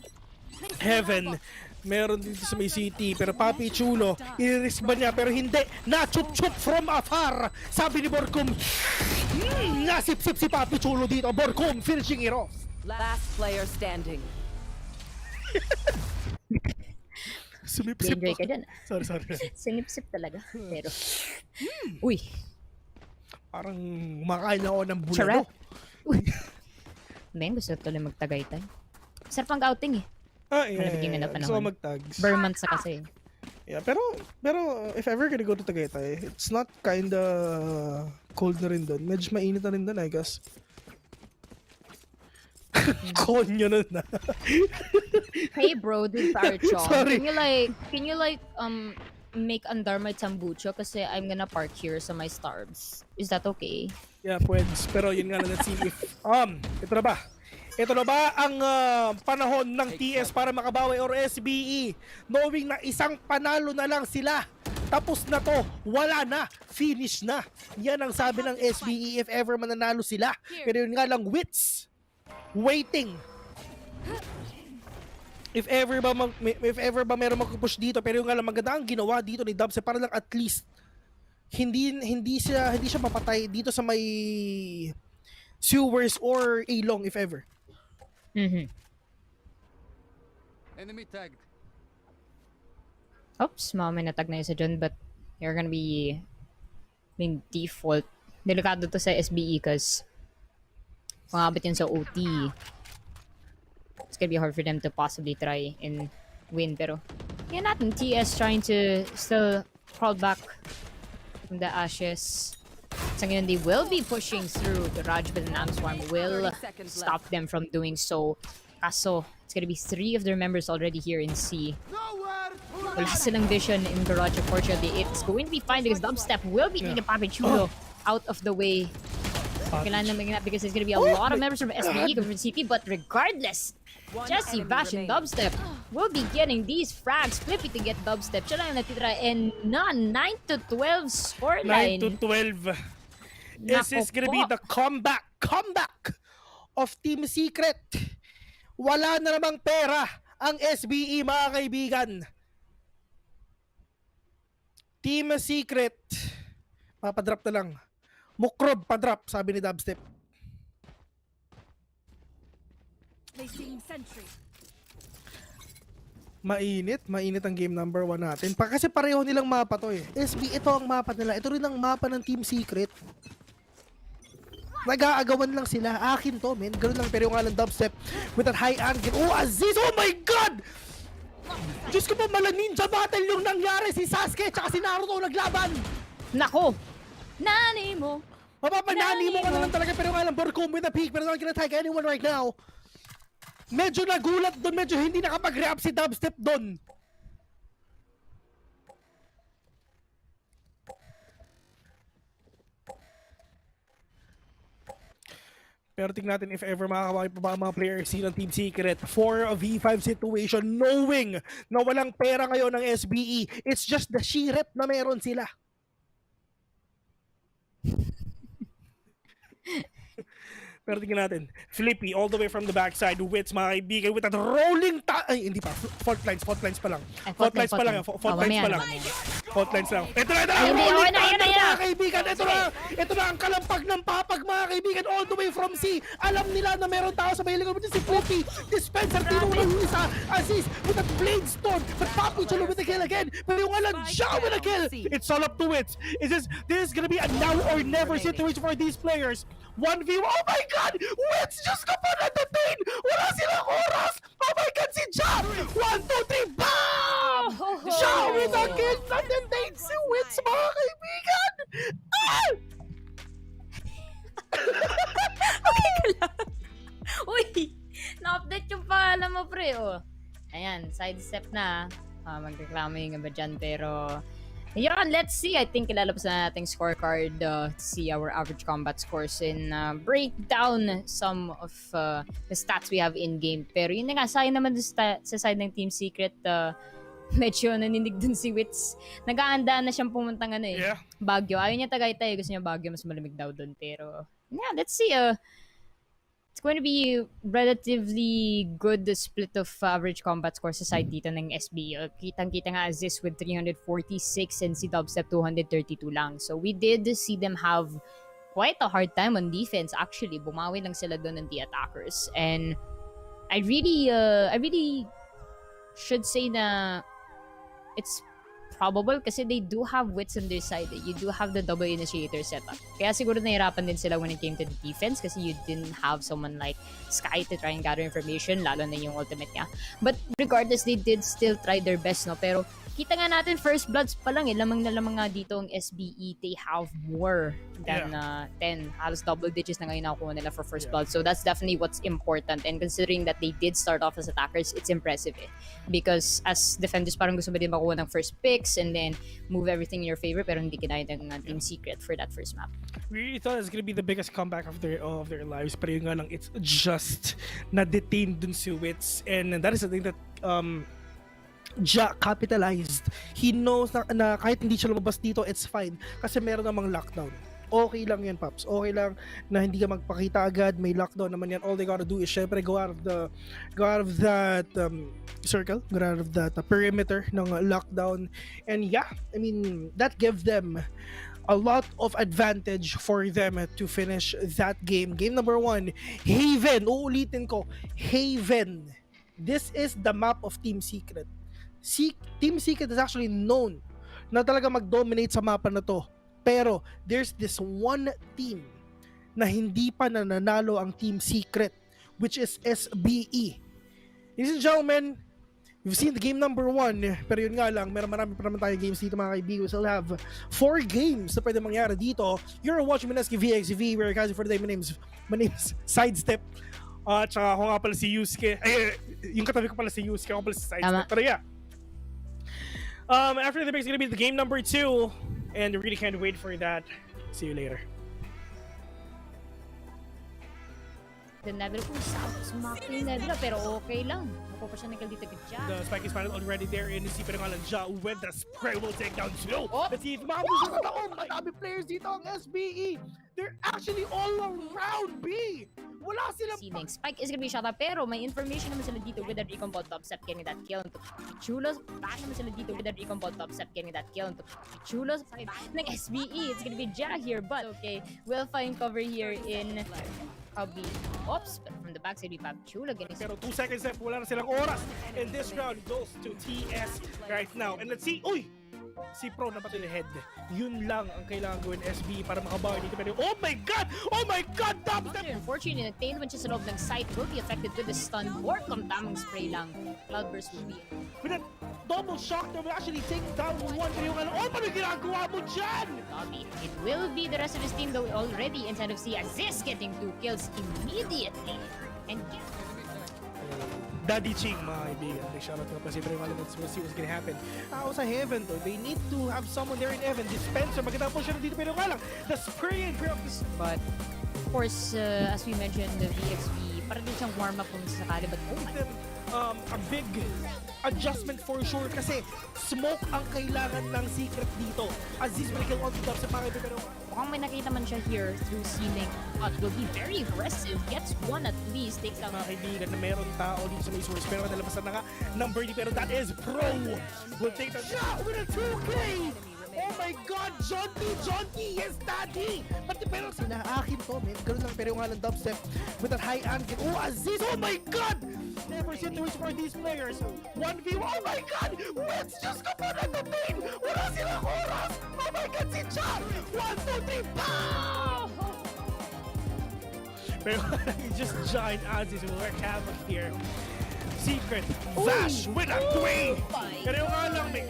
Heaven. Meron dito sa may city. Pero Papi Chulo, i-risk ba niya? Pero hindi. Na-chup-chup from afar. Sabi ni Borkum, nasip-sip si Papi Chulo dito. Borkum finishing it off. Last player standing. Sumip-sip Enjoy ka dyan. Sorry. Sinip-sip talaga. Pero, uy. Parang makain ako ng bulalo. Charot. Uy. Men, gusto tuloy magtagaytay. Sarap ang outing eh. Yeah. Gusto ko mag-tags. Burn months na kasi. Yeah, pero if ever gonna go to Tagaytay, it's not kinda cold na rin doon. Medyo mainit na rin doon, I guess. Konyo na. Hey bro, dude, Parachon. Sorry. Can you make Andarmite Sambucho kasi I'm gonna park here sa my starbs. Is that okay? Yeah, pweds. Pero yun nga na, let's see if ito na ba ang panahon ng TS para makabawi or SBE? Knowing na isang panalo na lang sila. Tapos na to, wala na, finish na. Yan ang sabi ng SBE if ever mananalo sila. Pero yun nga lang, wits, waiting. If ever ba meron magpupush dito, pero yung nga lang maganda ang ginawa dito ni Dubs para lang at least hindi siya mapatay dito sa may sewers or A-long if ever. Enemy tagged. Oops, may natag na isa dyan, but you're gonna be being default. Delikado to sa SBE kasi pangabot yun sa OT. It's gonna be hard for them to possibly try and win. Pero yan natin, TS trying to still crawl back from the ashes. So ngayon, they will be pushing through. The Raj with an Am Swarm will stop them from doing so. Kaso, it's gonna be 3 of their members already here in C. Wala silang vision in Garage. Unfortunately, it's going to be fine because Dubstep will be taking Papi Chulo out of the way. Kailangan naman because there's gonna be a lot of members from SBE coming from CP, but regardless, Jesse, Bash, and Dubstep will be getting these frags. Flippy to get Dubstep. Siya lang natitira and 9-12 scoreline. 9-12. This is gonna be the comeback of Team Secret. Wala na namang pera ang SBE, mga kaibigan. Team Secret, papadrop na lang. Mukrob pa-drop, sabi ni Dubstep. Mainit ang game number 1 natin. Kasi pareho nilang mapa to eh. SB, ito ang mapa nila. Ito rin ang mapa ng Team Secret. Nag-aagawan lang sila. Akin to, men. Ganun lang. Pero yung nga lang Dubstep with that high angle. Oh, Aziz! Oh my God! Diyos ko pa, mala ninja battle yung nangyari. Si Sasuke tsaka si Naruto naglaban. Nako! Nani mo! Mapapanani mo ka na lang talaga. Pero nga lang, Borkum with a peak. Pero not gonna tag anyone right now. Medyo nagulat doon. Medyo hindi nakapag-react si Dubstep doon. Pero tingnan natin if ever makakawaki pa ba ang mga players ng Team Secret for a V5 situation, knowing na walang pera ngayon ng SBE. It's just the sheer rep na meron sila. Pero tingnan natin. Flippy all the way from the backside. Wits, mga kaibigan, with that rolling ay, hindi pa. Fault lines pa lang. Fault lines pa lang. Fault lines pa lang. Fault lines lang. Ito na, rolling thunder, mga kaibigan. Ito na ang kalampag ng papag, mga kaibigan, all the way from C. Alam nila na meron tao sa mahilig mo si Flippy. Dispenser, tinulong yung isa. Assist with that blade storm. But Papi Chulo with the kill again. Pero yung alam, Jao with the kill. It's all up to Wits. This is gonna be a now or never situation for these players. 1v1. Oh my God! Wits just ka pa na-detain! Wala silang oras! Oh my God, si Ja! 1, 2, 3, BAM! Ja with a kill! Na-detain si Wits, mga kaibigan! Ah! Okay ka lang. Uy! Na-update yung pangalan mo, pre. Oh. Ayan, sidestep na. Magreklamo yung iba dyan, pero... yeah, let's see. I think ilalabas na nating scorecard to see our average combat scores and break down some of the stats we have in-game. Pero yun na nga, sayang naman sa side ng Team Secret, medyo naninig dun si Wits. Nag-aanda na siyang pumuntang Baguio. Ayaw niya Tagaytay, gusto niya Baguio, mas malamig daw dun. Pero, yeah, let's see. It's going to be relatively good split of average combat score sa side dito ng SB. Kitang-kita nga Aziz with 346 and si Dubstep 232 lang. So we did see them have quite a hard time on defense. Actually, bumawi lang sila doon ng the attackers. And I really should say na it's probable kasi they do have Wits on their side. You do have the double initiator setup. Kaya siguro nahirapan din sila when it came to the defense kasi you didn't have someone like Sky to try and gather information, lalo na yung ultimate niya. But regardless, they did still try their best, no? Pero kita nga natin, first bloods pa lang lamang na lamang nga dito ang SBE. They have more than 10. Halos double digits na ngayon nakuha nila for first blood. So that's definitely what's important. And considering that they did start off as attackers, it's impressive because as defenders, parang gusto mo din makuha ng first picks and then move everything in your favor, pero hindi kinaya ng Team Secret for that first map. We really thought it was gonna be the biggest comeback of their lives, pero yun nga lang, it's just na-detained dun si Wits, and that is the thing that Ja capitalized. He knows na kahit hindi siya lumabas dito, it's fine kasi meron namang lockdown. Okay lang yan, Paps. Okay lang na hindi ka magpakita agad, may lockdown naman yan. All they gotta do is syempre go out of that circle, go out of that perimeter ng lockdown. And yeah, I mean, that gives them a lot of advantage for them to finish that game. Game number 1, Haven. Uulitin ko, Haven. This is the map of Team Secret. Team Secret is actually known na talaga mag-dominate sa mapa na to. Pero there's this one team na hindi pa nananalo ang Team Secret, which is SBE. Ladies and gentlemen, we've seen the game number 1, pero yun nga lang, marami pa naman tayong games dito, mga kaibigan. We still have 4 games na pwede mangyari dito. You're watching Mineski VxV. We're guys for the day. My name's Sidestep. Tsaka ako nga pala si Yusuke. Ay, yung katabi ko pala si Yusuke. Ako pala si Sidestep. Pero yeah. After the break, it's gonna be the game number 2. And we really can't wait for that. See you later. The Nebula kung smack yung Nebula, pero okay lang. Makuha pa siya ng kill dito kay Ja. The spike is finally already there, and si Pinangalan Ja with the spray will take down Joe. Let's see if makabusin na taon. Madami players dito ang SBE. They're actually all around B. Wala silang Sineng spike is gonna be shot up, pero may information naman sila dito with the recon ball top step getting that kill. Chulos, back naman sila dito with the recon ball top step getting that kill. Chulos, side ng SBE. It's gonna be Ja here, but okay, we'll find cover here in Cubby. Oops, but from the backside we have Chula getting. Pero 2 seconds left, wala na silang oras. And this round goes to TS right now. And let's see, uy! Si Pro na pati head. Yun lang ang kailangan gawin SB para makabawi dito. Pero oh my God! Oh my God! Dubstep! Unfortunately, the tail which is sa loob ng site will be affected with the stun or kung tamang spray lang. Cloudburst will be with that double shock that will actually take down one. Pero yung ano, oh, ano ginagawa mo dyan? Lobby. It will be the rest of his team though already inside of C. Aziz getting 2 kills immediately. And Daddy Ching, mga kaibigan. Big shoutout nga pa si Pre Malamits. We'll see what's gonna happen. Ako sa Heaven, though, they need to have someone there in Heaven. Dispenser, magandang po siya dito, pero nga lang, the spray and grab this. But, of course, as we mentioned, the VxV Para din siyang warm-up kung sakali. But oh my A big adjustment for sure kasi smoke ang kailangan ng secret dito. Aziz will kill on the top sa mga pero mukhang may nakita man siya here through ceiling. But will be very aggressive. Gets one at least. Takes out. mga kaibigan na meron tao dito sa may source pero nalabasan na nga ng birdie pero that is Pro will take the shot with a 2K. Oh my God, John T, yes daddy! Pero sinaakin to, man. Ganun lang, pero yung nga lang dubstep with that high angle. Oh, Aziz, oh my God! Never seen to for these players. 1v1, oh my God! Wets just kapon at the pain! Wala silang oras! Oh my God, si John! 1, 2, 3, pow! Pero just giant Aziz will work havoc here. Secret, Vash with a 3! Pero yung nga lang, may...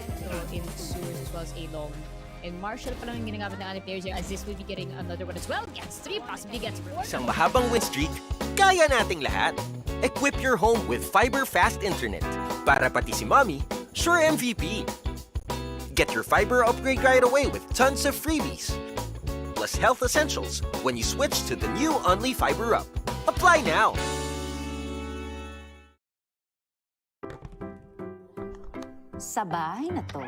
In Sewers as well as A-Long. And Marshall pa lang yung ginagamit ng other players here. Aziz will be getting another one as well. Gets 3, possibly gets 4. Isang mahabang win streak, kaya nating lahat. Equip your home with fiber fast internet. Para pati si mommy, sure MVP. Get your fiber upgrade right away with tons of freebies. Plus health essentials when you switch to the new Only Fiber Up. Apply now! Sa bahay na to,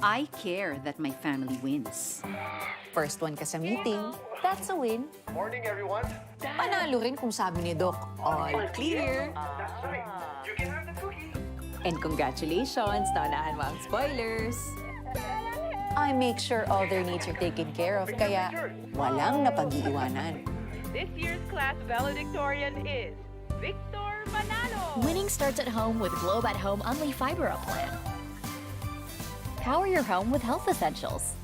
I care that my family wins. First one ka sa meeting, that's a win. Morning, everyone. Panalo rin kung sabi ni Doc, all clear. That's right. You can have the cookie. And congratulations, naunahan mo ang spoilers. I make sure all their needs are taken care of, kaya walang napag-iiwanan. This year's class valedictorian is Victor Manalo. Winning starts at home with Globe at Home Only Fiber Up plan. Power your home with health essentials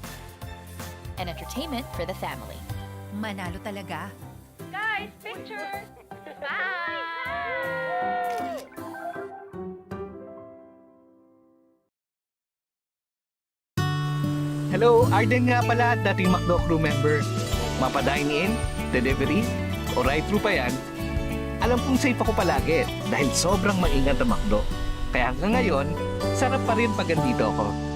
and entertainment for the family. Manalo talaga. Guys, picture. Bye. Hello, Arden nga pala, dating McDo crew member. Mapa-dine-in, delivery, o ride-thru pa yan, alam kong safe ako palagi dahil sobrang maingat ang McDo. Kaya hanggang ngayon, sarap pa rin pag andito ako.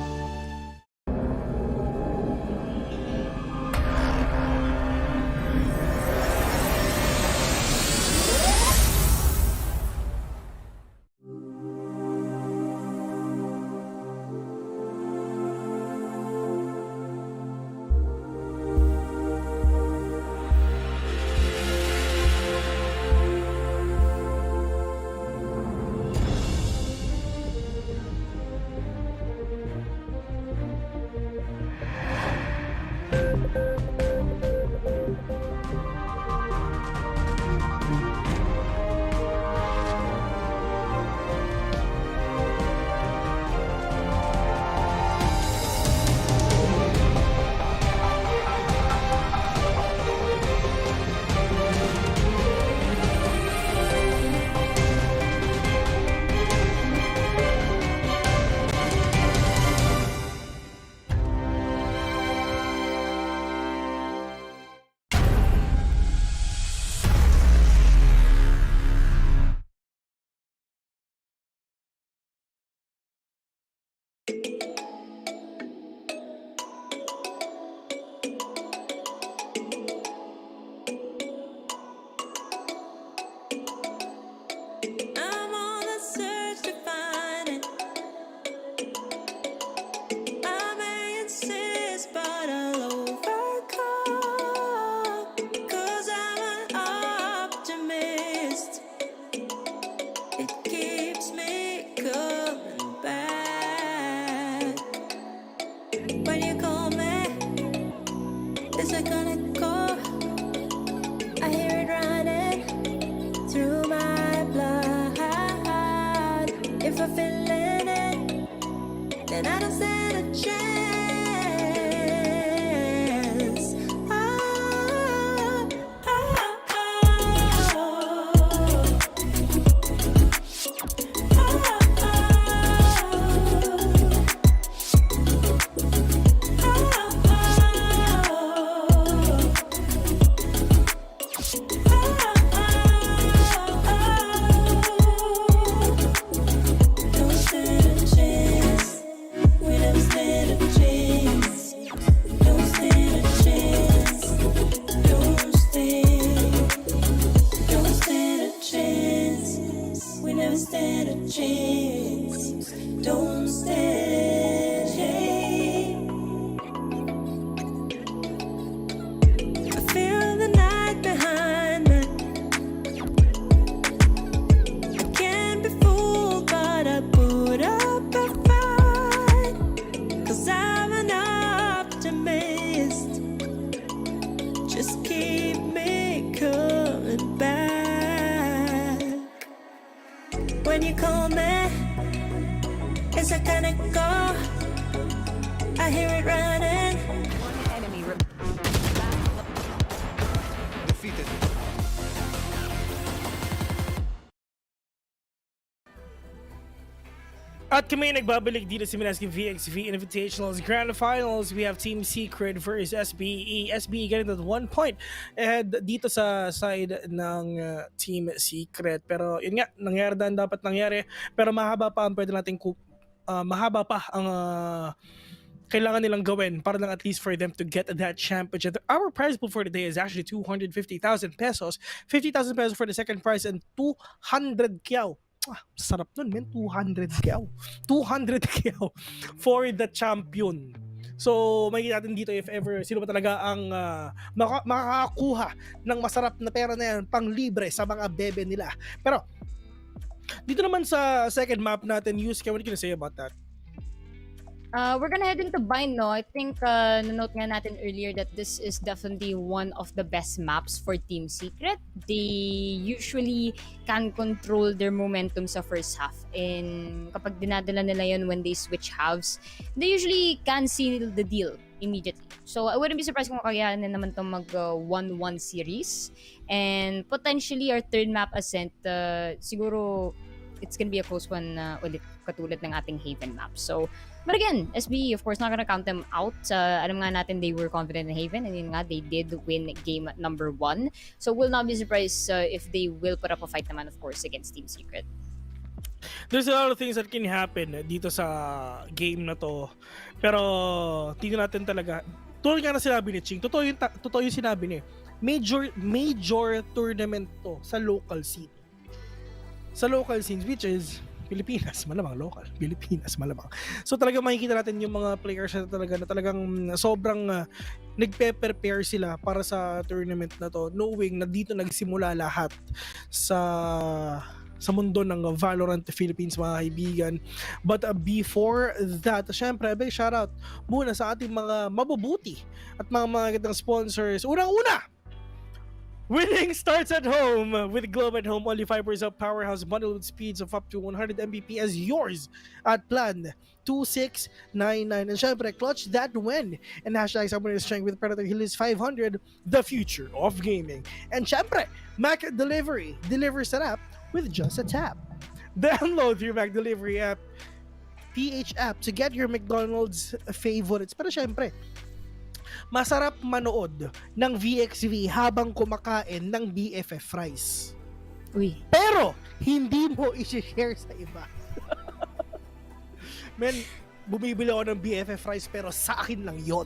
I'm on the search to find it. I may insist, but I'll overcome. 'Cause I'm an optimist. It keeps me coming back. When you call me, it's like an echo. I hear it running through my blood. wanna stand a chance. Don't stand a chance. I feel the night behind me. I can't be fooled, but I put up a fight. 'Cause I'm an optimist. Just keep me coming back. When you call me, as I kinda go, I hear it running. One enemy Defeated. At kami nagbabalik dito sa Mineski VxV Invitational's Grand Finals. We have Team Secret versus SBE. SBE getting that 1 point ahead dito sa side ng Team Secret. Pero yun nga, nangyari dan dapat nangyari. Pero mahaba pa ang pwede natin mahaba pa ang kailangan nilang gawin para lang at least for them to get that championship. Our prize pool for the day is actually 250,000 pesos. 50,000 pesos for the second prize and 200 kyaw. Sarap nun, men. 200 kyaw. 200 kyaw for the champion. So, makikita natin dito if ever sino ba talaga ang makakakuha ng masarap na pera na yan pang libre sa mga bebe nila. Pero, dito naman sa second map natin, Yusuke, what are you gonna say about that? We're gonna head into bind, no? I think na-note nga natin earlier that this is definitely one of the best maps for Team Secret. They usually can control their momentum sa first half. And kapag dinadala nila yun when they switch halves, they usually can seal the deal immediately. So I wouldn't be surprised kung kakayanin naman itong mag 1-1 series. And potentially our third map ascent, siguro it's gonna be a close one ulit katulad ng ating Haven map. So, but again, SB, of course, not gonna count them out. Alam nga natin they were confident in Haven, and yun nga, they did win game number 1. So, will not be surprised if they will put up a fight naman, of course, against Team Secret. There's a lot of things that can happen dito sa game na to. Pero, tingnan natin talaga. Tulad nga na sinabi ni Ching, totoo yung sinabi niya. Major tournament to sa local scene. Sa local scenes, which is Pilipinas, malamang local. Pilipinas, malamang. So talagang makikita natin yung mga players na talagang sobrang nagpe-prepare sila para sa tournament na to, knowing na dito nagsimula lahat sa mundo ng Valorant Philippines, mga kaibigan. But before that, syempre, big shoutout muna sa ating mga mabubuti at mga gandang sponsors. Unang-una, winning starts at home with Globe at Home. Only fibers of powerhouse bundle with speeds of up to 100 Mbps yours at plan 2699. And syempre, clutch that win. And hashtag Summoner Strength with Predator Hill is 500, the future of gaming. And syempre, Mac Delivery delivers that app with just a tap. Download your Mac Delivery app, PH app, to get your McDonald's favorites. Pero syempre, masarap manood ng VxV habang kumakain ng BFF fries. Uy. Pero, hindi mo i-share sa iba. Men, bumibili ako ng BFF fries pero sa akin lang yon.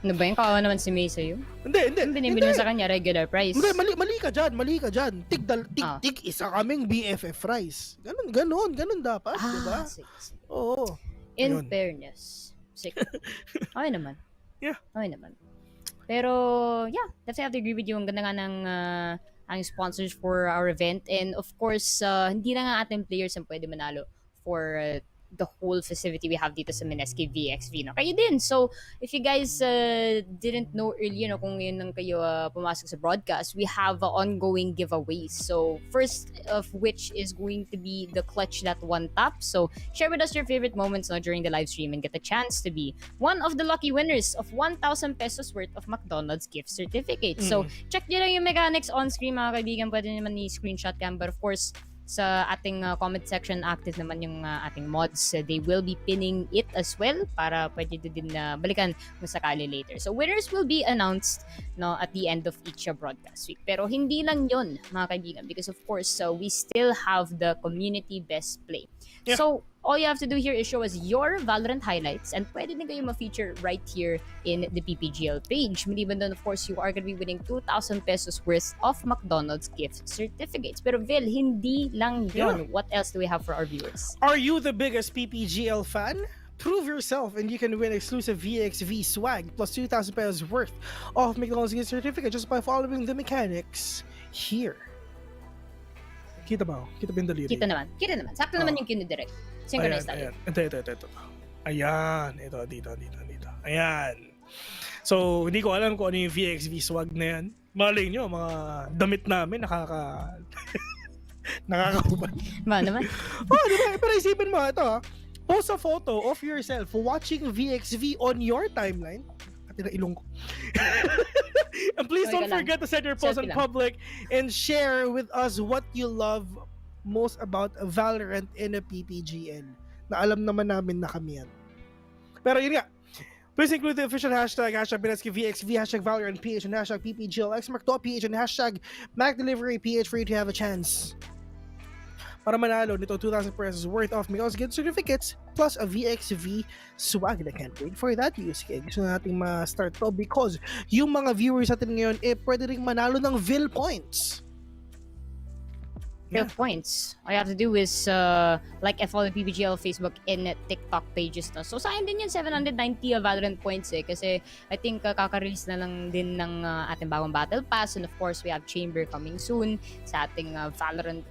Ano ba yun? Kawawa naman si May sa'yo? Hindi. Yung binibili mo sa kanya, regular price. Hindi, mali ka dyan. Tig isa kaming BFF fries. Ganon dapat, diba? Sige. Oo. In Ayun. fairness. Sige. Okay naman. Yeah. Okay naman. Pero, yeah, definitely have to agree with you. Ang ganda nga ng ang sponsors for our event. And of course, hindi na nga ating players ang pwede manalo for the whole festivity we have dito sa Mineski VxV. No? Kayo din. So, if you guys didn't know earlier, no, kung yun nang kayo pumasok sa broadcast, we have ongoing giveaways. So, first of which is going to be the Clutch That One Tap. So, share with us your favorite moments during the live stream and get a chance to be one of the lucky winners of 1,000 pesos worth of McDonald's gift certificate. So, check nyo lang yung mechanics on screen, mga kaibigan. Pwede naman i-screenshot cam. But of course, sa ating comment section, active naman yung ating mods. They will be pinning it as well para pwede din balikan kung sakali later. So winners will be announced at the end of each broadcast week. Pero hindi lang yon, mga kaibigan, because of course we still have the community best play. Yeah. So All you have to do here is show us your Valorant highlights and pwede din kayo ma-feature right here in the PPGL page. Maliban doon, of course, you are gonna be winning 2,000 pesos worth of McDonald's gift certificates. Pero Vil, hindi lang yon. What else do we have for our viewers? Are you the biggest PPGL fan? Prove yourself and you can win exclusive VxV swag plus 2,000 pesos worth of McDonald's gift certificate just by following the mechanics here. Kita ba? Kita ba yung daliri? Kita naman. Sakto naman yung kinidirect. Synchronized tayo. Ito. Ayan. Ito, dito. Ayan. So, hindi ko alam kung ano yung VxV swag na yan. Malay nyo, mga damit namin, nakakahubad. Naman? Diba? Pero isipin mo, ito post a photo of yourself watching VxV on your timeline. At ilong ko. And please don't forget to set your post on public and share with us what you love most about Valorant in a PPGL. Na alam naman namin na kami yan. Pero yun nga, please include the official hashtag Mineski VxV, hashtag Valorant PH, and hashtag PPGL XMark.ph, and hashtag MacDeliveryPH for you to have a chance para manalo nito 2,000 pesos worth of McDonald's gift certificates plus a VxV swag. I can't wait for that, Yusuke. Gusto nating ma-start to because yung mga viewers natin ngayon pwede rin manalo ng VIL points. VIL points. All you have to do is like and follow the PPGL Facebook and TikTok pages na. So sayang din yun 790 Valorant points kasi I think kaka-release na lang din ng ating bagong Battle Pass, and of course we have Chamber coming soon sa ating Valorant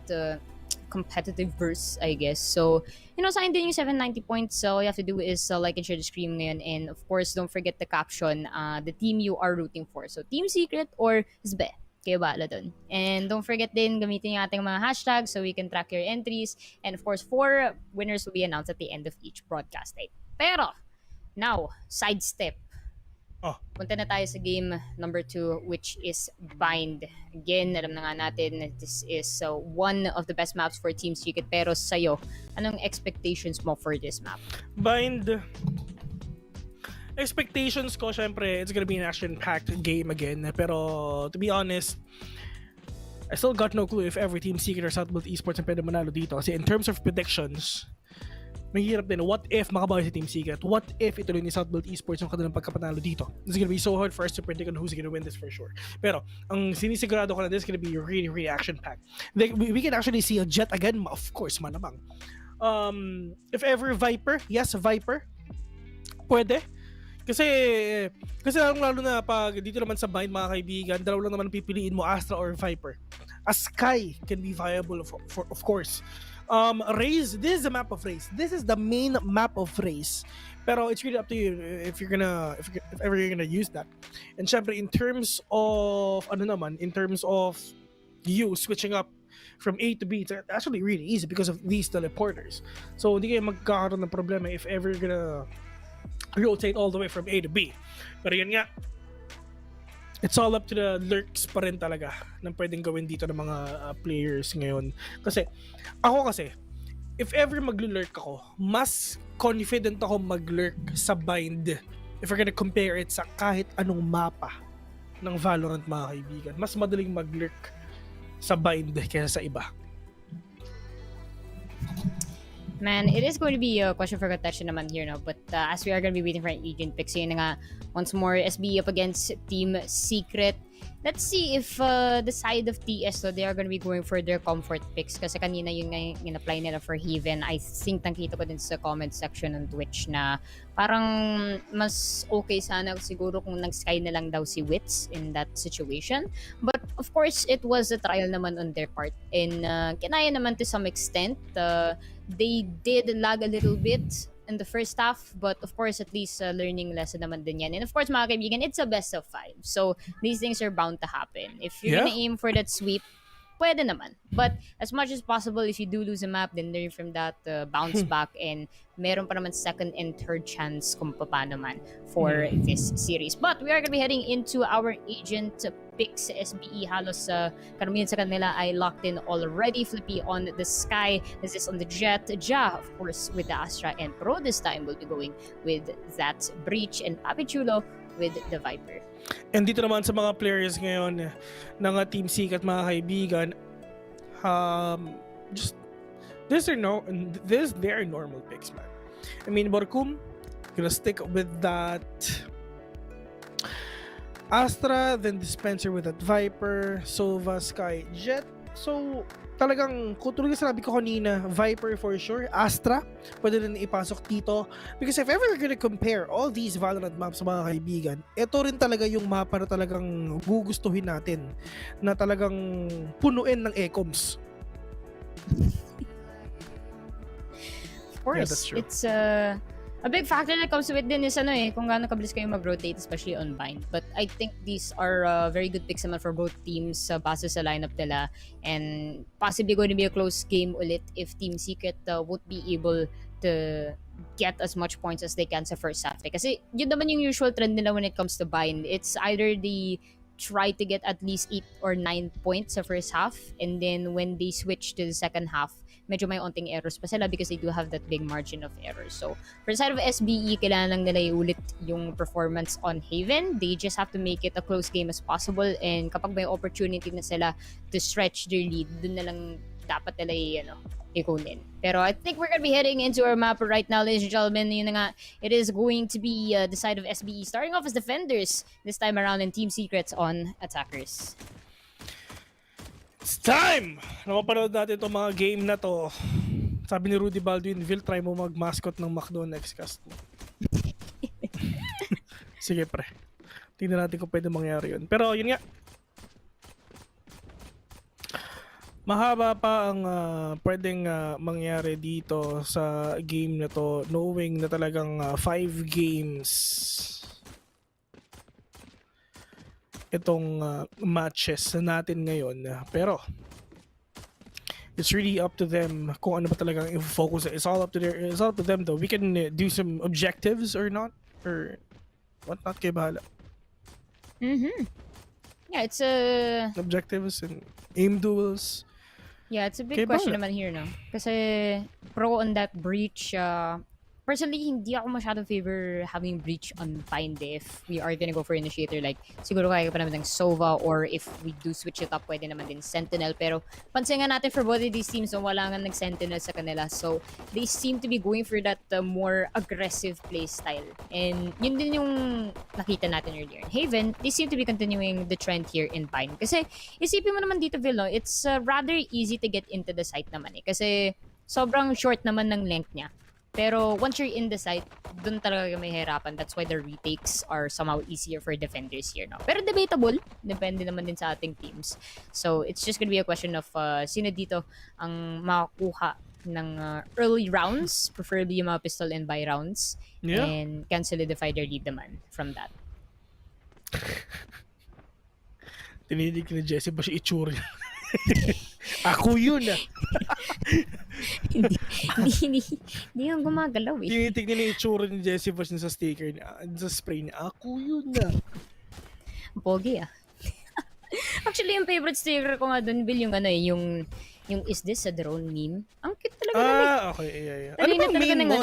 competitive verse, I guess. So, sayang din yung 790 points. So, all you have to do is like and share the stream ngayon. And of course, don't forget the caption, the team you are rooting for. So, Team Secret or SBE. Kayo bahala dun. And don't forget din, gamitin yung ating mga hashtags so we can track your entries. And of course, 4 winners will be announced at the end of each broadcast night. Pero, now, sidestep. Punta na tayo sa game number 2, which is Bind. Again, alam na nga natin this is one of the best maps for Team Secret. Pero sa'yo, anong expectations mo for this map? Bind, expectations ko, syempre, it's gonna be an action-packed game again. Pero, to be honest, I still got no clue if every Team Secret or Southbolt Esports ang pwede manalo dito. Kasi in terms of predictions, mahirap din. What if makabawi si Team Secret? What if ituloy ni Southbolt Esports yung kanilang pagkapanalo dito? It's gonna be so hard for us to predict on who's gonna win this for sure. Pero, ang sinisigurado ko na this is gonna be really, really action-packed. We can actually see a Jet again, of course, malamang. If ever Viper, yes, Viper. Pwede. Kasi lalo na pag dito naman sa Bind, mga kaibigan, dalawa lang naman pipiliin mo, Astra or Viper. A Sky can be viable, of course. Raze, this is the map of Raze. This is the main map of Raze. Pero it's really up to you if ever you're gonna use that. And syempre, in terms of you switching up from A to B, it's actually really easy because of these teleporters. So hindi kayo magkakaroon ng problema if ever you're gonna rotate all the way from A to B. Pero yun nga, it's all up to the lurks pa rin talaga na pwedeng gawin dito ng mga players ngayon. Kasi, if ever mag-lurk ako, mas confident ako mag-lurk sa Bind if we're gonna compare it sa kahit anong mapa ng Valorant, mga kaibigan. Mas madaling mag-lurk sa Bind kaysa sa iba. Man, it is going to be a question for contention naman here, no? But as we are going to be waiting for an agent pick, so yun na nga, once more, SBE up against Team Secret. Let's see if the side of TS, so they are going to be going for their comfort picks. Kasi kanina yung in-apply nila for Haven. I think nakita ko din sa comment section ng Twitch na parang mas okay sana siguro kung nag-sky na lang daw si Wits in that situation. But of course, it was a trial naman on their part. And kinaya naman to some extent. They did lag a little bit in the first half, but of course, at least learning lesson naman din yan. And of course, mga kaibigan, it's a best of 5. So, these things are bound to happen. If you're gonna aim for that sweep, pwede naman. But as much as possible, if you do lose a map, then learn from that, bounce back, and meron pa naman second and third chance kung paano man for this series. But we are gonna be heading into our agent picks. SBE halos karamihan sa kanila ay locked in already. Flippy on the Sky, this is on the Jet. Ja, of course, with the Astra, and Pro this time will be going with that Breach, and Papi Chulo with the Viper. And dito naman sa mga players ngayon ng Team Secret, mga kaibigan, just These are normal picks, man. I mean, Borkum, gonna stick with that Astra, then Dispenser with that Viper, Sova, Sky, Jet. So, talagang, kung tulad yung sinabi ko kanina, Viper for sure, Astra, pwede rin ipasok dito. Because if ever we're gonna compare all these Valorant maps, mga kaibigan, ito rin talaga yung mapa na talagang gugustuhin natin, na talagang punuin ng ecoms. Of course, that's true. it's a big factor that comes with din is kung gaano kabilis kayo mag-rotate, especially on bind. But I think these are very good picks naman for both teams base sa lineup nila, and possibly going to be a close game ulit if Team Secret won't be able to get as much points as they can sa first half. Kasi yun naman yung usual trend nila when it comes to bind. It's either they try to get at least 8 or 9 points sa first half, and then when they switch to the second half, medyo may onting errors pa sila because they do have that big margin of errors. So, for the side of SBE, kailangan lang nila iulit yung performance on Haven. They just have to make it a close game as possible, and kapag may opportunity na sila to stretch their lead, dun na lang dapat nila ikunin. Pero I think we're gonna be heading into our map right now, ladies and gentlemen. Yun na nga, it is going to be the side of SBE starting off as defenders this time around, and Team Secrets on attackers. It's time! Napapanood natin itong mga game na to. Sabi ni Rudy Baldwin-Ville, try mo mag-mascot ng McDo next cast mo. Sige pre. Tingnan natin kung pwede mangyari yun. Pero yun nga. Mahaba pa ang pwedeng mangyari dito sa game na to, knowing na talagang 5 games itong matches natin ngayon. Pero it's really up to them kung ano ba talagang i-focus. It's all up to them though. We can do some objectives or not, or whatnot, kayo bahala. Yeah, it's objectives and aim duels. Yeah, it's a big question naman here, no? Kasi pro on that breach, personally, hindi ako masyadong favor having breach on bind if we are gonna go for initiator. Like, siguro kaya pa naman ng Sova, or if we do switch it up, pwede naman din Sentinel. Pero pansin nga natin for both of these teams, wala nga nag-Sentinel sa kanila. So, they seem to be going for that more aggressive play style. And yun din yung nakita natin earlier. In Haven, they seem to be continuing the trend here in bind. Kasi, isipin mo naman dito, Vil, no? It's rather easy to get into the site naman eh. Kasi, sobrang short naman ng length niya. Pero once you're in the site, dun talaga may hirapan. That's why the retakes are somehow easier for defenders here, no? Pero debatable. Depende naman din sa ating teams. So, it's just gonna be a question of sino dito ang makakuha ng early rounds, preferably yung mga pistol and buy rounds, and can solidify their lead naman from that. Tinidig ni Jessie ba siya itsura niya? Ako yun hindi yung gumagalaw eh. Tinitignan niya yung itsura ni Jessie Bush sa sticker niya, sa spray niya. Ako yun Pogi Actually, yung favorite sticker ko nga dun, Bill, yung is this a drone meme? Ang cute talaga. Okay, yeah. Ano bang main mo?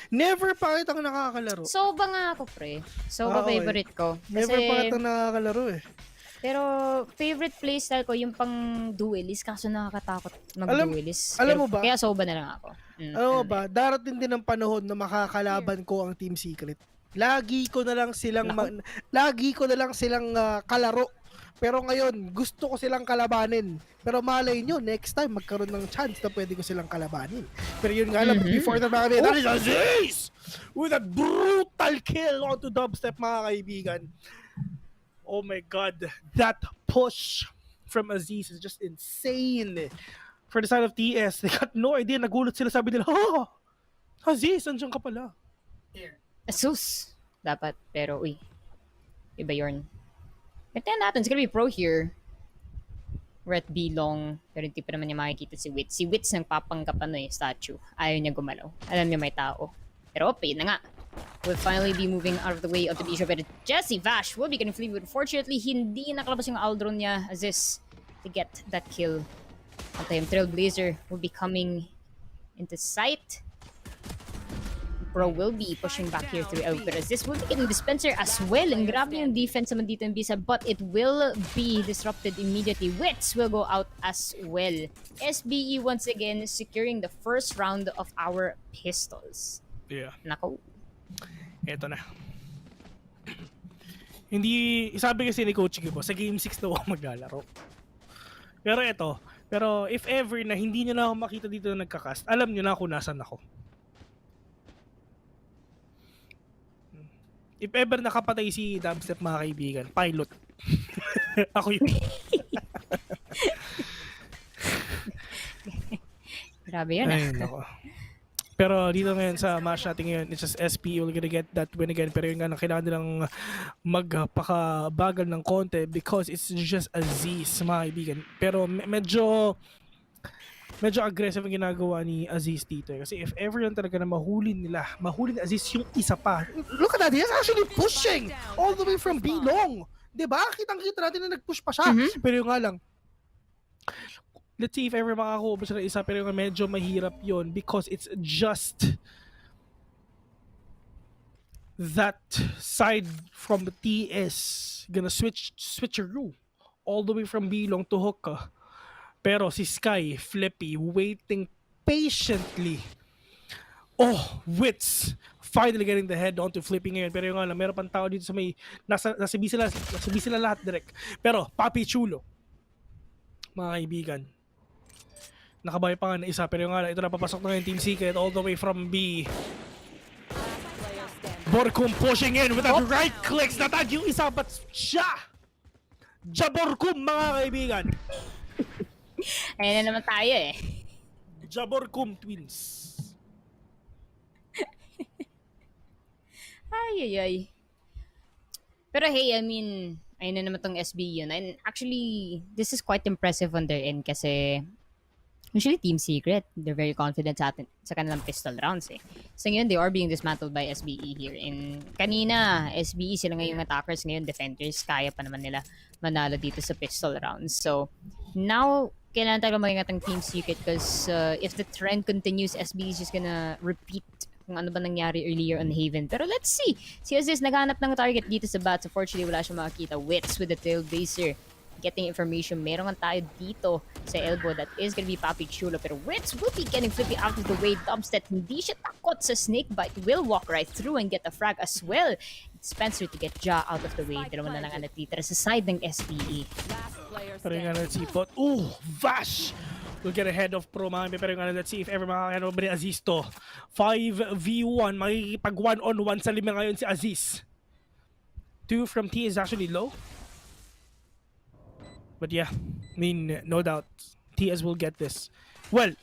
Never pa kitang nakakalaro. Sova nga ako, pre. Sova favorite ko. Never pa kitang nakakalaro eh. Pero favorite playstyle ko yung pang duelist, kaso nakakatakot mag-duelist. Alam mo ba? Kaya Sova na lang ako. Alam mo ba, darating din ang panahon na makakalaban ko ang Team Secret. Lagi ko na lang silang kalaro. Pero ngayon, gusto ko silang kalabanin. Pero malay nyo, next time magkaroon ng chance na pwede ko silang kalabanin. Pero yun nga lang, before that mga kaibigan, that is Aziz! With a brutal kill onto dubstep, mga kaibigan. Oh my god, that push from Aziz is just insane. For the side of TS, they got no idea. Nagulat sila, sabi nila, Aziz, nandiyan ka pala. Asus! Dapat, pero iba yun. Tignan natin, it's gonna be pro here. We're at B long, pero hindi pa naman niya makikita si Wits. Si Wits nagpapanggap statue. Ayaw niya gumalaw. Alam niya may tao. Pero yun na nga. Will finally be moving out of the way of the Bishop. But Jesse Vash will be getting fleet. Unfortunately, hindi nakalabas yung Aldron niya Aziz to get that kill. At time, Trailblazer will be coming into sight. Pro will be pushing back here through El, but this will be getting dispenser as well. And grabe yung defense naman dito ng Bisa, but it will be disrupted immediately. Wits will go out as well. SBE once again securing the first round of our pistols. Yeah. Nako. Eto na. Hindi, sabi kasi ni Coach Gibo, sa Game 6 daw ako maglalaro. Pero if ever na hindi nyo na ako makita dito na nagkakast, alam nyo na kung nasan ako. If ever nakapatay si Dubstep mga kaibigan, pilot. Ako yun. Grabe yun. Ay, nako. Pero dito ngayon sa match natin ngayon, it's just SP will gonna get that win again. Pero yun nga, kailangan nilang magpakabagal ng konti because it's just Aziz, mga kaibigan. Pero medyo aggressive ang ginagawa ni Aziz dito. Kasi if ever yan talaga na mahuli ni Aziz yung isa pa. Look at that, he's actually pushing all the way from B long. Diba? Kitang-kita natin na nag-push pa siya. Pero yung nga lang, let's see if ever makakuha pa siya ng isa, pero yung medyo mahirap yon because it's just that side from the TS gonna switcheroo all the way from B long to hookah. Pero si Sky, Flippy, waiting patiently. Oh, Wits finally getting the head onto Flippy ngayon. Pero yung nga lang, meron pang tao dito sa may nasa sila lahat direct. Pero Papi Chulo, mga kaibigan, nakabay pa nga na isa, pero yung nga, ito na papasok na yung Team Secret all the way from B. Borkum pushing in with that right clicks. Natag yung isa, but siya! Jaborkum, mga kaibigan! Ayan na naman tayo eh. Jaborkum twins. Ay. Pero hey, I mean, ayun na naman tong SB yun. And actually, this is quite impressive on their end kasi usually Team Secret, they're very confident sa kanilang pistol rounds eh. So ngayon, they are being dismantled by SBE here. And kanina, SBE sila ngayong attackers, ngayon defenders, kaya pa naman nila manalo dito sa pistol rounds. So now, kailangan talaga mag-ingat ang Team Secret because if the trend continues, SBE is just gonna repeat kung ano ba nangyari earlier on Haven. Pero let's see. Si Aziz naghanap ng target dito sa bats. Unfortunately, wala siya makakita. Wits with the tailbaser. Getting information. Meron nga tayo dito sa elbow. That is gonna be Papi Chulo. Pero Wits will be getting Flippy out of the way. Dubstep, hindi siya takot sa snake bite. Will walk right through and get a frag as well. Spencer to get Ja out of the way. Dalawa na lang ang natitira sa side ng SPE. Pero yung nga, let's see. Vash! We'll get ahead of Pro Mami. Pero yung nga, let's see if ever makakano ba ni Aziz to. 5v1. Makikipag 1-on-1 sa lima ngayon si Aziz. 2 from T is actually low. But yeah, I mean, no doubt, TS will get this. Well,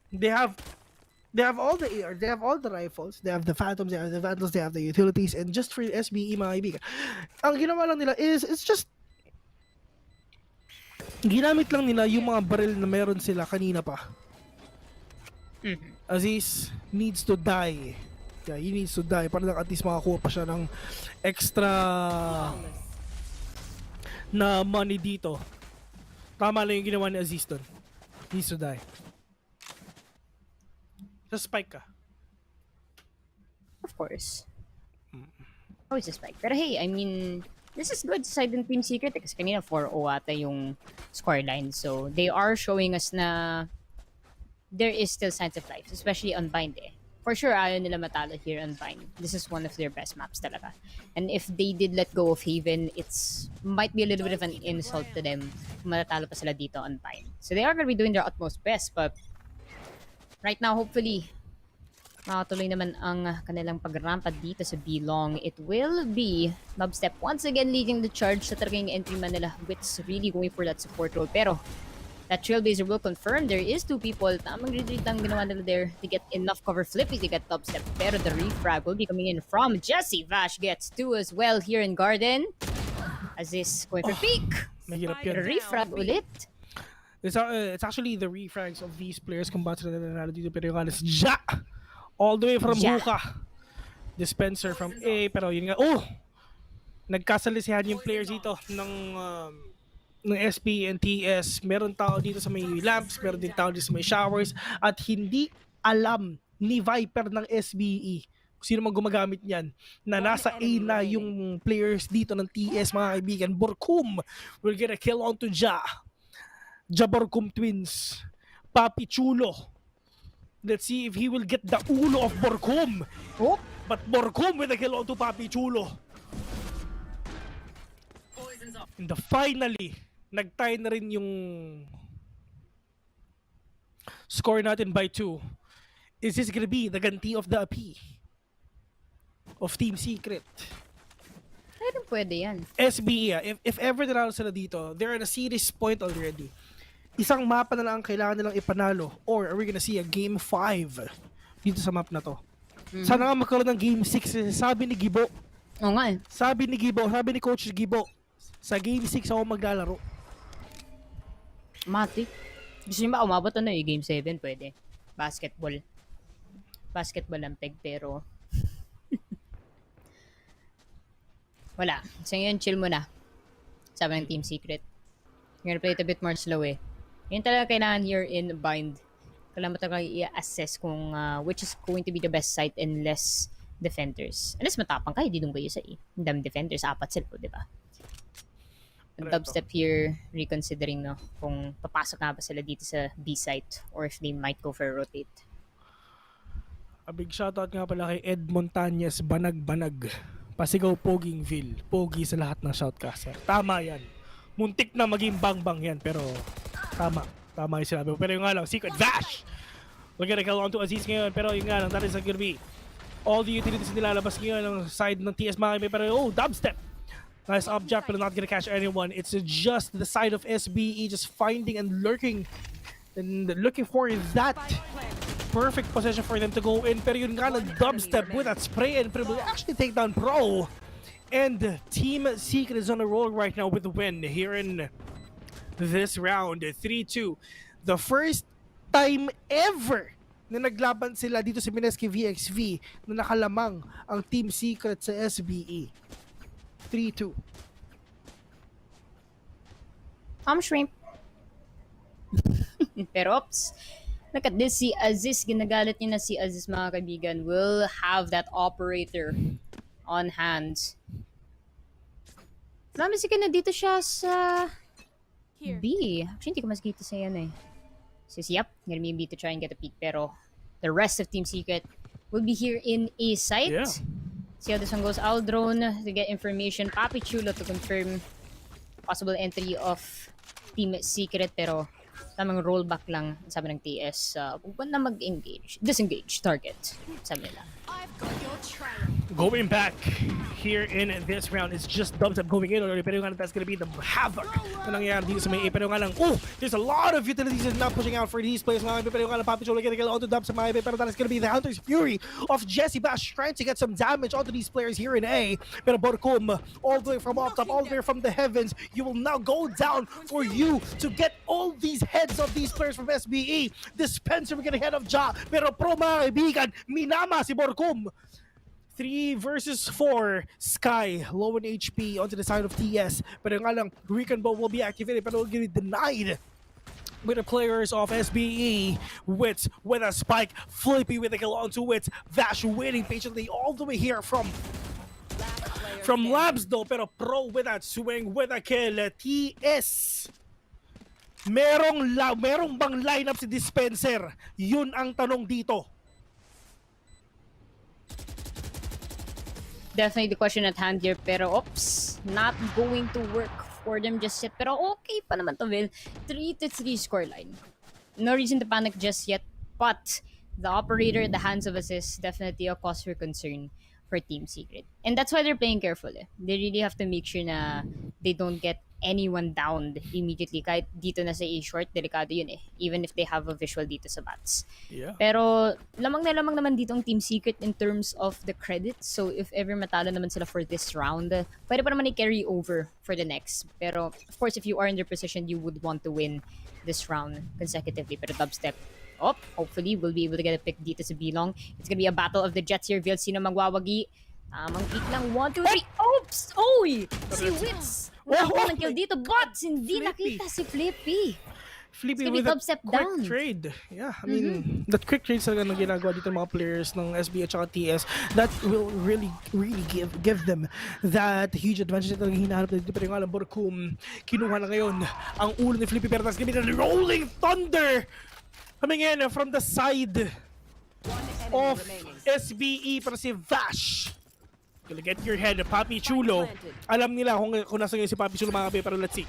they have all the AR, they have all the rifles, they have the Phantoms, they have the Vandals, they have the utilities, and just for SBE, mga kaibigan, ang ginawa lang nila is, it's just, ginamit lang nila yung mga barrel na meron sila kanina pa. Aziz needs to die. Yeah, he needs to die para lang at least makakuha pa siya ng extra na money dito. Tama lang yung ginawa ni Aziz doon. Needs to die. Just spike ka. Of course. Always a spike. Pero hey, I mean, this is good side ng Team Secret kasi kanina 4-0 ata yung scoreline. So, they are showing us na there is still signs of life, especially on Bind eh. For sure, ayaw nila matalo here on Bind. This is one of their best maps talaga. And if they did let go of Haven, it's might be a little bit of an insult to them kung matatalo pa sila dito on Bind. So they are gonna be doing their utmost best, but right now, hopefully, makatuloy naman ang kanilang pagrampa dito sa B-Long. It will be Dubstep once again leading the charge sa talagang entry man nila. Wits really going for that support role. Pero that Trailblazer will confirm there is 2 people. Tamang retreat ang ginawa nila there to get enough cover. Flippy to get Dubstep. Pero the refrag will be coming in from Jesse. Vash gets 2 as well here in Garden. Aziz going for peak. Mahirap yan. Refrag ulit. It's actually the refrags of these players kung bakit sila nanalo dito. Pero yung alas, Ja! All the way from Hookah. Dispenser from A. Pero yun nga, nagkasalisihan yung players dito ng SP and TS. Meron tao dito sa may lamps, meron din tao dito sa may showers. At hindi alam ni Viper ng SBE sino man gumagamit niyan, na nasa A na yung players dito ng TS, mga kaibigan. Borkum will get a kill onto Ja Borkum twins. Papi Chulo. Let's see if he will get the ulo of Borkum. Oh, but Borkum with a kill onto Papi Chulo. And finally, nag-tie na rin yung score natin by 2. Is this gonna be the ganti of the AP of Team Secret? Pero pwede yan. SBE, if ever nanalo sila dito, they're on a series point already. Isang mapa na lang ang kailangan nilang ipanalo, or are we gonna see a game 5 dito sa map na to? Sana nga magkaroon ng game 6. Sabi ni Gibo, Oo nga eh. sabi ni Coach Gibo, sa game 6 ako maglalaro. Mati. Gusto niyo ba umabot ano yung game 7? Pwede. Basketball ang peg, pero wala. So yun, chill muna. Sabi ng Team Secret. You're gonna play it a bit more slow eh. Yun talaga kailangan here in bind. Kailangan mo talaga i-assess kung which is going to be the best site and less defenders. Unless matapang kayo, di doon kayo sa E. Ang daming defenders, 4 sila po, di ba? Dubstep here, reconsidering no, kung papasok nga ba sila dito sa B site or if they might go for a rotate. A big shoutout nga pala kay Ed Montañez, Banag. Pasigaw Pogingville. Pogi sa lahat ng shoutcaster. Tama yan. Muntik na maging bang-bang yan, pero tama yung sinabi mo. Pero yung nga lang, Secret Vash! We're gonna call on to Aziz ngayon, pero yung nga lang, that is gonna be all the utilities nilalabas ngayon ng side ng TS mga pero Dubstep! Nice object, but not gonna catch anyone. It's just the side of SBE just finding and lurking and looking for that perfect position for them to go in. Pero yun nga lang, Dubstep with that spray and will actually take down Pro. And Team Secret is on a roll right now with the win here in this round. 3-2. The first time ever na naglaban sila dito sa Mineski VxV na nakalamang ang Team Secret sa SBE. 3-2. Shrimp. Pero oops. Look at this, si Aziz. Ginagalit niya na si Aziz, mga kaibigan. Will have that operator on hand. Namin si na dito siya sa B. Actually, hindi ko mas dito sa yan eh. Says, yep, gonna be B to try and get a peek. Pero the rest of Team Secret will be here in A site. Yeah. See how this one goes. I'll drone to get information. Papi Chulo to confirm possible entry of Team Secret. Pero tamang rollback lang, sabi ng TS. Huwag na mag-engage. Disengage target, sabi nila. Going back here in this round, it's just Dubstep going in already. Pero nga that's gonna be the havoc na nangyayari dito sa may A. Pero nga lang, there's a lot of utilities that not pushing out for these players. Pero nga lang, Papi Chulo getting onto Dubstep mga A. Pero that's gonna be the Hunter's Fury of Jesse Bash trying to get some damage onto these players here in A. Pero Borkum, all the way from off top, all the way from the heavens, you will now go down for you to get all these heads of these players from SBE. Dispenser will get ahead of Ja. Pero Pro mga kaibigan, minama si Borkum. 3 versus 4. Sky, low in HP onto the side of TS. Pero nga lang, Recon Bow will be activated pero will be denied with the players of SBE. Wits with a spike. Flippy with a kill onto Wits. Vash waiting patiently all the way here from Labs though. Pero Pro with that swing with a kill. TS. Merong bang lineup si Dispenser? Yun ang tanong dito. Definitely the question at hand here, pero oops, not going to work for them just yet. Pero okay pa naman to, Will. 3-3 scoreline. No reason to panic just yet, but the operator at the hands of Assist definitely a cause for concern for Team Secret. And that's why they're playing careful. They really have to make sure na they don't get anyone downed immediately. Kahit dito na sa A-short, delikado yun eh. Even if they have a visual dito sa bats. Yeah. Pero lamang naman dito ang Team Secret in terms of the credits. So if ever matalo naman sila for this round, pwede pa naman i-carry over for the next. Pero of course, if you are in their position, you would want to win this round consecutively. Pero Dubstep, hopefully we'll be able to get a pick dito sa Bilong. It's gonna be a battle of the Jets here. Vil, sino magwawagi? Tamang pick lang. 1, 2, 3. Oops! Oy! Si Wits! Wala ng kill dito, but hindi nakita si Flippy. Flippy gonna be with a dubstep quick down. trade. Yeah, I mean, that quick trade talaga na ginagawa dito ng mga players ng SB at saka TS, that will really give them that huge advantage na talaga hinahanap na dito. Pero yung alam, Borkum, kinuha na ngayon ang ulo ni Flippy Pertas gamit ng Rolling Thunder coming in from the side of SBE para si Vash. Gonna get your head, Papi Chulo. Alam nila kung nasa ngayon si Papi Chulo mga kabe, pero let's see.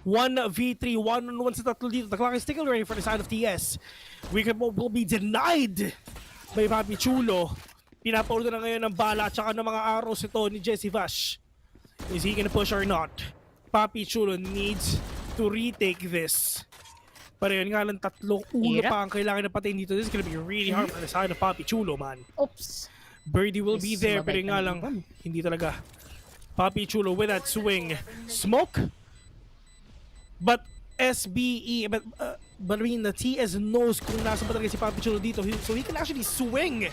1v3, 1-on-1 sa tatlo dito. The clock is ticking ready for the side of TS. Will be denied by Papi Chulo. Pinapauldo na ngayon ng bala at saka ng mga arrows ito ni Jesse Vash. Is he gonna push or not? Papi Chulo needs to retake this. Pero yun nga lang, tatlong ulo pa ang kailangan na patayin dito. This is gonna be really hard for the side of Papi Chulo, man. Oops. Birdie will be there, pero yun nga lang, hindi talaga. Papi Chulo with that swing. Smoke? But SBE, but I mean, the TS knows kung nasa ba talaga si Papi Chulo dito, so he can actually swing.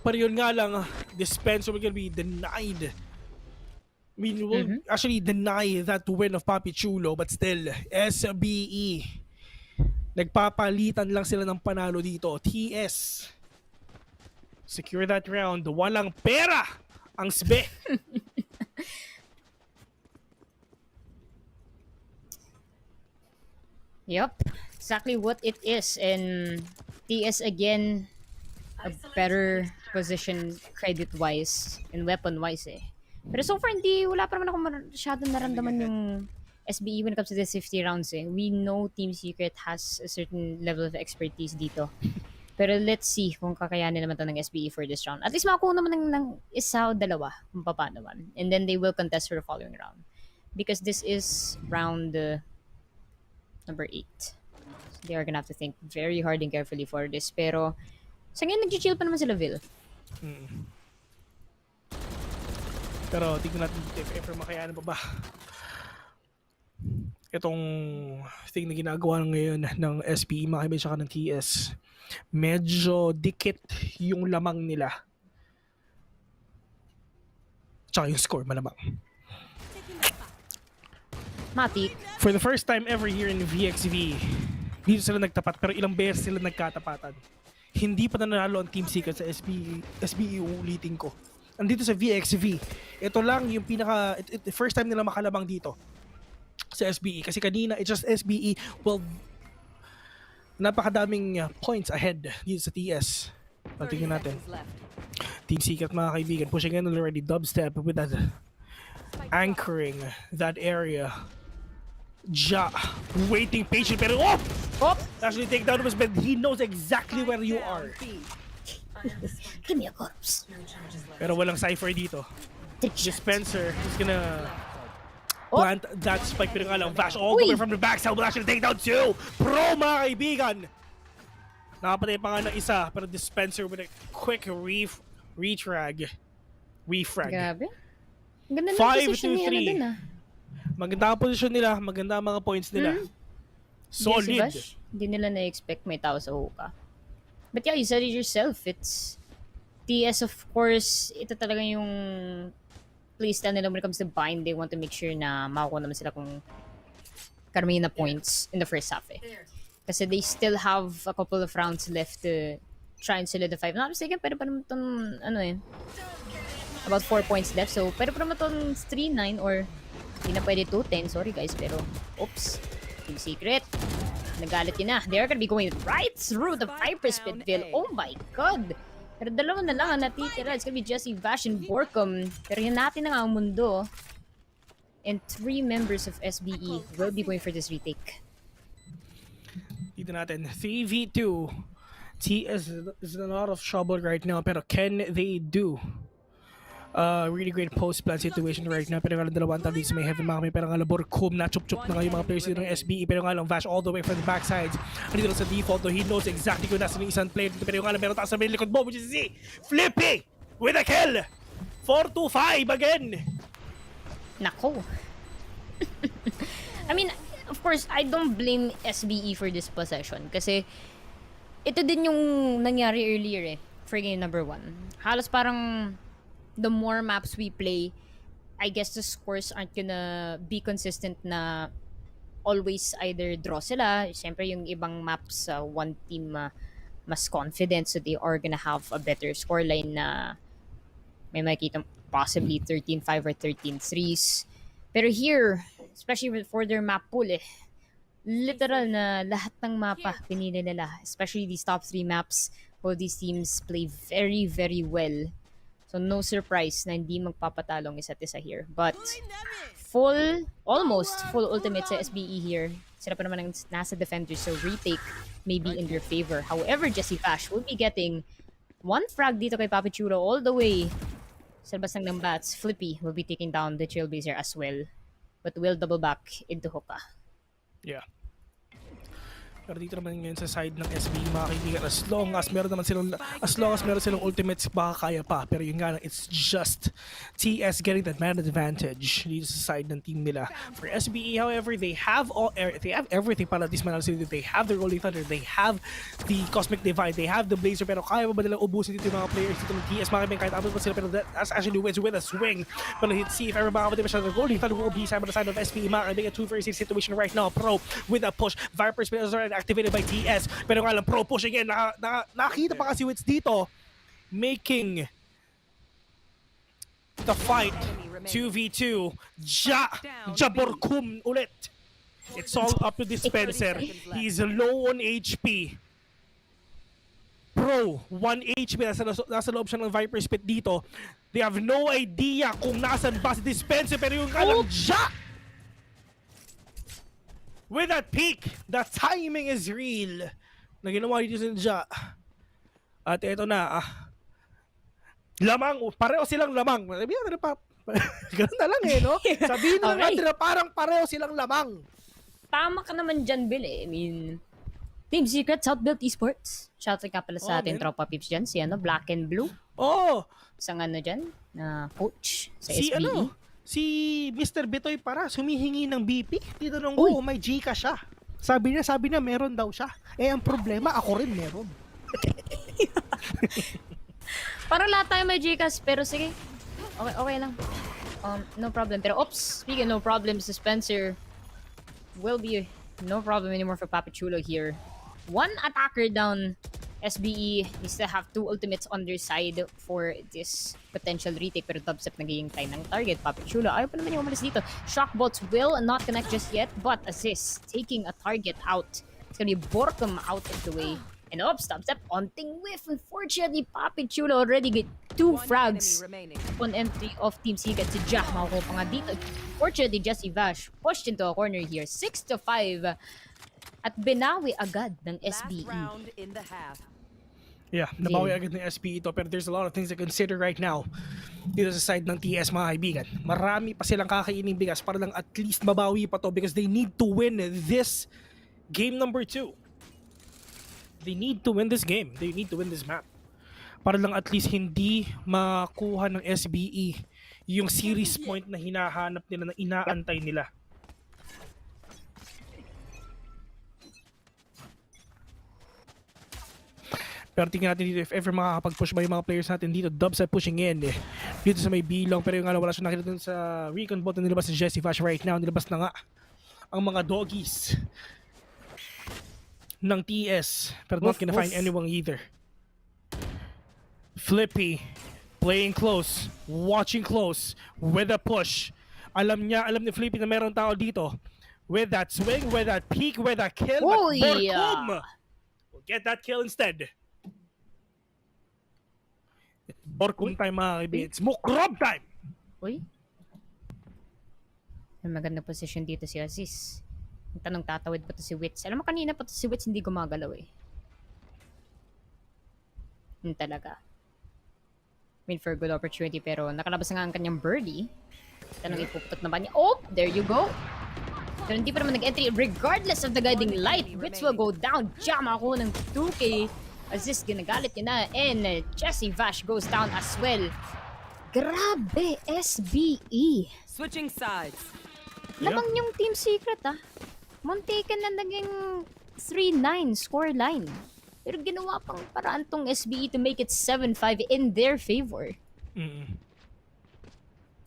Pero yun nga lang, dispenser will be denied. I mean, will actually deny that win of Papi Chulo, but still, SBE, nagpapalitan lang sila ng panalo dito. TS, secure that round. Walang pera ang SBE. Yep, exactly what it is. And TS again, a better position credit-wise and weapon-wise eh. Pero so far, wala pa naman ako masyadong naramdaman yung SBE when it comes to this 50 rounds eh. We know Team Secret has a certain level of expertise dito. Pero let's see kung kakayanin naman to ng SBE for this round. At least makakuha naman ng isa o dalawa kung paano man. And then they will contest for the following round. Because this is round number 8. So they are gonna have to think very hard and carefully for this. Pero sa ngayon, nag-chill pa naman sila, Vil. Pero tignan natin if ever makayanan pa ba itong thing na ginagawa ngayon ng SPE, mga kaibigan, saka ng TS. Medyo dikit yung lamang nila. Tsaka yung score, malamang. Matik. For the first time ever here in VxV, dito sila nagtapat, pero ilang beses sila nagkatapatan. Hindi pa nanalo ang Team Secret sa SBE, uulitin ko. Andito sa VxV, ito lang yung first time nila makalabang dito sa SBE. Kasi kanina, it's just SBE, well, napakadaming points ahead dito sa TS. Tingnan natin. Team Secret, mga kaibigan, pushing in already, dubstep with that anchoring that area. Ja, waiting patient, pero actually take down his bed. He knows exactly where you are. Give me a corpse. Pero walang cipher dito. Dispenser is gonna plant that spike, pero nga lang, Vash all the way from the backside will actually take down 2 Pro, mga kaibigan. Nakapatay pa nga ng isa, pero Dispenser with a quick refrag. Grabe. Ganda ng position niya na dun ah. Maganda ang position nila, maganda ang mga points nila. Solid. Hindi nila na-expect may tao sa hookah. But yeah, you said it yourself. It's TS, of course, ito talaga yung playstyle nila when it comes to bind. They want to make sure na makakuha naman sila kung karamihan na points in the first half eh. Kasi they still have a couple of rounds left to try and solidify. Not mistaken, pero pa naman itong, about 4 points left. So, pero pa naman itong 3-9 or hindi na pwede 2-10. Sorry guys, pero oops. Team Secret. Nagalit yun na. They're gonna be going right through the Viper Spitville. Oh my god! Pero dalawa na lang ang natitira. It's gonna be Jesse, Vash, and Borkum. Pero yan natin na nga ang mundo. And 3 members of SBE will be going for this retake. Dito natin, 3v2. TS is in a lot of trouble right now, pero can they do really great post-plan situation right now? Pero nga lang dalawang tabi sa may heaven, mga kami, pero nga lang Borkum na chup-chup na nga yung mga players dito ng SBE, pero nga lang Vash all the way from the backside. Dito lang sa default, though he knows exactly kung nasa ng isang player dito, pero nga lang meron taas sa may likod mo, which is Z! Flippy! With a kill! 4-5 again! Nako. I mean, of course, I don't blame SBE for this possession kasi ito din yung nangyari earlier eh, for game number 1. Halos parang the more maps we play, I guess the scores aren't gonna be consistent na always either draw sila. Siyempre, yung ibang maps, one team mas confident, so they are gonna have a better scoreline na may makikita possibly 13-5 or 13-3s. Pero here, especially for their map pool, literal na lahat ng mapa pinili nila. Especially these top 3 maps, both these teams play very, very well. So no surprise na hindi magpapatalong isa't isa here. But almost full ultimate sa SBE here. Sila pa naman ang nasa defenders, so retake may be in their favor. However, Jesse Vash will be getting one frag dito kay Papi Chulo all the way sa labas ng bats. Flippy will be taking down the Trailblazer as well, but will double back into Hoka. Yeah. Pero dito naman ngayon sa side ng SB, mga kaibigan, as long as meron silang ultimates, baka kaya pa. Pero yun nga lang, it's just TS getting that man advantage dito sa side ng team nila. For SBE, however, they have everything para at least manalo sila. They have the Rolling Thunder, they have the Cosmic Divide, they have the Blazer, pero kaya ba nilang ubusin dito yung mga players dito ng TS? Mga kaibigan, kahit abot pa sila, pero that's actually wins with a swing. But let's see if ever makapatid pa siya. The Rolling Thunder will be side by the side of SBE, mga kaibigan. 2 versus 6 situation right now. Pro with a push. Vipers is already activated by TS, pero nga lang Pro push again. Nakita pa kasi Wits dito, making the fight 2v2. Jaborkum ulit. It's all up to Dispenser. He's low on HP. Pro 1 HP, nasa loob siya ng Viper Spit dito. They have no idea kung nasan ba si Dispenser, pero yung kalang with that peak, the timing is real. Na ginawa dito sa Ja. At ito na, lamang, pareho silang lamang. Sabihin na pa, ganun na lang no? Sabihin na natin na parang pareho silang lamang. Tama ka naman dyan, Bill I mean, Team Secret, Southbuilt Esports. Shoutout ka pala sa ating tropa pips dyan. Si Black and Blue. Isang dyan, na coach sa SBE. Si Mr. Bitoy para humihingi ng BP. Tinanong ko, may Gcash siya. Sabi niya meron daw siya. Ang problema, ako rin meron. Parang lahat tayo may Gcash, pero sige. Okay lang. No problem. Pero speaking no problem, Spencer will be no problem anymore for Papi Chulo here. One attacker down. SBE needs to have 2 ultimates on their side for this potential retake, pero dubstep nagiging ng target. Papi Chulo, ayaw pa naman yung umalis dito. Shockbots will not connect just yet, but assist, taking a target out. It's gonna be Borkum out of the way. And dubstep on ting whiff. Unfortunately, Papi Chulo already get 2 frags on entry of Team Secret. Si Jah makukuha pa nga dito. Fortunately, Jesse Vash pushed into a corner here. 6-5. At binawi agad ng SBE. Yeah, nabawi agad ng SBE ito, pero there's a lot of things to consider right now dito sa side ng TS, mga kaibigan. Marami pa silang kakaining bigas para lang at least mabawi pa to, because they need to win this game number 2. They need to win this game. They need to win this map. Para lang at least hindi makuha ng SBE yung series point na hinahanap nila, na inaantay nila. Pero tingnan natin dito if ever makakapag-push ba yung mga players natin dito. Dubstep pushing in dito sa may bilong, pero yung wala siya nakita dun sa recon bot na nilabas si Jesse Vash right now. Nilabas na nga ang mga doggies ng TS, pero not gonna find anyone either. Flippy playing close, watching close with a push. Alam ni Flippy na meron tao dito. With that swing, with that peek, with that kill, but Borkum will get that kill instead. Borkum time, mga kaibigan. It's Mukrob time! Uy. May magandang position dito si Aziz. Ang tanong, tatawid pa to si Wits. Alam mo, kanina pa to si Wits hindi gumagalaw Yun talaga. Made for a good opportunity, pero nakalabas na nga ang kanyang birdie. Tanong, ipuputot na ba niya? Oh, there you go. Pero hindi pa naman nag-entry. Regardless of the guiding light, Wits will go down. Jam ako ng 2K. Aziz, ginagalit niya na. And Jesse Vash goes down as well. Grabe, SBE. Switching sides. Lamang yung Team Secret, Muntikan na naging 3-9 scoreline. Pero ginawa pang paraan tong SBE to make it 7-5 in their favor.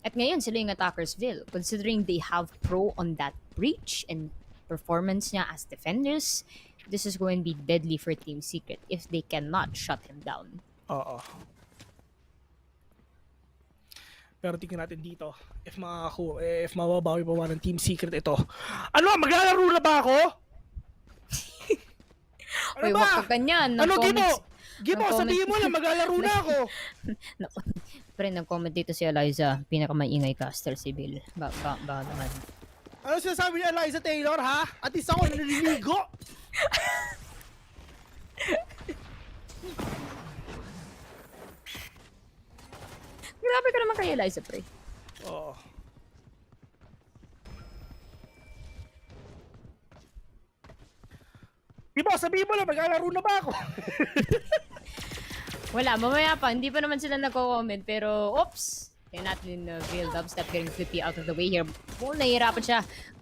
At ngayon, sila yung Attackersville. Considering they have Pro on that breach and performance niya as defenders, this is going to be deadly for Team Secret if they cannot shut him down. Oo. Pero tingnan natin dito if mababawi pa ba ng Team Secret ito. Ano, maglalaro na ba ako? Ano Uy, ba? wag ka ganyan. Ano, Nag-comments- Gimo, sabihin mo na maglalaro na ako. Pre, nag-comment dito si Eliza, pinakamaingay caster si Bill. Ba naman. Ano sinasabi ni Eliza Taylor, ha? At least ako naliligo. Grabe ka naman kay Eliza, pre. Oo. Gimo, sabihin mo na maglalaro na ba ako? Wala, mamaya pa. Hindi pa naman sila nagko-comment. Pero, oops! Kaya natin Bill Dubstep getting flippy out of the way here. Well, nahihirapan siya.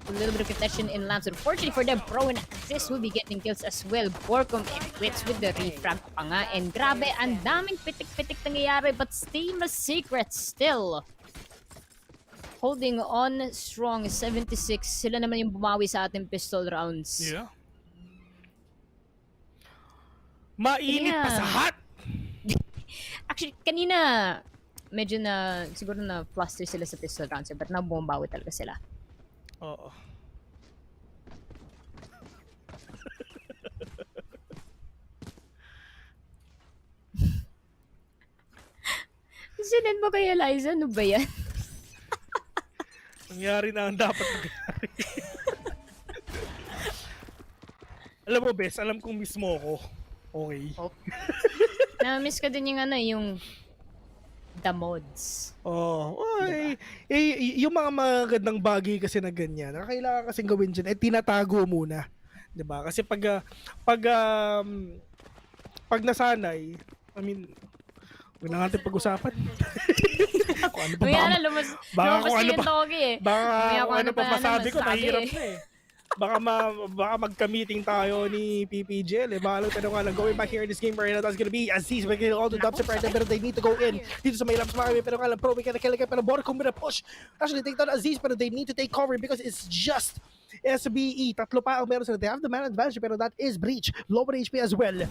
A little bit of contention in lamps. Unfortunately for them, Pro and Axis will be getting kills as well. Borcom quits with the refrag pa nga. And grabe, ang daming pitik-pitik nangyayari. But Team Secret still holding on strong. 76. Sila naman yung bumawi sa ating pistol rounds. Yeah. Mainit pa sa hot! Actually, kanina, medyo na, siguro na fluster sila sa pistol rounds. But na bumbawi talaga sila. Oo. Sinend mo kay Eliza, ano ba yan? Nangyari na ang dapat nangyari. Alam mo, Bes, alam kong miss mo ako. Okay. Na-miss ko din yung yung the mods. Oh, ay, yung mga magandang bagay kasi na ganyan, na kailangan kasing gawin dyan, tinatago muna. 'Di ba? Kasi pag nasanay, I mean, huwag na natin pag-usapan. Kung ano pa baka kung ano pa, baka kung ano pa masabi ko, mahirap na eh. Baka magka-meeting tayo ni PPGL eh. Baka lang tayo nga lang going back here in this game right now. That's gonna be Aziz making all the dubs right now, pero they need to go in dito sa may laps mga pero nga lang Pro may kaya pero Borcom with a push. Actually take down Aziz pero they need to take cover because it's just SBE. Tatlo pa ang meron sila. They have the man advantage pero that is Breach. Lower HP as well.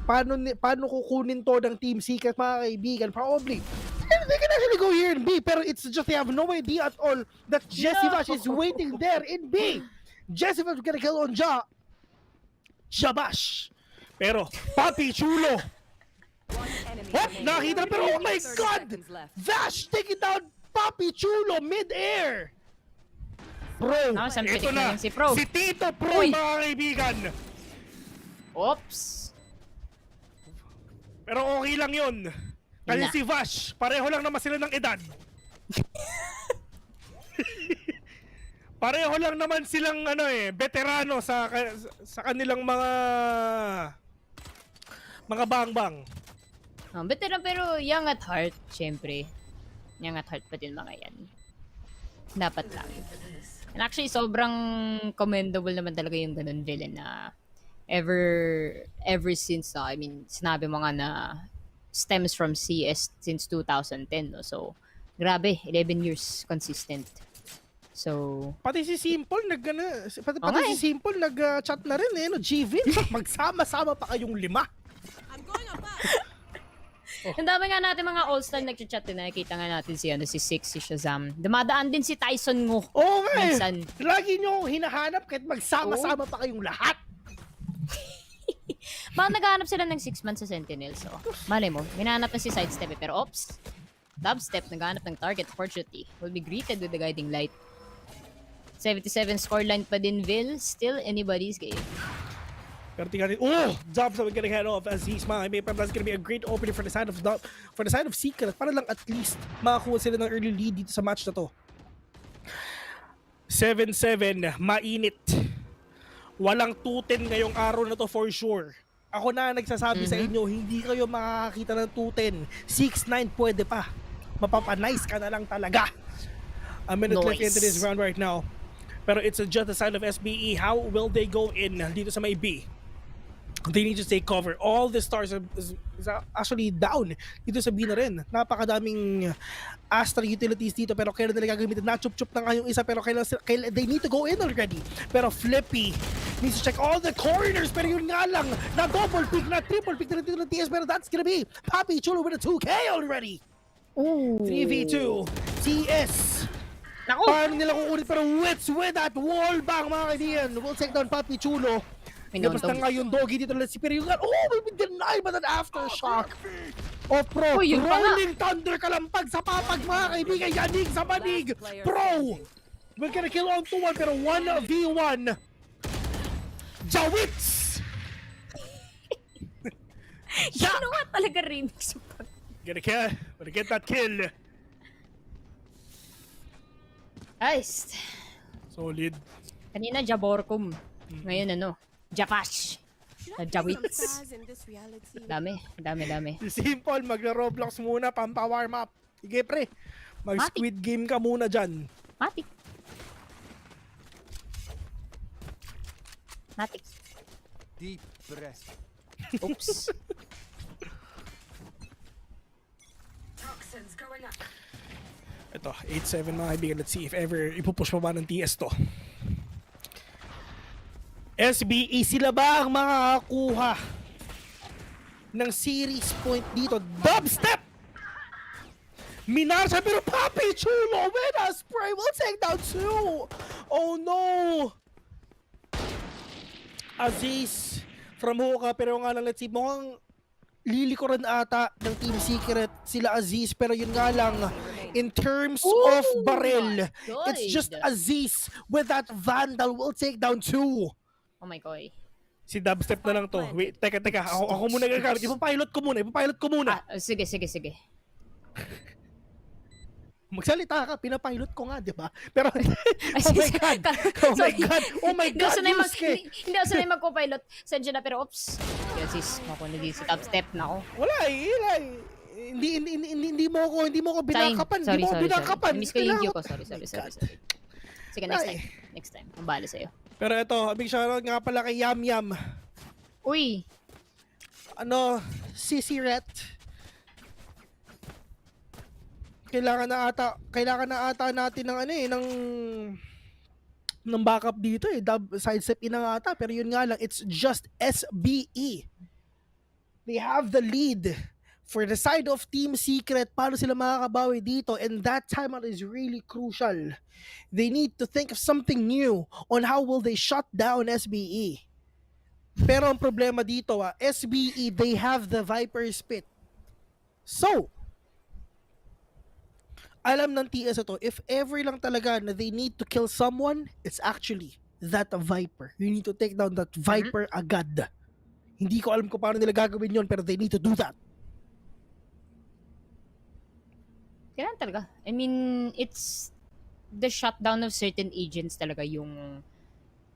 Paano kukunin to ng Team Secret mga kaibigan? Probably they can actually go here in B pero it's just they have no idea at all that Jesse Vash is waiting there in B. Jesse Vash gonna kill on Jabash. Pero Papi Chulo. What? Nakita pero oh my god! Vash taking down Papi Chulo mid-air. Bro, ito na. Si Pro. Si Tito Pro, mga kaibigan. Oops. Pero okay lang yun. Kasi si Vash, pareho lang naman sila ng edad. Pareho lang naman silang veterano sa kanilang mga bang-bang. Veteran pero young at heart, syempre. Young at heart pa din mga yan. Dapat lang. And actually, sobrang commendable naman talaga yung ganun villain na ever since, I mean, sinabi mo nga na stems from CS since 2010, no? So, grabe, 11 years consistent. So, pati si Simple si Simple nag-chat na rin no, GV, magsama-sama pa kayong 5. Ang dami nga natin mga all-star nag-chat din. Nakikita nga natin si Six, si Shazam. Dumadaan din si Tyson Ngo. Oo nga eh. Lagi nyo akong hinahanap kahit magsama-sama pa kayong lahat. Baka naghahanap sila ng 6 months sa Sentinel. So, malay mo, minahanap na si Sidestep eh. Pero oops, Dubstep naghahanap ng target opportunity. Will be greeted with the guiding light. 77 scoreline pa din, Vil. Still anybody's game. Pero tingnan natin, Dubstep getting head off as he's mine. That's gonna be a great opening for the side of Secret para lang at least makakuha sila ng early lead dito sa match na to. 7-7, mainit. Walang 2-10 ngayong araw na to for sure. Ako na nagsasabi sa inyo, hindi kayo makakakita ng 2-10. 6-9 pwede pa. Mapapanice ka na lang talaga. A minute left into this round right now. Pero it's just the side of SBE. How will they go in dito sa may B? They need to take cover. All the stars is actually down dito sa B na rin. Napakadaming Astra utilities dito pero kailan nila gagamitin? Na-chup-chup na nga yung isa pero kailan they need to go in already. Pero Flippy needs to check all the corners pero yun nga lang na double pick, na triple pick na dito ng TS pero that's gonna be Papi Chulo with a 2K already. Ooh. 3v2 TS. Naku! Paano nila kukunin pero Wits with that wall bang mga kaibigan. We'll take down Papi Chulo. Labas na nga yung doggy dito na si Periungan. Oh, we've been denied by an aftershock. Oh, Pro. Rolling Thunder kalampag sa papag mga kaibigan. Yanig sa banig. Pro. We're gonna kill on 2-1 pero 1v1. Jawits! Ginawa talaga remix. Gonna get that kill. Nice. Solid. Kanina Jaborkum. Ngayon ano? Japash. Jawits. Dami. Simple, magla-Roblox muna, pampa-warm up. Sige pre, mag-squid game ka muna dyan. Matik. Deep breath. Oops. Ito, 8-7 mga kaibigan. Let's see if ever ipupush pa ba ng TS to. SBE, sila ba ang makakakuha ng series point dito? Dubstep! Minarsa pero Papi Chulo with a spray will take down 2. Oh no! Aziz from Hoka pero nga lang let's see mukhang lilikuran ata ng Team Secret sila Aziz pero yun nga lang in terms of barrel it's just Aziz with that Vandal will take down 2. Oh my god. Si Dubstep na lang to. Wait, teka. Ako muna gagamit. Ipapilot ko muna. Sige. Magsalita ka, pinapilot ko nga, di ba? Pero, oh my God, Yusuke! Hindi ako sanay magko-pilot. Sensya na, pero oops. Yan sis, makunin si Dubstep na ako. Wala hindi mo ako binakapan. Sorry. Miss ko yung video ko. Sorry. Sige, next time. Ang bala sa'yo. Pero ito, big shoutout nga pala kay Yam. Uy! Sissy Ret. Kailangan na ata natin ng backup dito eh. Sidestep in na nga ata. Pero yun nga lang, it's just SBE. They have the lead. For the side of Team Secret, paano sila makakabawi dito? And that timeout is really crucial. They need to think of something new on how will they shut down SBE. Pero ang problema dito, SBE, they have the Viper Spit. So, alam ng TS ito, if ever lang talaga na they need to kill someone, it's actually that Viper. You need to take down that Viper agad. Hindi ko alam kung paano nila gagawin yon pero they need to do that. Kailan talaga? I mean, it's the shutdown of certain agents talaga yung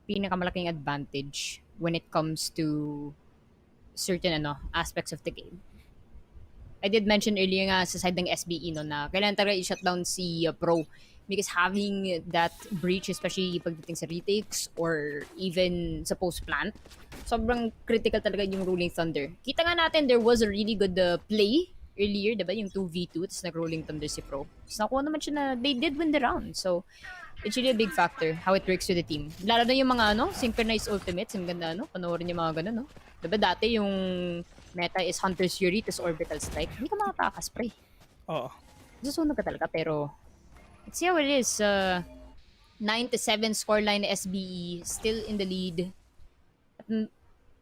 pinakamalaking advantage when it comes to certain aspects of the game. I did mention earlier nga sa side ng SBE na kailan talaga i-shutdown si Pro because having that breach, especially pagdating sa retakes or even sa post-plant, sobrang critical talaga yung Rolling Thunder. Kita nga natin, there was a really good play earlier, diba? Yung 2v2, tapos nag-Rolling Thunder si Pro. Tapos nakuha naman siya na they did win the round. So, it's really a big factor how it works with the team. Lalo na yung mga synchronized ultimates. Ang ganda, panoorin yung mga ganun, Diba dati yung meta is Hunter's Fury, tapos Orbital Strike. Hindi ka makatakas, pre. Oo. Susunog ka talaga, pero let's see how it is. 9-7 scoreline SBE, still in the lead. A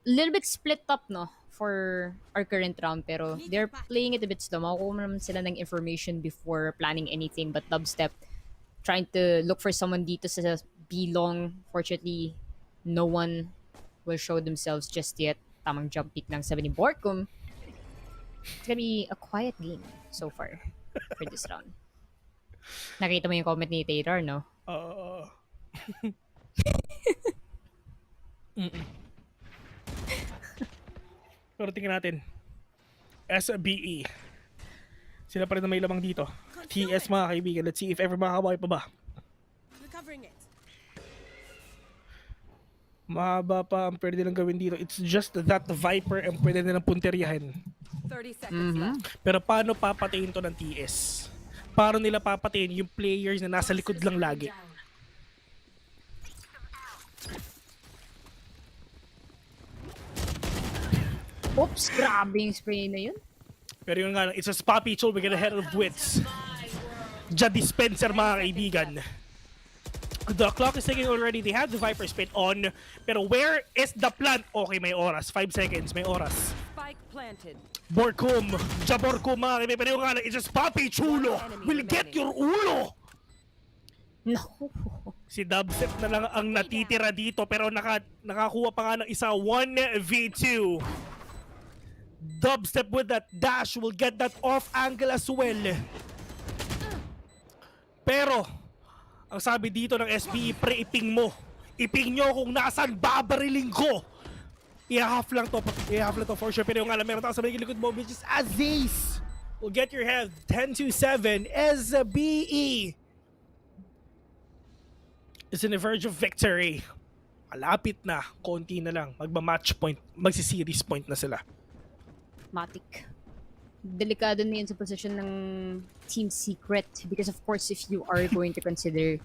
little bit split up, for our current round, pero they're playing it a bit slow. Makukuha naman sila ng information before planning anything, but Dubstep trying to look for someone dito sa B-long. Fortunately, no one will show themselves just yet. Tamang jump pick lang sabi ni Borkum. It's gonna be a quiet game so far for this round. Nakita mo yung comment ni Taylor, no? Pero tingnan natin. SBE. Sila pa rin na may lamang dito. TS mga kaibigan. Let's see if ever makakabawi pa ba. Recovering it. Mahaba pa ang pwede nilang gawin dito. It's just that Viper ang pwede nilang punteriyahin. 30 seconds left. Pero paano papatayin to ng TS? Paano nila papatayin yung players na nasa likod lang lagi? Oops, grabe yung spray na yun. Pero yun nga lang, it's a Spoppy Chul, we get ahead of wits. Ja dispenser mga kaibigan. The clock is ticking already. They have the Viper spin on. Pero where is the plant? Okay, may oras. 5 seconds, may oras. Spike planted. Borkum. Ja Borkum mga kaibigan. Pero yung nga lang, it's a Spoppy Chulo. Will get your ulo. No. Si Dubstep na lang ang natitira dito. Pero nakakuha pa nga ng isa 1v2. Dubstep with that dash will get that off angle as well. Pero ang sabi dito ng SBE, pre-iping mo. Iping nyo kung nasaan babariling ko. I-half lang to for sure. Pero yung alam, meron tayo sa may likod mo, which is Aziz. Will get your head 10-7. SBE is in the verge of victory. Malapit na. Konti na lang. Magma-match point. Magsi-series point na sila. Matik. Delikado na yun sa position ng Team Secret because of course if you are going to consider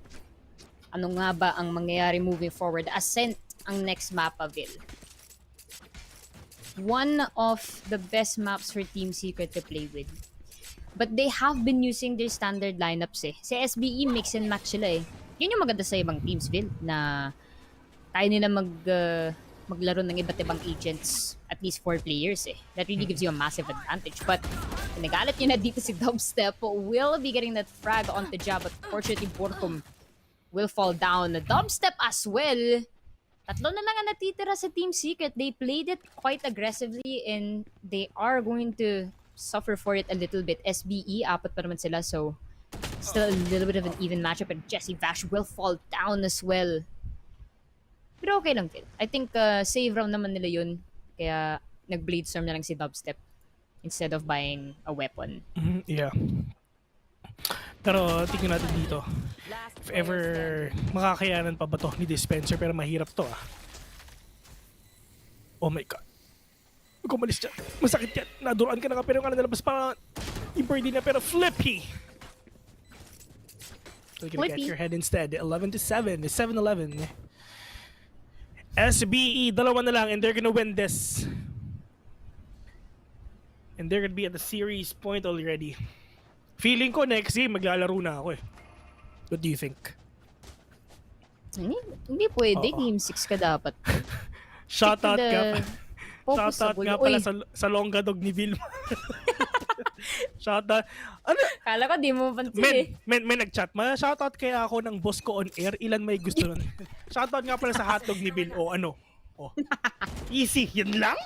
ano nga ba ang mangyayari moving forward, Ascent ang next mapaville. One of the best maps for Team Secret to play with. But they have been using their standard lineups eh. Sa SBE mix and match sila eh. Yun yung maganda sa ibang teams, Bill, na tayo nila maglaro ng iba't ibang agents, at least 4 players eh. That really gives you a massive advantage. But nagalit nyo na dito si Dubstep, will be getting that frag onto Jab, but fortunately Borkum will fall down. Dubstep as well. Tatlo na lang ang natitira sa Team Secret. They played it quite aggressively and they are going to suffer for it a little bit. SBE, apat pa naman sila, so still a little bit of an even matchup, and Jesse Vash will fall down as well. Pero okay lang, Phil. I think save round naman nila yun. Kaya nag-Blade Storm na lang si Dubstep instead of buying a weapon. Yeah. Pero tingnan natin dito. If ever makakayanan pa ba to ni Dispenser, pero mahirap to ah. Oh my god. Huwag umalis dyan. Masakit yan. Naduruan ka na nga pero nga nalabas pa Imperdi na pero Flippy. So you're gonna get your head instead. 11-7. 7-11. SBE, dalawa na lang and they're gonna win this. And they're gonna be at the series point already. Feeling ko next game maglalaro na ako eh. What do you think? Hindi pwede. Game 6 ka dapat. Shoutout ka. Shoutout nga pala sa Longa Dog ni Vilma. Shoutout. Ano? Kala ko di mo pansin May nag-chat. Shoutout kaya ako ng boss ko on air. Ilan may gusto nun? Shoutout nga pala sa hotdog ni Vil. O ano? O. Easy. Yun lang?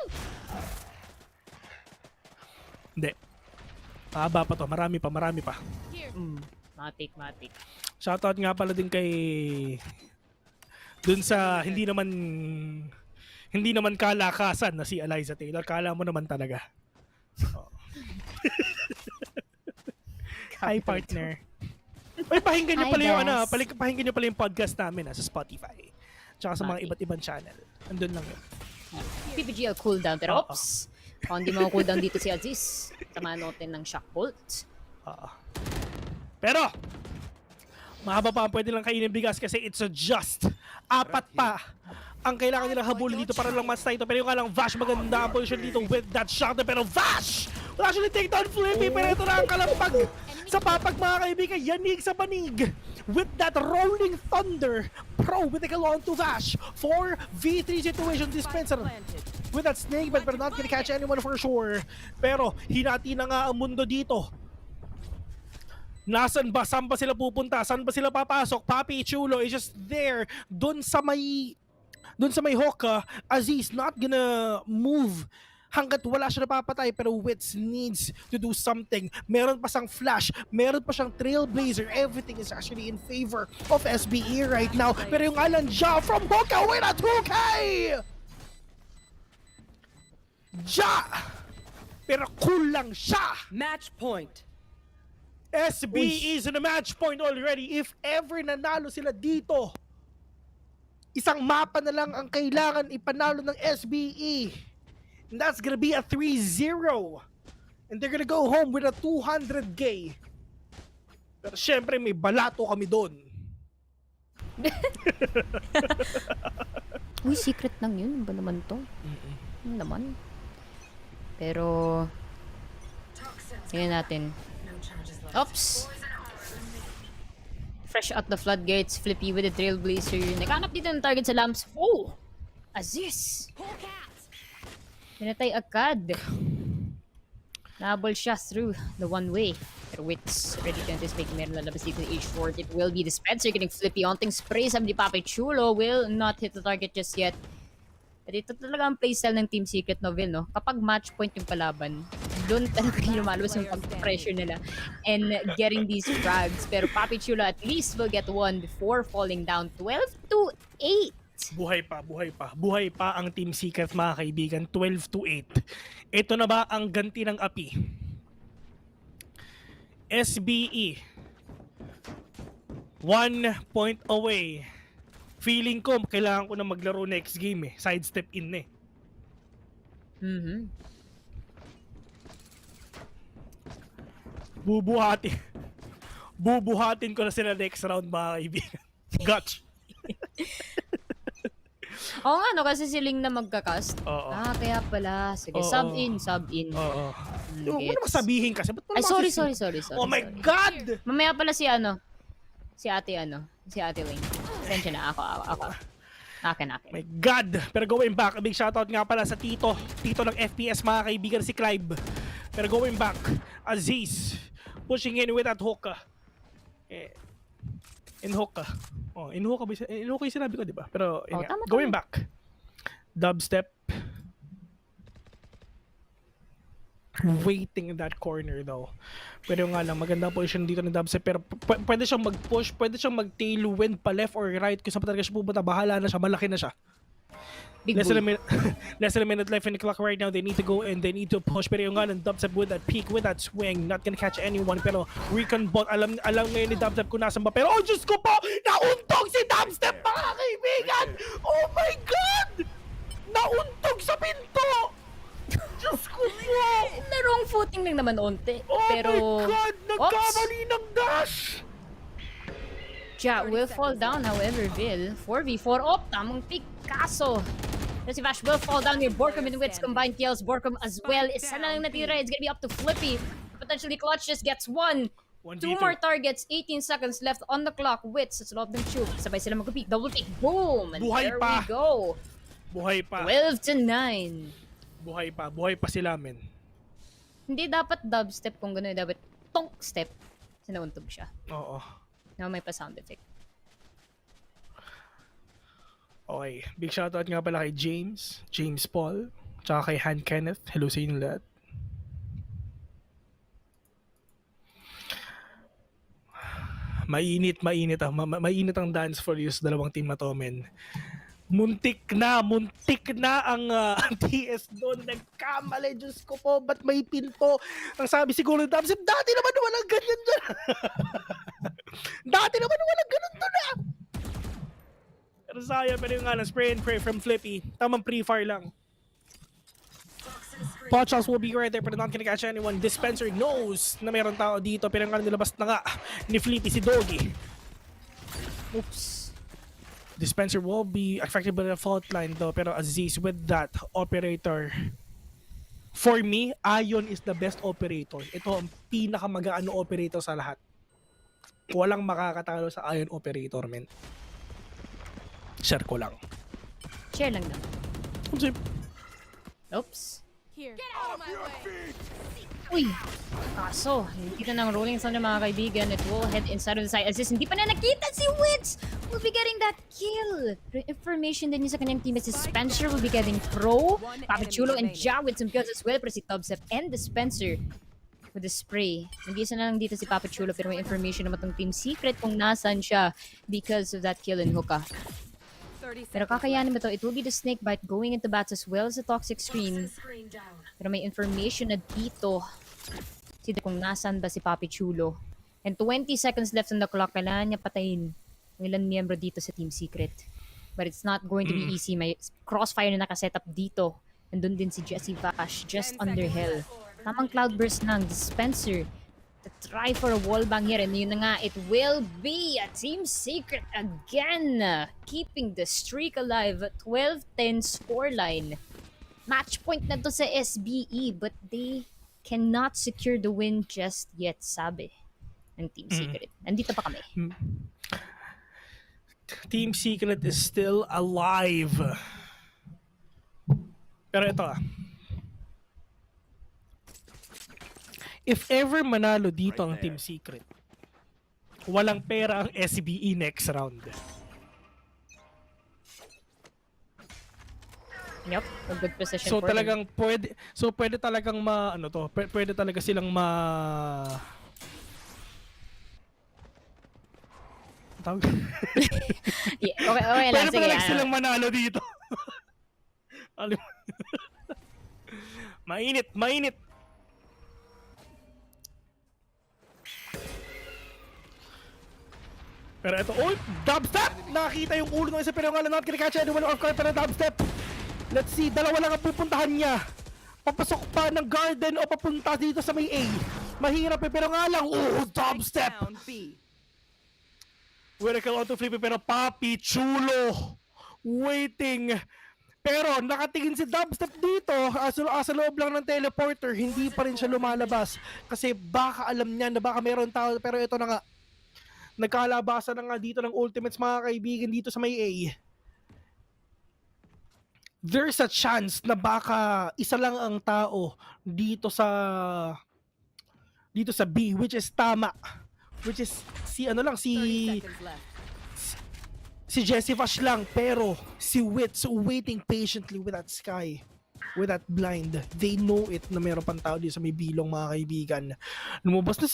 Hindi. Haba pa to. Marami pa. Matik. Shoutout nga pala din kay dun sa hindi naman kalakasan na si Eliza Taylor. Kala mo naman talaga. Oh. Hi partner. Ay, pakinggan niyo pala yung pakinggan niyo pala yung podcast namin sa Spotify. Tsaka sa mga iba't ibang channel. Andun lang yun. PPGL cooldown. Pero oops. Kung hindi mo cooldown dito si Aziz, tamaan natin ng shock bolt. Pero mahaba pa ang pwede lang kainin bigas kasi it's a just 4 pa ang kailangan nilang habulin dito para lang mas tayo. Pero yung nga lang Vash maganda ang position dito with that shot. Pero Vash will actually take down Flippy. Pero ito na ang kalampag sa papag mga kaibigan. Yanig sa banig with that rolling thunder. Pro with a kill on to Vash. 4v3 situation. Dispenser with that snake but not gonna catch anyone for sure. Pero hinati na nga ang mundo dito. Nasaan ba? Saan ba sila pupunta? Saan ba sila papasok? Papi Chulo is just there. Doon sa may Hoka, Aziz not gonna move hanggat wala siya napapatay, pero Wits needs to do something. Meron pa siyang flash, meron pa siyang trailblazer. Everything is actually in favor of SBE right now. Pero yung Alan Ja from Hoka with a 2K! Ja! Pero kulang siya! Match point. SBE is in a match point already. If ever nanalo sila dito, Isang mapa na lang ang kailangan ipanalo ng SBE. And that's gonna be a 3-0. And they're gonna go home with a 200k. Pero syempre may balato kami doon. Uy, secret lang yun. Ano ba naman to? Ano naman? Pero... tingnan natin. Oops! Fresh out the floodgates, Flippy with the Trailblazer. Naghanap dito ng target sa lamps. Oh! Aziz! Pinatay agad. Nabol siya through the one way. Pero Wits ready to anticipate meron lalabas dito ng H4. It will be the Spencer getting Flippy. Onting spray. Sabi ni Pape Chulo will not hit the target just yet. But ito talaga ang playstyle ng Team Secret Novel, no? Kapag match point yung kalaban, doon talaga lumalabas yung pag-pressure nila and getting these frags. Pero Papi Chulo at least will get one before falling down 12-8. Buhay pa, buhay pa. Buhay pa ang Team Secret, mga kaibigan. 12-8. Ito na ba ang ganti ng api? SBE 1 point away. Feeling ko, kailangan ko na maglaro next game eh. Sidestep in eh. Bubuhatin ko na sila next round, mga kaibigan. Gotcha. Oo nga, no? Kasi siling na magkakast. Oo. Ah, kaya pala. Sige, Oo. sub in, sub in. Oo. Huwag mo naman sabihin kasi. Ba't mo Ay, naman sorry. Oh my God! Mamaya pala si Ate Wayne. Sensya na, ako. Akin. My God! Pero going back, a big shoutout nga pala sa Tito ng FPS, mga kaibigan, si Clive. Pero going back, Aziz, pushing in with that hook. In hook. Oh, in hook yung sinabi ko, di ba? Pero, tama. going back. Dubstep. Waiting in that corner though. Pero nga lang, magandang position dito ng Dubstep. Pero pwede siyang mag-push, pwede siyang mag-tailwind pa left or right. Kung saan pa talaga siya pupunta, bahala na siya, malaki na siya. Less than a minute left in the clock right now. They need to go and they need to push. Pero yung nga ng Dubstep with that peak, with that swing, not gonna catch anyone. Pero recon bot, alam ngayon ni Dubstep kung nasan ba. Pero oh, Diyos ko po! Nauntog si Dubstep, mga kaibigan! Oh my God! Nauntog sa pinto! Diyos ko po! Na wrong footing lang naman onte. Oh pero, my God! Nagkamali ng dash! Ja will fall down, however, Bill. 4v4. Oh, tamang pick. Kaso, si Vash will fall down here. Borkum and Wits combined kills. Borkum as well. Isa na lang natira. It's gonna be up to Flippy. Potentially Clutch just gets one. 2 more targets. 18 seconds left on the clock. Wits, sa loob ng tube. Sabay sila mag-peak. Double pick. Boom! And Buhay there pa. we go. Buhay pa. 12-9. Buhay pa sila, men. Hindi dapat dubstep kung gano'n. Dapat tonk step. Sinauntog siya. Oo. Now may pa sound effect. Okay. Big shoutout nga pala kay James Paul, tsaka kay Han Kenneth. Hello sa inyo lahat. Mainit ang dance for you sa dalawang team na to, men. Muntik na ang TS doon. Nagkamali, Diyos ko po, ba't may pinto? Ang sabi siguro ng Dubstep, dati naman walang ganyan dyan. Dati naman walang ganun doon na. Pero sayang, pero yung nga lang, spray and pray from Flippy. Tamang pre-fire lang. Potshots will be right there, pero not gonna catch anyone. Dispenser knows na mayroon tao dito, pero nga nilabas na nga ni Flippy si Doggy. Oops. Dispenser will be affected by the fault line though, pero Aziz with that operator. For me, Ion is the best operator. Ito ang pinakamagaan na operator sa lahat. Walang makakatalo sa Ion operator, men. Share ko lang. Share lang naman. Oops. Here. Get out of my way! Uy! Kaso, nakikita ng rolling sound ng mga kaibigan. It will head inside of the side. Assist, hindi pa na nakita si Wits! Will be getting that kill. Information din niya sa kanyang teammates. Spencer will be getting pro. Papichulo and Ja with some kills as well. Pero si Tubstep and Dispenser with the spray. Nag-iisa na lang dito si Papichulo pero may information naman tong Team Secret kung nasan siya because of that kill in hookah. Pero kakayanin ba to? It will be the snake bite going into bats as well as the toxic screen. Pero may information na dito. Sino kung nasan ba si Papi Chulo. And 20 seconds left on the clock. Kailangan niya patayin ang ilang miyembro dito sa Team Secret. but it's not going to be easy. May crossfire na nakaset up dito. Nandun din si Jesse Vash just under Hell. Tamang cloudburst ng dispenser to try for a wallbang here, and yun na nga, it will be a Team Secret again, keeping the streak alive. 12-10 scoreline. Match point na to sa SBE, but they cannot secure the win just yet, sabi ng Team Secret. Nandito pa kami. Team Secret is still alive. Pero ito if ever manalo dito ang Team Secret, walang pera ang SBE next round. Yup, a good position So for talagang pwede talagang pwede talaga silang yeah, okay lang, sige. Pwede silang manalo dito. Mainit. Pero ito, dubstep! Nakakita yung ulo ng isa pero nga not gonna catch anyone off guard pero dubstep. Let's see, dalawa lang ang pupuntahan niya. Papasok pa ng garden o papunta dito sa may A. Mahirap pero nga lang, dubstep! Miracle auto flip pero Papi Chulo waiting. Pero nakatingin si dubstep dito sa loob lang ng teleporter, hindi pa rin siya lumalabas kasi baka alam niya na baka meron tao, pero ito na nga, nagkalabasan na nga dito ng ultimates mga kaibigan dito sa may A. There's a chance na baka isa lang ang tao dito sa B, which is tama, which is si Jesse Vash lang, pero si Wits waiting patiently with that sky, with that blind. They know it na meron pang tao dito sa may bilong mga kaibigan. Lumabas na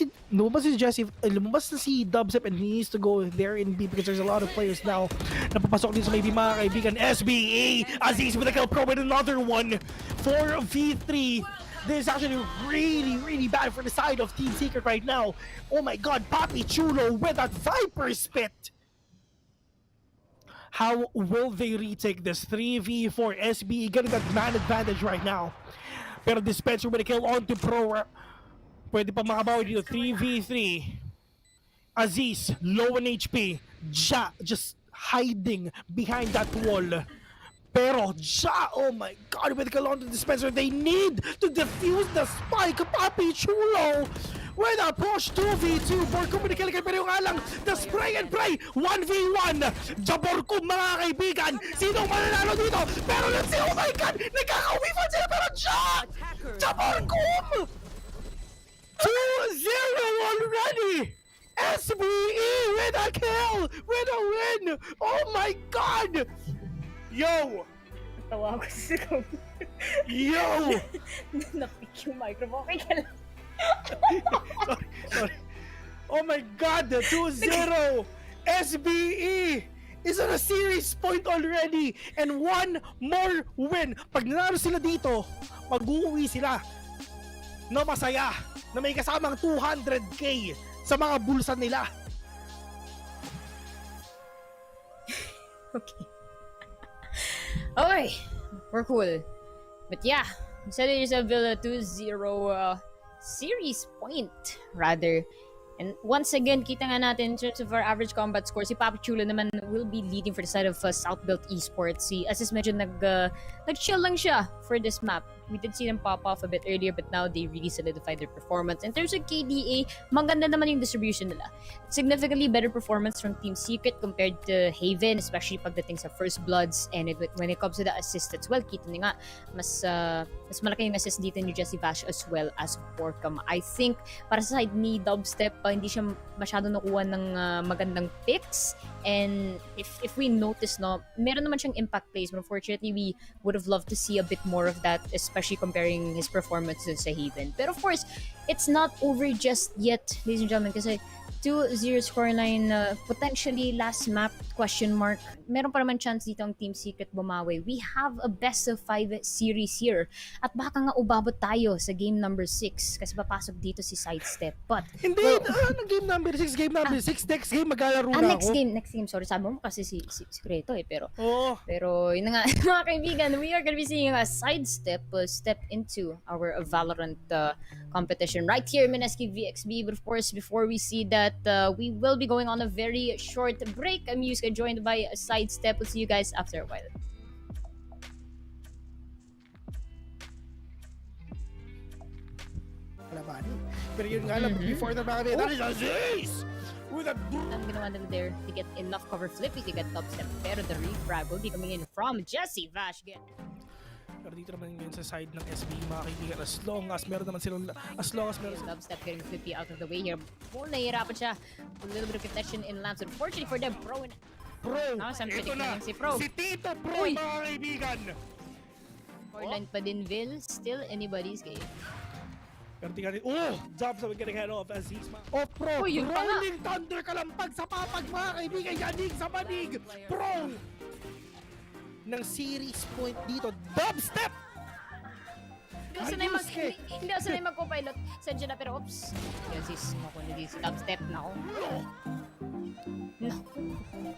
si Dubstep and he needs to go there in B because there's a lot of players now na papasok dito sa may B mga kaibigan. SBE, Aziz with a kill pro with another one. 4v3. This is actually really bad for the side of Team Secret right now. Oh my god, Papi Chulo with that Viper Spit. How will they retake this 3v4? SBE getting that man advantage right now. Pero Dispenser with a kill on to Pro. Pwede pa makabawi dito. 3v3. Aziz, low on HP. Ja, just hiding behind that wall. Pero Ja, oh my god, with a kill on to Dispenser. They need to defuse the spike. Papi Chulo with a push 2v2 for Kuminikilikan, pero yung alang the spray and pray 1v1 Jaborkum mga kaibigan, sinong mananalo dito? Pero let's see, oh my god, nagkaka-weave sila pero Jaborkum 2-0 already. SBE with a kill, with a win. Oh my god. Yo, tawa ko sa yo. Napik yung microphone. Okay ka lang. sorry. Oh my god, 2-0. SBE is on a series point already and one more win. Pag nanalo sila dito, mag-uwi sila na masaya na may kasamang 200k sa mga bulsa nila. Okay, we're cool. But yeah, instead of yourself a 2-0 series point, rather. And once again, kita nga natin in terms of our average combat score, si Papi Chulo naman will be leading for the side of Southbelt Esports. Si Aziz medyo nag-chill lang siya for this map. We did see them pop off a bit earlier, but now they really solidified their performance. In terms of KDA, maganda naman yung distribution nila. Significantly better performance from Team Secret compared to Haven, especially pagdating sa First Bloods. And when it comes to the assist as well, kita niyo nga, mas malaki yung assist dito ni Jesse Vash as well as Borcam. I think, para sa side ni Dubstep, hindi siya masyado nakuha ng magandang picks. And if we notice, no, meron naman siyang impact plays, but unfortunately, we would have loved to see a bit more of that, especially comparing his performance sa Haven. But of course, it's not over just yet, ladies and gentlemen, kasi 2-0 scoreline, potentially last map question mark. Meron pa naman chance dito ang Team Secret bumawi. We have a best of 5 series here. At baka nga ubabot tayo sa game number 6 kasi papasok dito si Sidestep. But Hindi, game number 6, game number 6. Next game, maglalaro na next ako. game. Sorry, sabi mo kasi si Secreto eh. Pero, Oo. pero yun na nga, mga kaibigan, we are gonna be seeing a Sidestep step into our Valorant competition right here, Mineski VxV. But of course, before we see that, we will be going on a very short break. I'm Yuska, joined by a Sidestep. We'll see you guys after a while. Labanin. Pero yun nga lang, before the back that is Aziz! With a Ang ginawa nila there to get enough cover flip, to get top step. Pero the refrag will be coming in from Jesse Vash. Pero dito naman yun sa side ng SB, mga kaibigan, as long as meron silang Dubstep getting flippy out of the way here. Full nahihirapan siya. A little bit of contention in lamps. Unfortunately for them, Pro. Ito na, si Pro. si Tito Pro, Uy. mga kaibigan! Fortnite pa din, Vil. Still anybody's game. Pero tingnan natin, jump sa getting head off as he's Pro, Uy, yun pa nga. rolling thunder kalampag sa papag, mga kaibigan, yanig sa manig, Pro! Ng series point dito, Dubstep! Hindi ako sanay mag-co-pilot. Sadya na, pero oops. Yan si Smoke na si Dubstep na ako. No.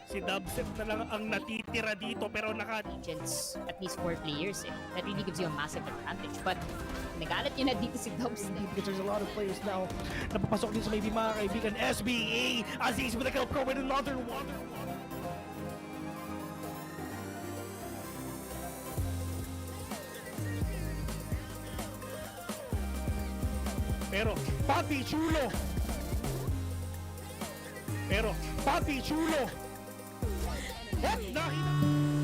Si Dubstep na lang ang natitira dito, pero Agents, at least 4 players eh. That really gives you a massive advantage. But, nagalit yun na dito si Dubstep. Because there's a lot of players now na papasok din sa maybe mga kaibigan, SBA, Aziz with a kill, Pro with another one. Pero, Papi Chulo! Nakita!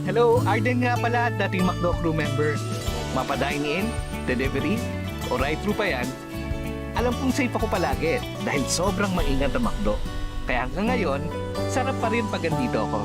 Hello, Arden nga pala at dating McDo crew member. Mapa-dine in, delivery, o ride-thru pa yan, alam kong safe ako palagi dahil sobrang maingat ang McDo. Kaya hanggang ngayon, sarap pa rin pag andito ako.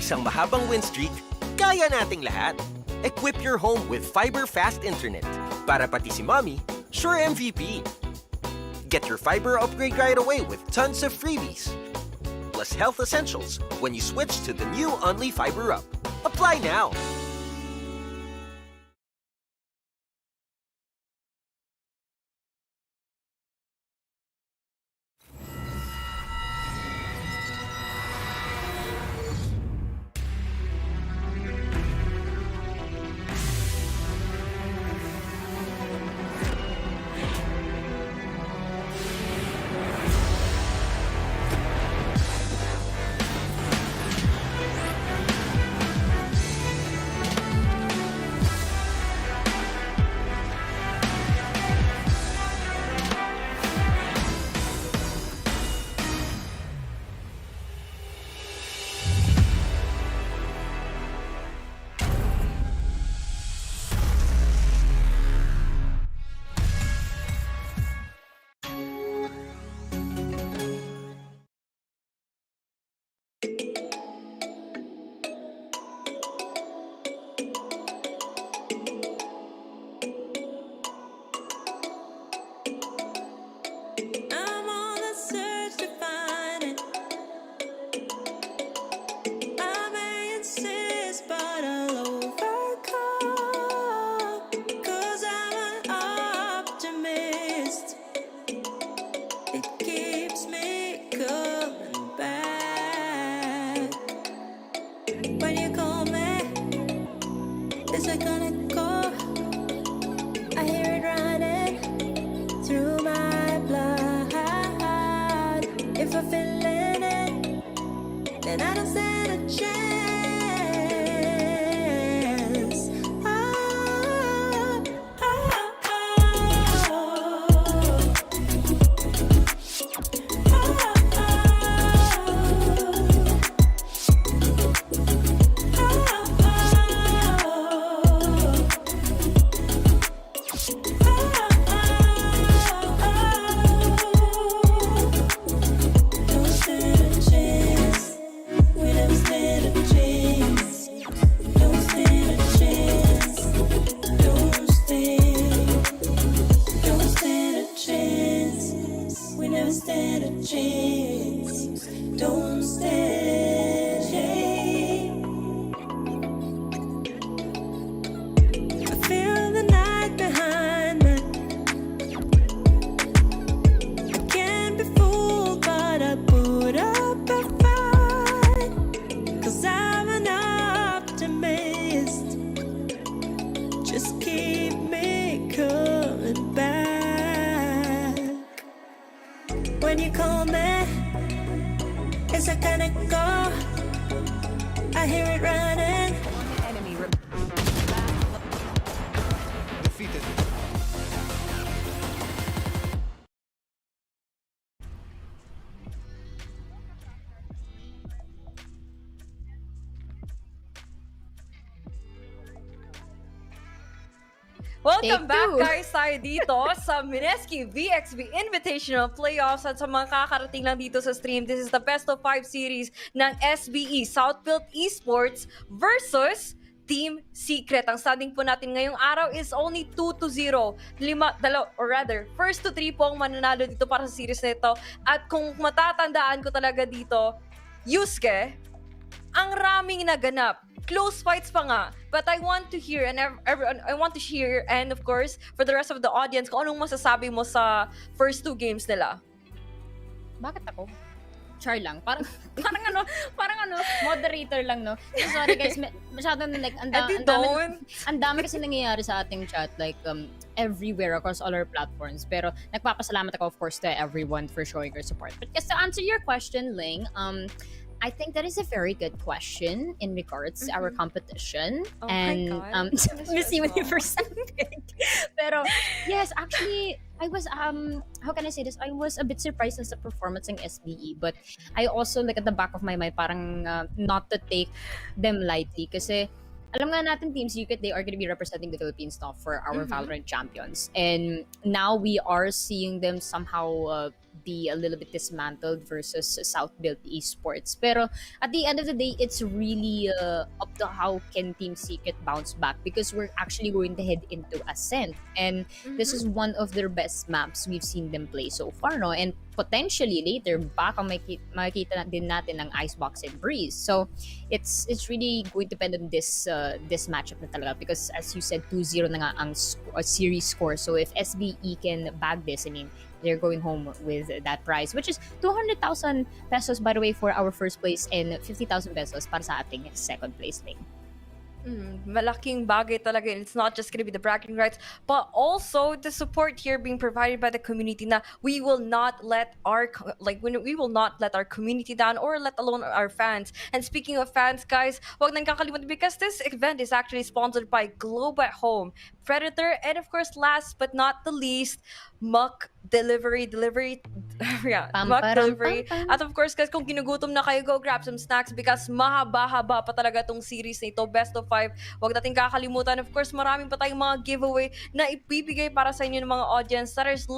Isang mahabang win streak, kaya nating lahat. Equip your home with fiber fast internet. Para pati si Mommy, sure MVP. Get your fiber upgrade right away with tons of freebies. Plus health essentials when you switch to the new Only Fiber Up. Apply now! just keep me coming back. When you call me, it's a kind of go. I hear it running. Enemy Defeated. Welcome Take back two. guys tayo dito sa Mineski VxV Invitational Playoffs at sa mga kakarating lang dito sa stream. This is the best of 5 series ng SBE, Southfield Esports versus Team Secret. Ang standing po natin ngayong araw is only 2-0. First to 3 po ang mananalo dito para sa series na ito. At kung matatandaan ko talaga dito, Yusuke, ang raming naganap. Close fights pa nga. But I want to hear and everyone, I want to hear and of course for the rest of the audience kung anong masasabi mo sa first 2 games nila. Bakit ako? Char lang. Parang moderator lang, no? So, sorry guys, masyadong like, ang dami kasi nangyayari sa ating chat, like, everywhere across all our platforms. Pero, nagpapasalamat ako, of course, to everyone for showing your support. But just to answer your question, Ling, I think that is a very good question in regards to our competition. Oh and my God. miss you when you first picked. Pero yes, actually, I was how can I say this? I was a bit surprised at the performance ng SBE, but I also like at the back of my mind parang not to take them lightly kasi alam nga natin Team Secret, they are going to be representing the Philippines now for our Valorant champions. And now we are seeing them somehow be a little bit dismantled versus Southfield Esports. Pero at the end of the day, it's really up to how can Team Secret bounce back because we're actually going to head into Ascent. And this is one of their best maps we've seen them play so far, no? And potentially later, baka makikita din natin ng Icebox and Breeze. So it's really going to depend on this matchup na talaga because as you said, 2-0 na nga ang series score. So if SBE can bag this, I mean, they're going home with that prize, which is 200,000 pesos, by the way, for our first place and 50,000 pesos para sa ating second place lane. Malaking bagay talaga. It's not just gonna be the bragging rights, but also the support here being provided by the community na we will not let our community down or let alone our fans. And speaking of fans, guys, wag nang kakalimutan because this event is actually sponsored by Globe at Home, Predator, and of course, last but not the least, Muck Delivery. Muck Delivery. At of course, guys, kung ginugutom na kayo, go grab some snacks because mahaba-haba pa talaga tong series na ito, best of 5. Huwag natin kakalimutan. Of course, maraming pa tayong mga giveaway na ibibigay para sa inyo ng mga audience that is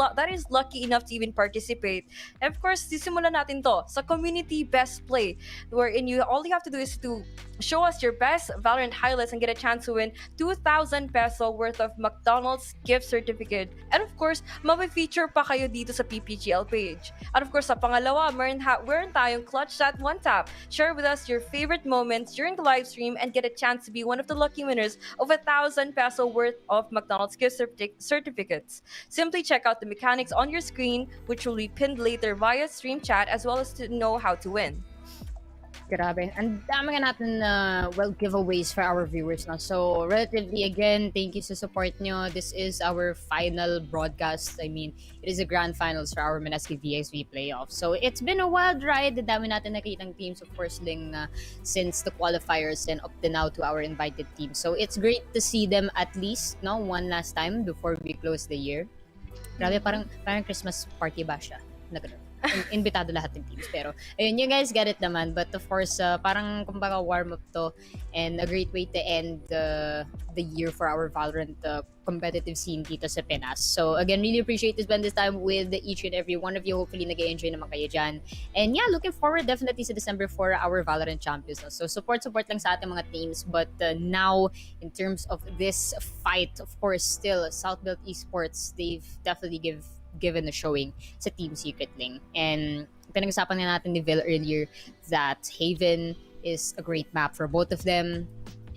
lucky enough to even participate. And of course, sisimulan natin to sa community best play wherein all you have to do is to show us your best Valorant highlights and get a chance to win 2,000 peso worth of McDonald's gift certificate. And of course, mafe-feature pa kayo dito sa PPGL page. And of course, sa pangalawa, meron tayong Clutch Chat One Tap. Share with us your favorite moments during the live stream and get a chance to be one of the lucky winners of 1,000 peso worth of McDonald's gift certificates. Simply check out the mechanics on your screen, which will be pinned later via stream chat, as well as to know how to win. Grabe. Ang dami nga natin giveaways for our viewers na. So, relatively, again, thank you sa support nyo. This is our final broadcast. I mean, it is the grand finals for our Mineski VxV playoffs. So, it's been a wild ride. Ang dami natin nakitang teams, of course, Ling, since the qualifiers and up to now to our invited team. So, it's great to see them at least, no, one last time before we close the year. Grabe, parang Christmas party ba siya? Na ganun. Invitado lahat ng teams. Pero, ayun, you guys get it naman. But of course, parang kumbaga warm-up to and a great way to end the year for our Valorant competitive scene dito sa Pinas. So, again, really appreciate to spend this time with each and every one of you. Hopefully, nag-enjoy naman kayo dyan. And yeah, looking forward definitely sa December for our Valorant champions. No? So, support lang sa ating mga teams. But now, in terms of this fight, of course, still, Southfield Esports, they've definitely given a showing sa Team Secret Ling. And pinag-usapan na natin ni Vil earlier that Haven is a great map for both of them.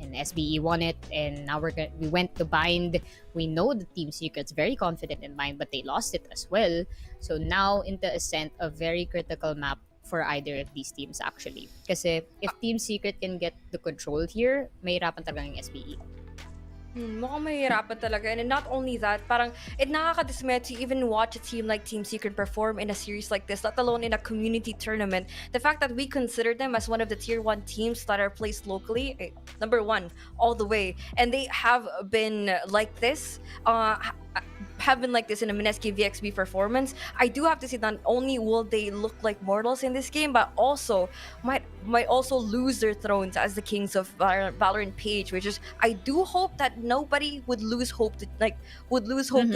And SBE won it. And now we went to Bind. We know the Team Secret's very confident in Bind, but they lost it as well. So now into Ascent, a very critical map for either of these teams actually. Kasi if Team Secret can get the control here, mahirapan talaga yung SBE. Mukhang mahihirapan talaga. And not only that, parang it nakakadismaya to even watch a team like Team Secret perform in a series like this, let alone in a community tournament. The fact that we consider them as one of the tier 1 teams that are placed locally, number 1 all the way, and they have been like this, have been like this in a Mineski VxV performance. I do have to say, not only will they look like mortals in this game, but also might also lose their thrones as the kings of Valorant Page, which is, I do hope that nobody would lose hope to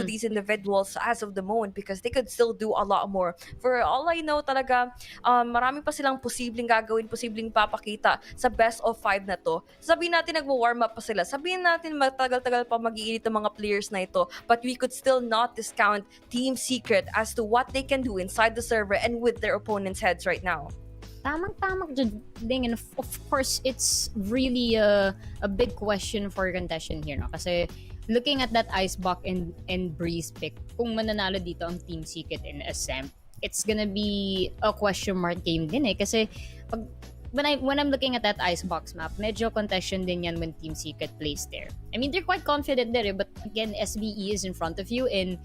these individuals as of the moment, because they could still do a lot more. For all I know talaga, marami pa silang posibleng gagawin, posibleng papakita sa best of 5 na to. Sabihin natin nagwo-warm up pa sila, sabihin natin matagal-tagal pa mag-iinit ang mga players na ito, but we could still not discount Team Secret as to what they can do inside the server and with their opponents' heads right now. Tamang-tamang ding, and of course, it's really a big question for contention here, no? Kasi looking at that Icebox and Breeze pick, kung mananalo dito ang Team Secret in SM, it's gonna be a question mark game din eh. Kasi when I'm looking at that Icebox map, medyo contestation din yan when Team Secret plays there. I mean, they're quite confident there, but again, SBE is in front of you, and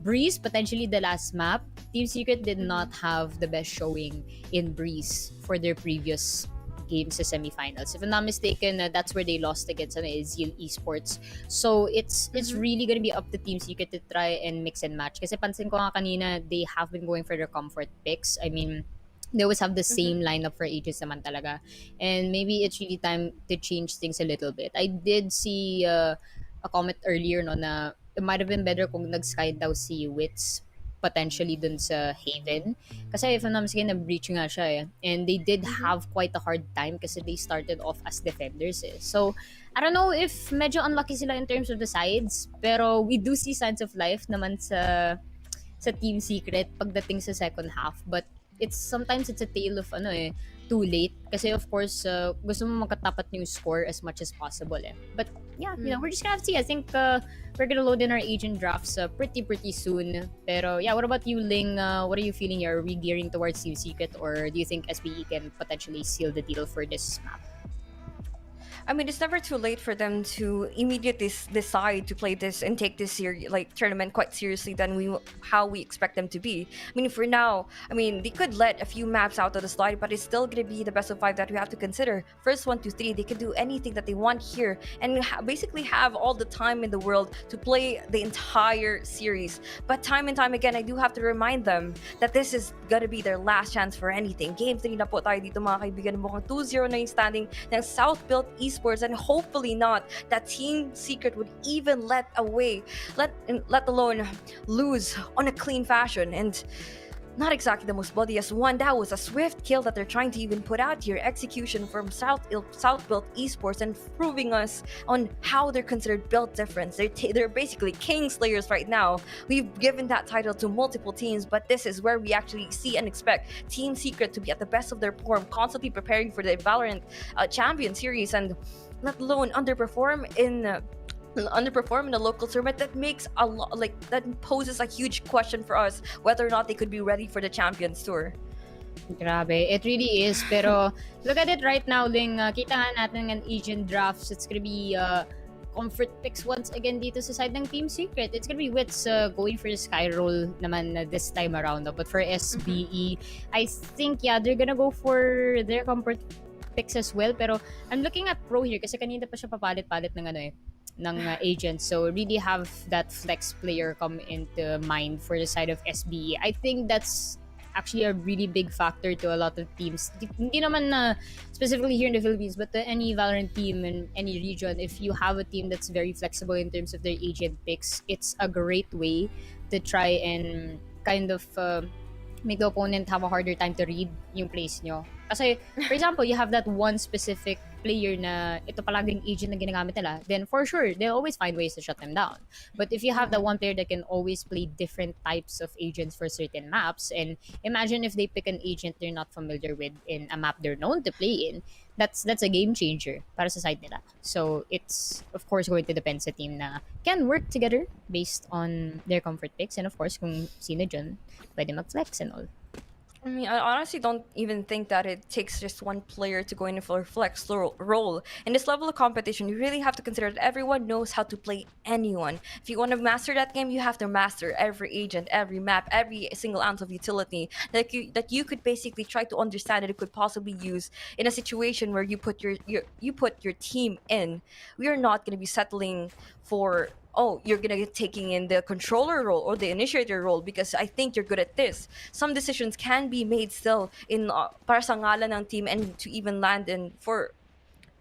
Breeze, potentially the last map, Team Secret did not have the best showing in Breeze for their previous games sa semifinals. If I'm not mistaken, that's where they lost against Zeal Esports. So it's really gonna be up to Team Secret to try and mix and match. Kasi pansin ko nga kanina, they have been going for their comfort picks. I mean, they always have the same lineup for ages naman talaga. And maybe it's really time to change things a little bit. I did see a comment earlier no na it might have been better kung nag-sky daw si Wits potentially dun sa Haven. Kasi if I'm not mistaken, na-breach nga siya eh. And they did have quite a hard time kasi they started off as defenders eh. So, I don't know if medyo unlucky sila in terms of the sides, pero we do see signs of life naman sa Team Secret pagdating sa second half. But sometimes it's a tale of too late. Kasi of course, gusto mo makatapat yung score as much as possible eh. But yeah, we're just gonna have to see. I think we're gonna load in our agent drafts pretty soon. Pero yeah, what about you, Ling? What are you feeling? Are we gearing towards Team Secret, or do you think SBE can potentially seal the deal for this map? I mean, it's never too late for them to immediately decide to play this and take this tournament quite seriously than how we expect them to be. I mean, for now, I mean, they could let a few maps out of the slide, but it's still going to be the best of 5 that we have to consider. First 1 to 3, they can do anything that they want here and basically have all the time in the world to play the entire series. But time and time again, I do have to remind them that this is going to be their last chance for anything. Game 3 na po tayo dito mga kaibigan. Mukhang 2-0 na yung standing ng South-built Esports, and hopefully not that Team Secret would even let alone lose on a clean fashion. And not exactly the most bloodiest one. That was a swift kill that they're trying to even put out here. Execution from South-built Esports, and proving us on how they're considered built difference. They're basically king slayers right now. We've given that title to multiple teams, but this is where we actually see and expect Team Secret to be at the best of their form, constantly preparing for the Valorant Champion Series, and let alone underperform in a local tournament. That makes that poses a huge question for us whether or not they could be ready for the Champions Tour. Grabe, it really is. Pero look at it right now, Ling. Kita nga natin ng agent drafts. It's gonna be comfort picks once again dito sa side ng Team Secret. It's gonna be Wits going for the sky roll naman this time around. But for SBE, I think they're gonna go for their comfort picks as well. Pero I'm looking at Pro here kasi kanina pa siya papalit-palit ng agents. So really have that flex player come into mind for the side of SBE. I think that's actually a really big factor to a lot of teams. Hindi naman specifically here in the Philippines, but to any Valorant team in any region, if you have a team that's very flexible in terms of their agent picks, it's a great way to try and kind of make the opponent have a harder time to read yung plays nyo. Kasi, for example, you have that one specific player na ito palaging agent na ginagamit nila, then for sure, they'll always find ways to shut them down. But if you have that one player that can always play different types of agents for certain maps, and imagine if they pick an agent they're not familiar with in a map they're known to play in, that's a game changer para sa side nila. So, it's of course going to depend sa team na can work together based on their comfort picks, and of course, kung sino dyan, pwede mag-flex and all. I mean, I honestly don't even think that it takes just one player to go in for a flex role. In this level of competition, you really have to consider that everyone knows how to play anyone. If you want to master that game, you have to master every agent, every map, every single ounce of utility that you could basically try to understand that it could possibly use in a situation where you put your team in. We are not going to be settling for, oh, you're gonna get taking in the controller role or the initiator role because I think you're good at this. Some decisions can be made still in para sa ngalan ng team and to even land in for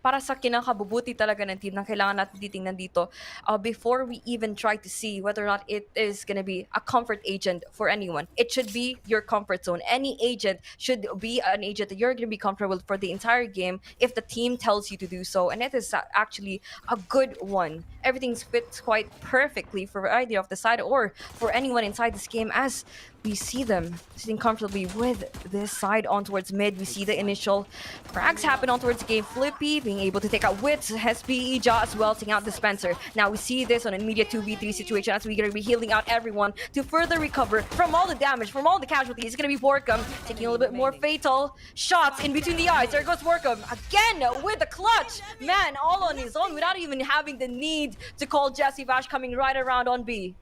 para sa kinakabubuti talaga ng team na kailangan natin titingnan dito before we even try to see whether or not it is going to be a comfort agent for anyone. It should be your comfort zone. Any agent should be an agent that you're going to be comfortable for the entire game if the team tells you to do so. And it is actually a good one. Everything fits quite perfectly for either of the side or for anyone inside this game as we see them sitting comfortably with this side on towards mid. We see the initial frags happen on towards game. Flippy being able to take out Wits, SPE, Ja as well, taking out Dispenser. Now we see this on an immediate 2v3 situation as we're going to be healing out everyone to further recover from all the damage, from all the casualties. It's going to be Borkum taking a little bit more fatal shots in between the eyes. There goes Borkum again with the clutch. Man, all on his own without even having the need to call Jesse Bash coming right around on B.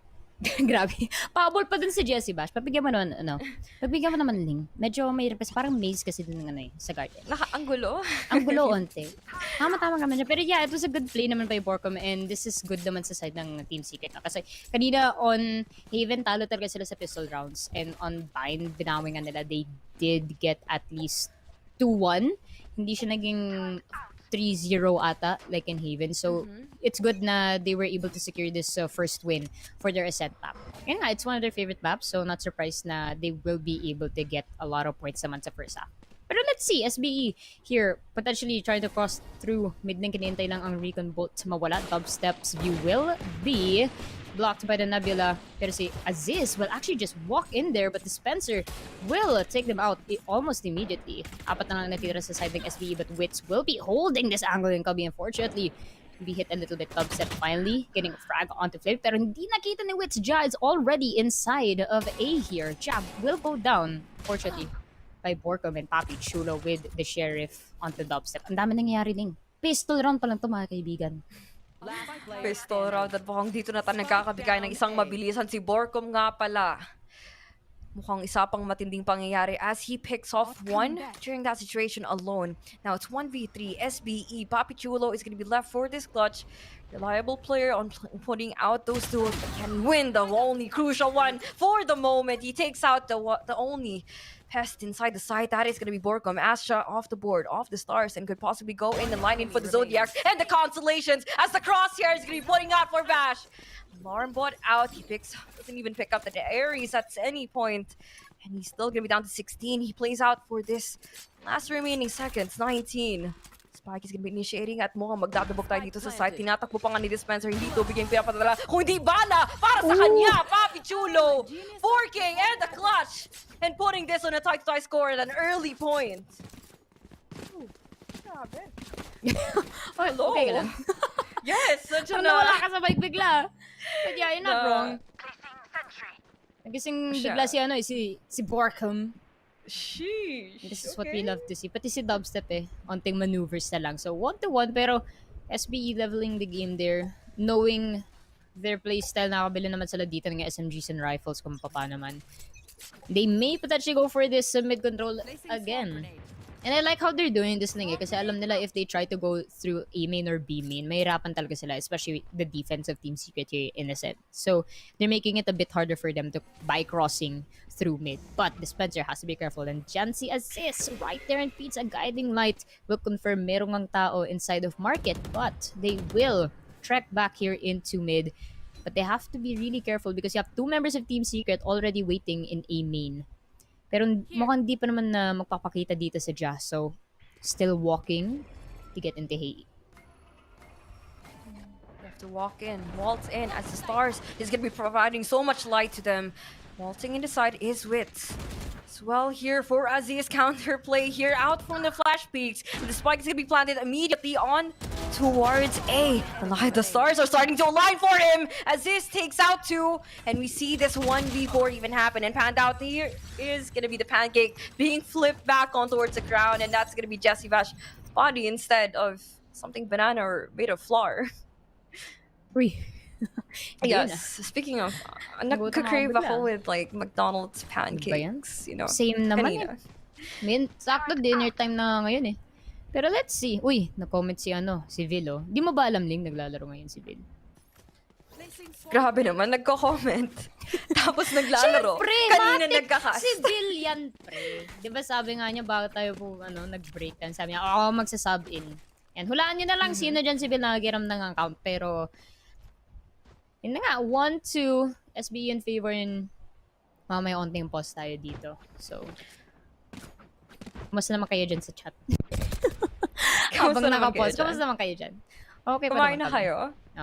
Grabe. Paabol pa dun si Jessie Bash. Papigyan mo naman, Papigyan mo naman Ling. Medyo may repas. Parang maze kasi dun ng sa garden. Ang gulo. Ang gulo onte. Tama naman siya. Pero yeah, it was a good play naman by Borkum and this is good naman sa side ng Team Secret. Kasi kanina on Haven, talo talaga sila sa pistol rounds. And on Bind, binawi nga nila. They did get at least 2-1. Hindi siya naging 3-0 ata, like in Haven. So, it's good na they were able to secure this first win for their Ascent map. And nga, it's one of their favorite maps, so not surprised na they will be able to get a lot of points naman sa first half. Pero let's see, SBE here, potentially trying to cross through. Mid lane, kinintay lang ang Recon Bolt mawala. Dubstep's view will be blocked by the Nebula. Pero si Aziz will actually just walk in there, but the Spencer will take them out almost immediately. Apat na lang natira sa side ng SBE, but Wits will be holding this angle in Cubby. Unfortunately, we hit a little bit. Dubstep finally getting a frag onto Flip, pero hindi nakita ni Wits. Ja is already inside of A here. Jab will go down, fortunately, by Borkum and Papi Chulo with the Sheriff onto Dubstep. Ang dami nangyayari din. Pistol round pa lang ito, mga kaibigan. Pistol round at mukhang dito na tayo nagkakabigay ng isang mabilisan si Borkum nga pala. Mukhang isa pang matinding pangyayari as he picks off one during that situation alone. Now it's 1v3, SBE, Papi Chulo is going to be left for this clutch. Reliable player on putting out those two can win the only crucial one for the moment. He takes out the only pest inside the site. That is going to be Borkum. Astra off the board, off the stars, and could possibly go in and line in for the Zodiacs and the Constellations as the Crosshair is going to be putting out for Bash. Alarm bot out. He doesn't even pick up the Ares at any point. And he's still going to be down to 16. He plays out for this last remaining seconds, 19. Spike is going to be initiating at mukhang magdadabog tayo dito sa site. Tinatakbo pa nga ni Dispenser. Hindi ito bigyan pinapadala. Kung hindi bala para sa kanya. Papi Chulo. 4K and the clutch. And putting this on a tight score at an early point. Grabe. Oh, okay ka lang. Yes! Nandiyan na. Nawala ka sa bike bigla. But yeah, you're not wrong. Nagising bigla si Borkum. Sheesh. This is what we love to see. Pati si Dubstep onting maneuvers na lang. So 1-1 pero SBE leveling the game there. Knowing their playstyle, nakabili naman sila dito ng SMGs and rifles kung paano naman. They may potentially go for this mid control again. And I like how they're doing this thing kasi alam nila if they try to go through A main or B main, mahirapan talaga sila, especially the defensive Team Secret here in a sense. So they're making it a bit harder for them to by crossing through mid. But Dispenser has to be careful. And Jancy assists right there and feeds a guiding light. Will confirm merong ang tao inside of market, but they will trek back here into mid. But they have to be really careful because you have two members of Team Secret already waiting in A main. Pero mukhang di pa naman na magpapakita dito sa Ja. So, still walking to get into Hay. You have to walk in, waltz in as the stars is going to be providing so much light to them. Waltzing in the side is Wits. As well here for Aziz counterplay here out from the flash peaks. The spike is going to be planted immediately on towards A. The stars are starting to align for him as this takes out 2, and we see this 1v4 even happen. And panned out here is gonna be the pancake being flipped back on towards the ground, and that's gonna be Jesse Vash body instead of something banana or made of flour. Uy. Yes, speaking of, nagka-crave ako with like McDonald's pancakes, you know. Same naman kanina. Sakto dinner time na ngayon eh. Pero let's see. Uy, na-comment si Vil. Di mo ba alam, Ling, naglalaro ngayon si Vil? Grabe naman, nagko-comment. Tapos naglalaro. Siyempre, Kanina matik nagka-cast. si Vil yan, pre. Di ba sabi nga niya, bago tayo po nag-break time, sabi niya, magsasub in. And hulaan niyo na lang sino dyan si Vil nakagiram ng account. Pero, yun na nga, 1-2, SB in favor in mamaya onting pause tayo dito. So, kumusta naman kayo dyan sa chat? Habang naka-pause, kumusta naman kayo dyan? Okay pa Kumain naman na kami. kayo?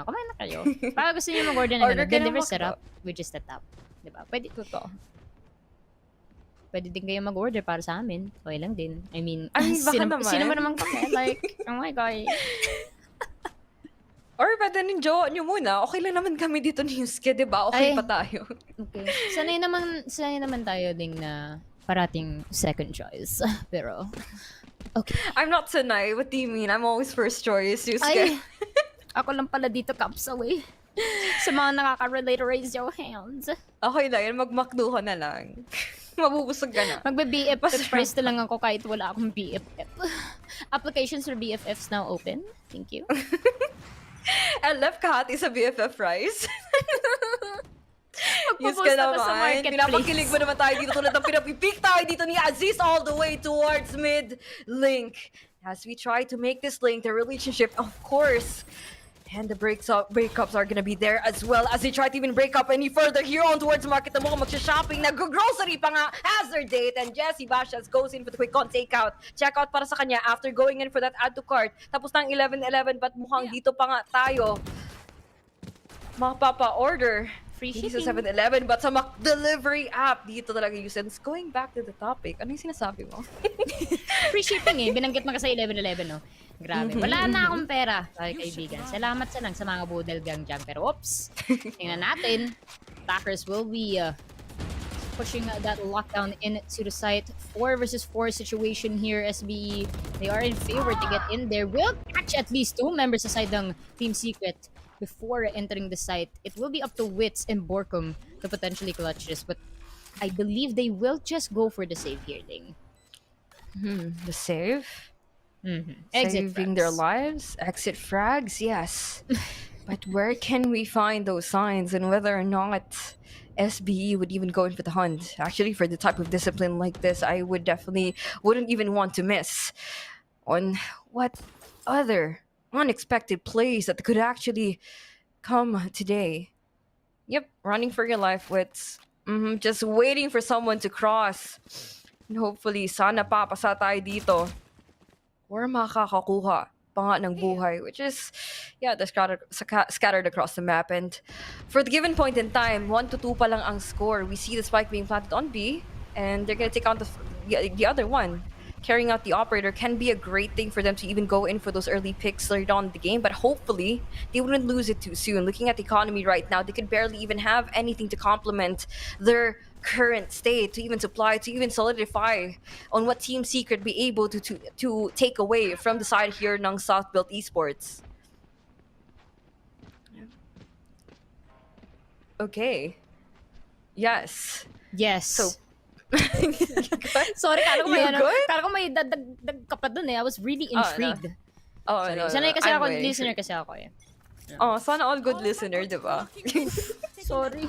Kumain na kayo. Para gusto niyo mag-order na Order ka deliver ng setup, which is the top. Diba? Pwede din kayo mag-order para sa amin. Okay lang din. I mean baka sino ba naman naman. kami? Like, oh my God. Or pwede ninyo nyo muna. Okay lang naman kami dito ni Yusuke, di ba? Okay Ay. pa tayo. Okay. Sanay naman tayo ding na parating second choice. Pero, okay. I'm not sanay. What do you mean? I'm always first choice, Yusuke. Ay, ako lang pala dito, Caps away. Sa mga nakaka-relate, raise your hands. Okay lang yan. Mag-McDo ka na lang. Mabubusog ka na. Magbe-BFF price na lang ako kahit wala akong BFF. Applications for BFFs now open. Thank you. And left kahati sa BFF rice. Magpo-post ako sa marketplace. Pinapakilig mo naman tayo dito tulad ng pinapipik tayo dito ni Aziz all the way towards mid-link. As we try to make this link, the relationship, of course. And the breakups are gonna be there as well as they try to even break up any further here on towards market. Mo magsha-shopping, nag-grocery pa nga as their date. And Jesse Bashas goes in for the quick on takeout. Checkout para sa kanya after going in for that add to cart. Tapos ng 11-11 but mukhang dito pa nga tayo mapapa-order. Free Hindi sa shipping. 7-Eleven but sa Delivery app. Dito talaga yung sense. Going back to the topic, ano yung sinasabi mo? Free shipping eh. Binanggit mo kasi 11-11, no? Grabe. Wala na akong pera, kaibigan. Salamat sa mga budel gang dyan. Pero oops, tingnan natin. Packers will be pushing that lockdown into the site. 4 versus 4 situation here, SBE. They are in favor to get in there. Will catch at least 2 members aside ng Team Secret before entering the site. It will be up to Wits and Borkum to potentially clutch this, but I believe they will just go for the save here, Ding. The save? Exit Saving frags. their lives? Exit frags? Yes. But where can we find those signs and whether or not SBE would even go in for the hunt? Actually, for the type of discipline like this, I would definitely wouldn't even want to miss on what other unexpected plays that could actually come today. Yep, running for your life with just waiting for someone to cross. And hopefully, sana papasa tayo dito. Or makakakuha pa nga ng buhay, which is, yeah, they're scattered across the map. And for the given point in time, 1-2 pa lang ang score. We see the spike being planted on B, and they're gonna take out the other one. Carrying out the operator can be a great thing for them to even go in for those early picks later on in the game, but hopefully they wouldn't lose it too soon. Looking at the economy right now, they could barely even have anything to complement their current state, to even supply, to even solidify on what Team Secret be able to take away from the side here ng South-built Esports. Okay. Yes. Yes. So, sorry, kala ko may, You good? kala ko may dagdag ka pa dun eh. I was really intrigued. Oh, Sorry. no, Sanay kasi I'm ako, waiting. listener kasi ako eh. Oh, sana all good listener, diba? Sorry.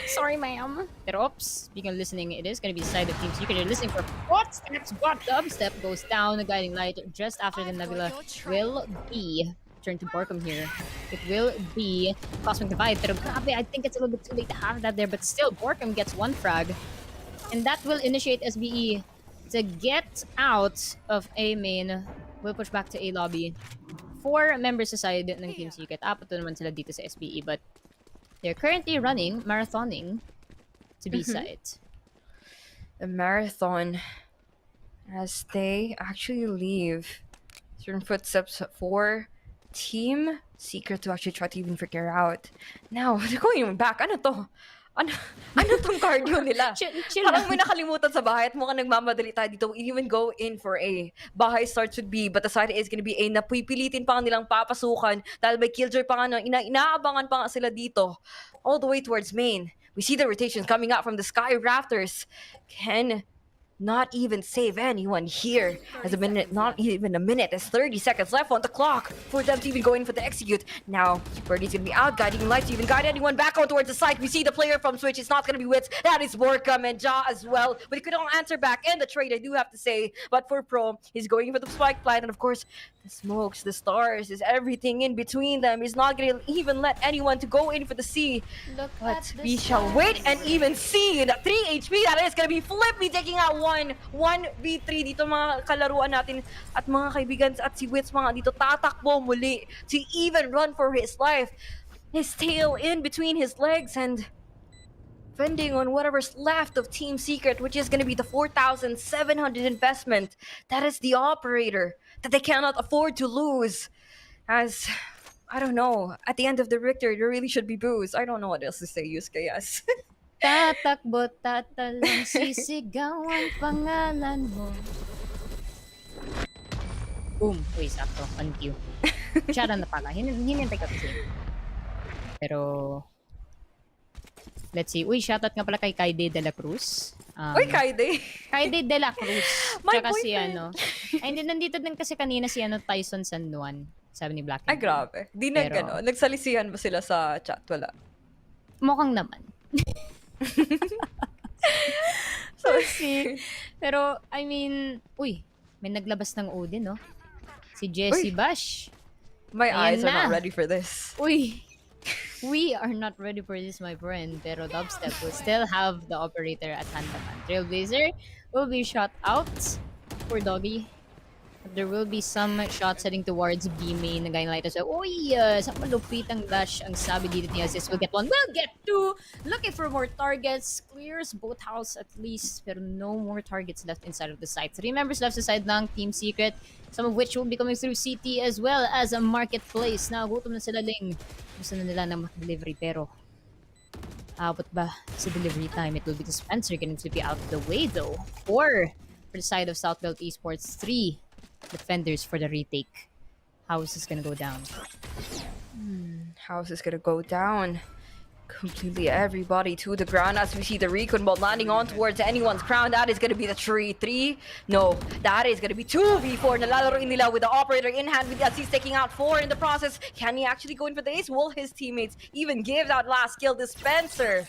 Sorry, ma'am. Pero oops, speaking of listening, it is gonna be the side of Team Secret. You're listening for footsteps, but dubstep goes down. The guiding light just after the nebula will be turn to Borkum here. It will be Cosmic Divide. Pero grabe, I think it's a little bit too late to have that there. But still, Borkum gets 1 frag. And that will initiate SBE to get out of A main. We'll push back to A lobby. 4 members aside ng Team Secret. 4 naman sila dito sa SBE. But they're currently running, marathoning to B side. The marathon as they actually leave certain footsteps for Team Secret to actually try to even figure out. Now, they're going back. Ano to? Ano tong cardio nila? Chill Parang lang. may nakalimutan sa bahay at mukhang nagmamadali tayo dito. We even go in for A. Bahay starts with B, but the side is gonna be A na pipilitin pa nga nilang papasukan dahil may killjoy pa nga inaabangan pa nga sila dito. All the way towards main. We see the rotations coming out from the sky rafters. Can not even save anyone here. As a minute, not even a minute, there's 30 seconds left on the clock for them to even go in for the execute. Now, Birdie's gonna be out, guiding lights to even guide anyone back out towards the site. We see the player from Switch, it's not gonna be Wits, that is Borkham and Ja as well. But he couldn't answer back, and the trade I do have to say. But for Pro, he's going for the spike plant, and of course, the smokes, the stars, is everything in between them. He's not gonna even let anyone to go in for the C. Look But at the we shall wait and even see the 3 HP that is gonna be Flippy taking out 1v3 dito mga kalaruan natin at mga kaibigan at si Wits mga dito tatakbo muli to even run for his life. His tail in between his legs and fending on whatever's left of Team Secret, which is going to be the 4,700 investment. That is the operator that they cannot afford to lose. As, I don't know, at the end of the Richter, there really should be booze. I don't know what else to say, Yusuke, yes. Tatakbo, tatalon, sisigaw ang pangalan mo. Boom. Uy, sakto. On cue. Shara na pala. Hinintay ka kasi. Pero, let's see. Uy, shoutout nga pala kay Kaide de la Cruz. Uy, Kaide! Kaide de la Cruz. My Tsaka si boyfriend. Ay, hindi, nandito din kasi kanina si Tyson San Juan. Sabi ni Black. Ay, grabe. Di na Pero- gano'n. Nagsalisihan ba sila sa chat? Wala. Mukhang naman. So, see. Pero, I mean, uy, may naglabas ng Odin, no? Si Jessie Uy. Bash. My Ayan eyes are not na. ready for this. Uy, we are not ready for this, my friend. Pero Dubstep will still have the operator at hand naman. Trailblazer will be shot out for Doggy. There will be some shots heading towards B main na gaya light. So, uy, sa malupitang dash ang sabi dito ni Aziz. We'll get one. We'll get two. Looking for more targets. Clears both house at least. Pero no more targets left inside of the site. 3 members left sa side ng Team Secret. Some of which will be coming through CT as well as a marketplace. Na gutom na sila Ling. Gusto na nila ng delivery pero abot ba sa delivery time? It will be the Spencer getting to be out of the way though. 4 for the side of Southbelt Esports. 3 defenders for the retake. How is this gonna go down? House is gonna go down. Completely everybody to the ground as we see the recon ball landing on towards anyone's crown. That is gonna be the 3-3. No, that is gonna be 2v4. Nalalaroin nila with the operator in hand with Aziz taking out 4 in the process. Can he actually go in for the ace? Will his teammates even give that last kill? Dispenser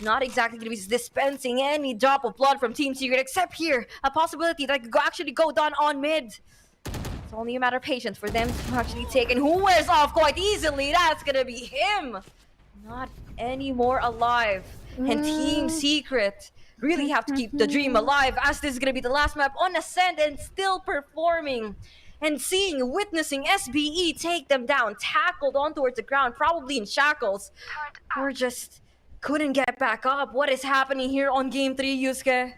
not exactly going to be dispensing any drop of blood from Team Secret, except here, a possibility that could actually go down on mid. It's only a matter of patience for them to actually take, and who wears off quite easily? That's going to be him. Not anymore alive. And Team Secret really have to keep the dream alive, as this is going to be the last map on Ascent and still performing. And witnessing SBE take them down, tackled on towards the ground, probably in shackles, or just couldn't get back up. What is happening here on Game 3, Yusuke?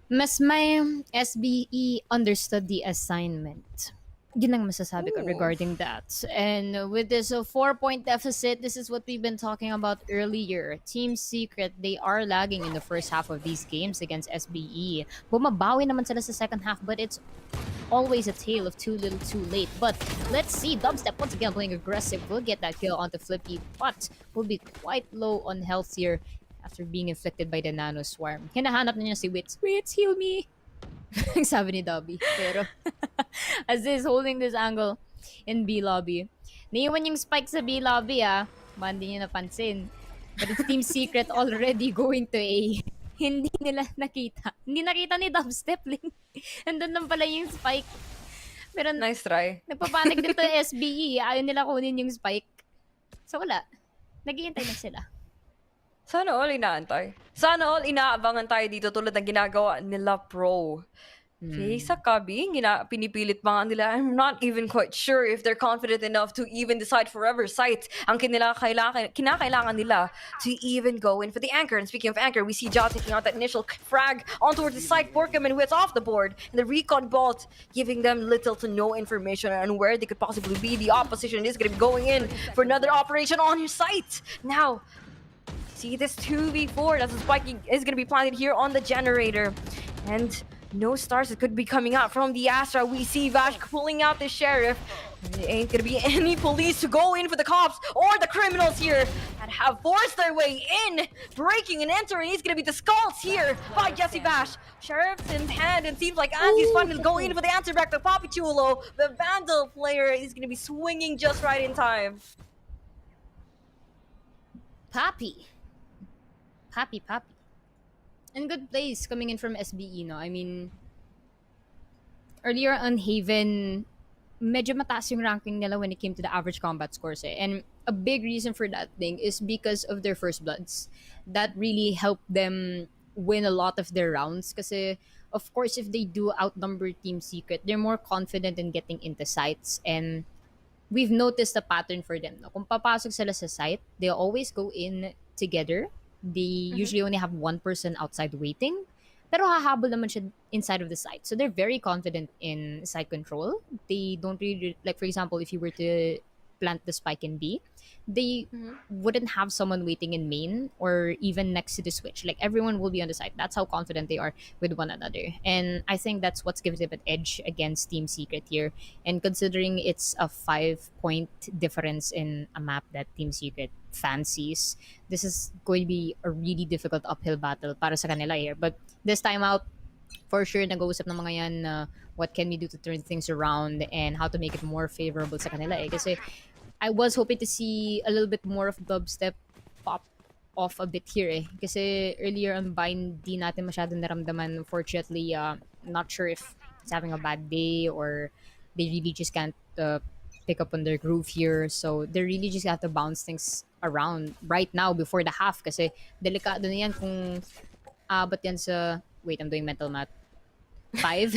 Mas may SBE understood the assignment. Yun ang masasabi ko regarding that. And with this 4-point deficit, this is what we've been talking about earlier. Team Secret, they are lagging in the first half of these games against SBE. Bumabawi naman sila sa second half, but it's always a tale of too little too late. But let's see, Dubstep once again playing aggressive. Will get that kill onto Flippy, but will be quite low on health here after being inflicted by the Nano Swarm. Hinahanap na niya si Wits. Wits, heal me! Sabi ni Dobby. Pero as is holding this angle in B lobby. Naiwan yung spike sa B lobby Man, di niyo napansin. But it's Team Secret already going to A. Hindi nila nakita. Hindi nakita ni Dubstep Link. Andun lang pala yung spike. Pero Nice try. nagpapanik dito yung SBE. Ayaw nila kunin yung spike. So wala. Naghihintay na sila. Sana all inaantay. Sana all inaabangan tayo dito tulad ng ginagawa nila Pro. Okay, sa Kabi, pinipilit pa nga nila. I'm not even quite sure if they're confident enough to even decide forever site ang kinakailangan nila to even go in for the anchor. And speaking of anchor, we see Ja taking out that initial frag on towards the site. Borkman, who is off the board, and the recon bolt giving them little to no information on where they could possibly be. The opposition is going to be going in for another operation on your site. Now, see this 2v4. That's a spike is going to be planted here on the generator. And no stars that could be coming out from the Astra. We see Vash pulling out the sheriff. There ain't gonna be any police to go in for the cops or the criminals here that have forced their way in, breaking and entering. He's gonna be the skulls here by Jesse Vash. Sheriff's in hand, and seems like Andy's finally going in for the answer back to Papi Chulo. The Vandal player is gonna be swinging just right in time. Papi. And good plays coming in from SBE, no? I mean, earlier on Haven, medyo mataas yung ranking nila when it came to the average combat scores eh. And a big reason for that thing is because of their first bloods. That really helped them win a lot of their rounds. Kasi, of course, if they do outnumber Team Secret, they're more confident in getting into sites. And we've noticed a pattern for them. No? Kung papasok sila sa site, they always go in together. They usually only have one person outside waiting. Pero hahabol naman siya inside of the site. So they're very confident in site control. They don't really, like for example, if you were to plant the spike in B, they wouldn't have someone waiting in main or even next to the switch. Like everyone will be on the site. That's how confident they are with one another. And I think that's what's given them an edge against Team Secret here. And considering it's a 5-point difference in a map that Team Secret fancies, this is going to be a really difficult uphill battle para sa kanila here. But this time out, for sure, nag-uusap ng mga yan na what can we do to turn things around and how to make it more favorable sa kanila eh. Kasi I was hoping to see a little bit more of dubstep pop off a bit here eh. Kasi earlier on Vine, di natin masyadong naramdaman. Unfortunately, not sure if it's having a bad day or they really just can't pick up on their groove here. So they really just have to bounce things around right now before the half. Kasi delikado na yan kung abot yan sa... Wait, I'm doing mental math. 5,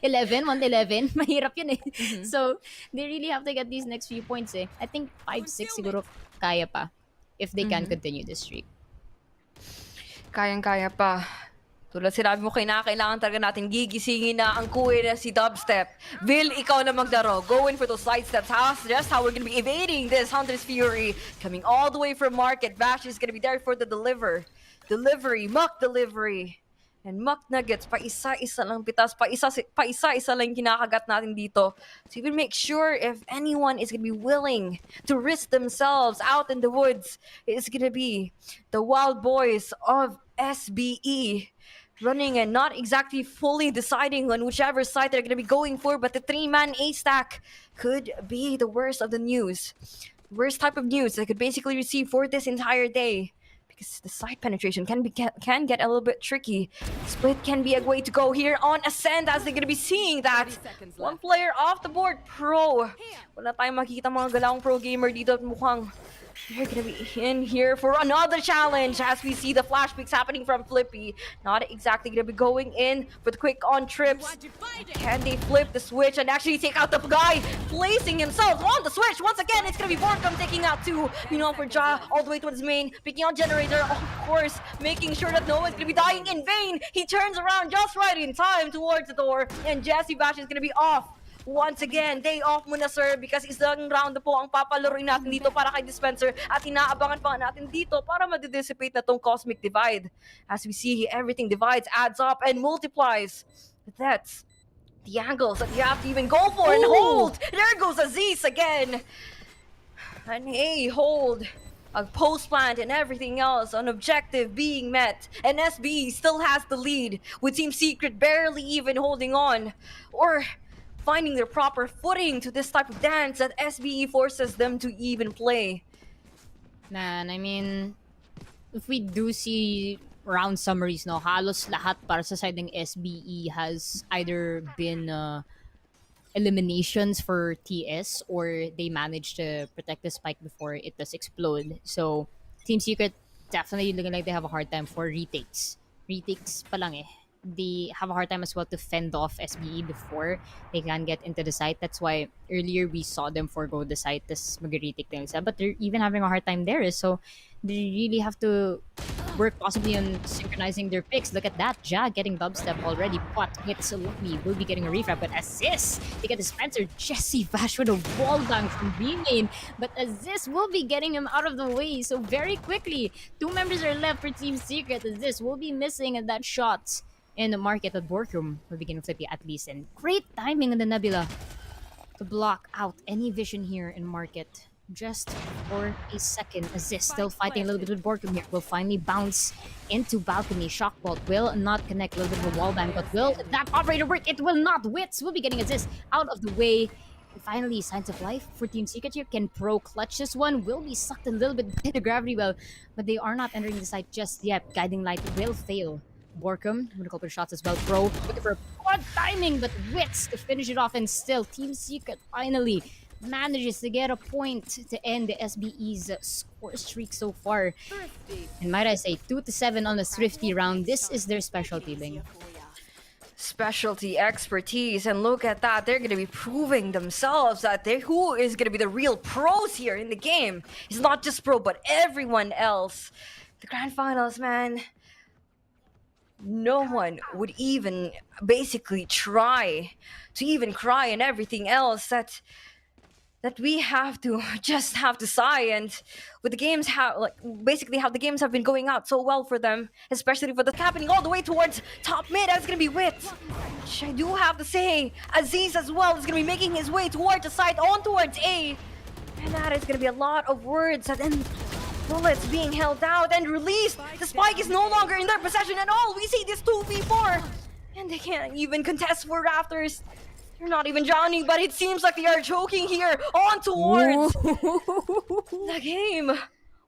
11, 1-11. Mahirap yun eh. So, they really have to get these next few points eh. I think 5-6 siguro kaya pa if they can continue this streak. Kayang-kaya pa. Tulad sinabi mo, kailangan talaga natin gigisingin na ang kuwi na si Dubstep. Will, ikaw na magdaro. Go in for those side steps. Just how we're gonna be evading this Hunter's Fury. Coming all the way from Market. Vash is gonna be there for the delivery. Muck delivery. And Muck Nuggets, pa-isa-isa lang pitas, pa-isa-isa lang kinakagat natin dito. So even make sure if anyone is going to be willing to risk themselves out in the woods, it's going to be the Wild Boys of SBE. Running and not exactly fully deciding on whichever side they're going to be going for, but the 3-man A-stack could be the worst of the news. Worst type of news they could basically receive for this entire day. Because the side penetration can get a little bit tricky. Split can be a way to go here on Ascend as they're gonna be seeing that. One player off the board, Pro. Wala tayong makikita mga galawang pro gamer dito at mukhang they're gonna be in here for another challenge as we see the flash picks happening from Flippy. Not exactly gonna be going in for the quick on trips. Can they flip the switch and actually take out the guy placing himself on the switch? Once again, it's gonna be Borkum taking out two. For Ja all the way towards main, picking on Generator, of course, making sure that no one's gonna be dying in vain. He turns around just right in time towards the door, and Jesse Bash is gonna be off. Once again, day off muna sir because isang round na po ang papalaruin natin dito para kay Dispenser at inaabangan pa natin dito para ma-dissipate na tong Cosmic Divide. As we see, everything divides, adds up, and multiplies. That's the angles that you have to even go for and hold. There goes Aziz again. And hey, hold. A post plant and everything else on objective being met. And SB still has the lead with Team Secret barely even holding on. Or finding their proper footing to this type of dance that SBE forces them to even play. Man, I mean, if we do see round summaries, no, halos lahat para sa side ng SBE has either been eliminations for TS or they managed to protect the spike before it does explode. So, Team Secret definitely looking like they have a hard time for retakes. Retakes pa lang eh. they have a hard time as well to fend off SBE before they can get into the site. That's why earlier we saw them forego the site, tas mag-retake na yung isa. But they're even having a hard time there, so they really have to work possibly on synchronizing their picks. Look at that, Ja getting dubstep already, but hits Lucky will be getting a refrag, but assist to get the Spencer. Jesse Vash with a wall bang from B-main, but Aziz will be getting him out of the way, so very quickly, 2 members are left for Team Secret. Aziz will be missing that shot in the market at Borkum will be getting Flippy at least, and great timing in the Nebula to block out any vision here in market. Just for a second. Aziz still fighting a little bit with Borkum here. Will finally bounce into balcony. Shockbolt will not connect. A little bit of a wall bang, but will that operator work? It will not. Wits will be getting Aziz out of the way. And finally, signs of life for Team Secret here. Can Pro clutch this one? Will be sucked a little bit by the gravity well, but they are not entering the site just yet. Guiding light will fail. Borkum with a couple of shots as well. Pro looking for good timing, but Wits to finish it off, and still Team Secret finally manages to get a point to end the SBE's score streak so far. And might I say, 2-7 on a thrifty round. This is their specialty, Ling. Specialty expertise, and look at that, they're gonna be proving themselves that who is gonna be the real pros here in the game. It's not just Pro, but everyone else. The grand finals, man, no one would even basically try to even cry and everything else that we have to just have to sigh. And with the games basically how the games have been going out so well for them, especially for the happening all the way towards top mid, that's gonna be Wit, which I do have to say Aziz as well is gonna be making his way towards the side on towards A, and that is gonna be a lot of words, and then bullets being held out and released. The spike is no longer in their possession at all. We see this 2v4 and they can't even contest for Raptors. They're not even drowning, but it seems like they are choking here on towards the game.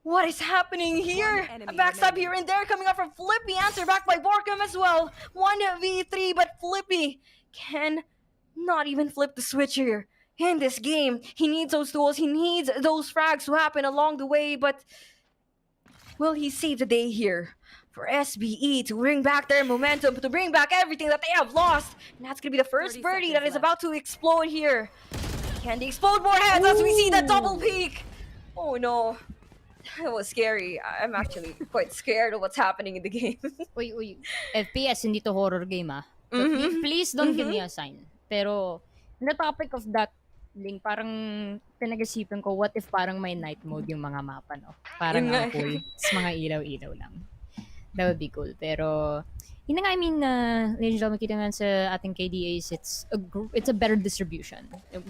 What is happening here? A backstab here and there coming up from Flippy. Answer back by Borkum as well. 1v3, but Flippy can not even flip the switch here in this game. He needs those tools. He needs those frags to happen along the way, but will he save the day here for SBE to bring back their momentum, to bring back everything that they have lost? And that's gonna be the first birdie that is about to explode here. Can they explode more heads as we see that double peak? Oh no, that was scary. I'm actually quite scared of what's happening in the game. Uy, FPS, hindi to horror game So please don't give me a sign. Pero, on the topic of that, Ling, parang pinag-isipan ko, what if parang may night mode yung mga mapa, no? Parang ang cool. It's mga ilaw-ilaw lang. That would be cool. Pero, yun na nga, I mean, ladies and gentlemen, kita nga sa ating KDAs, it's a better distribution.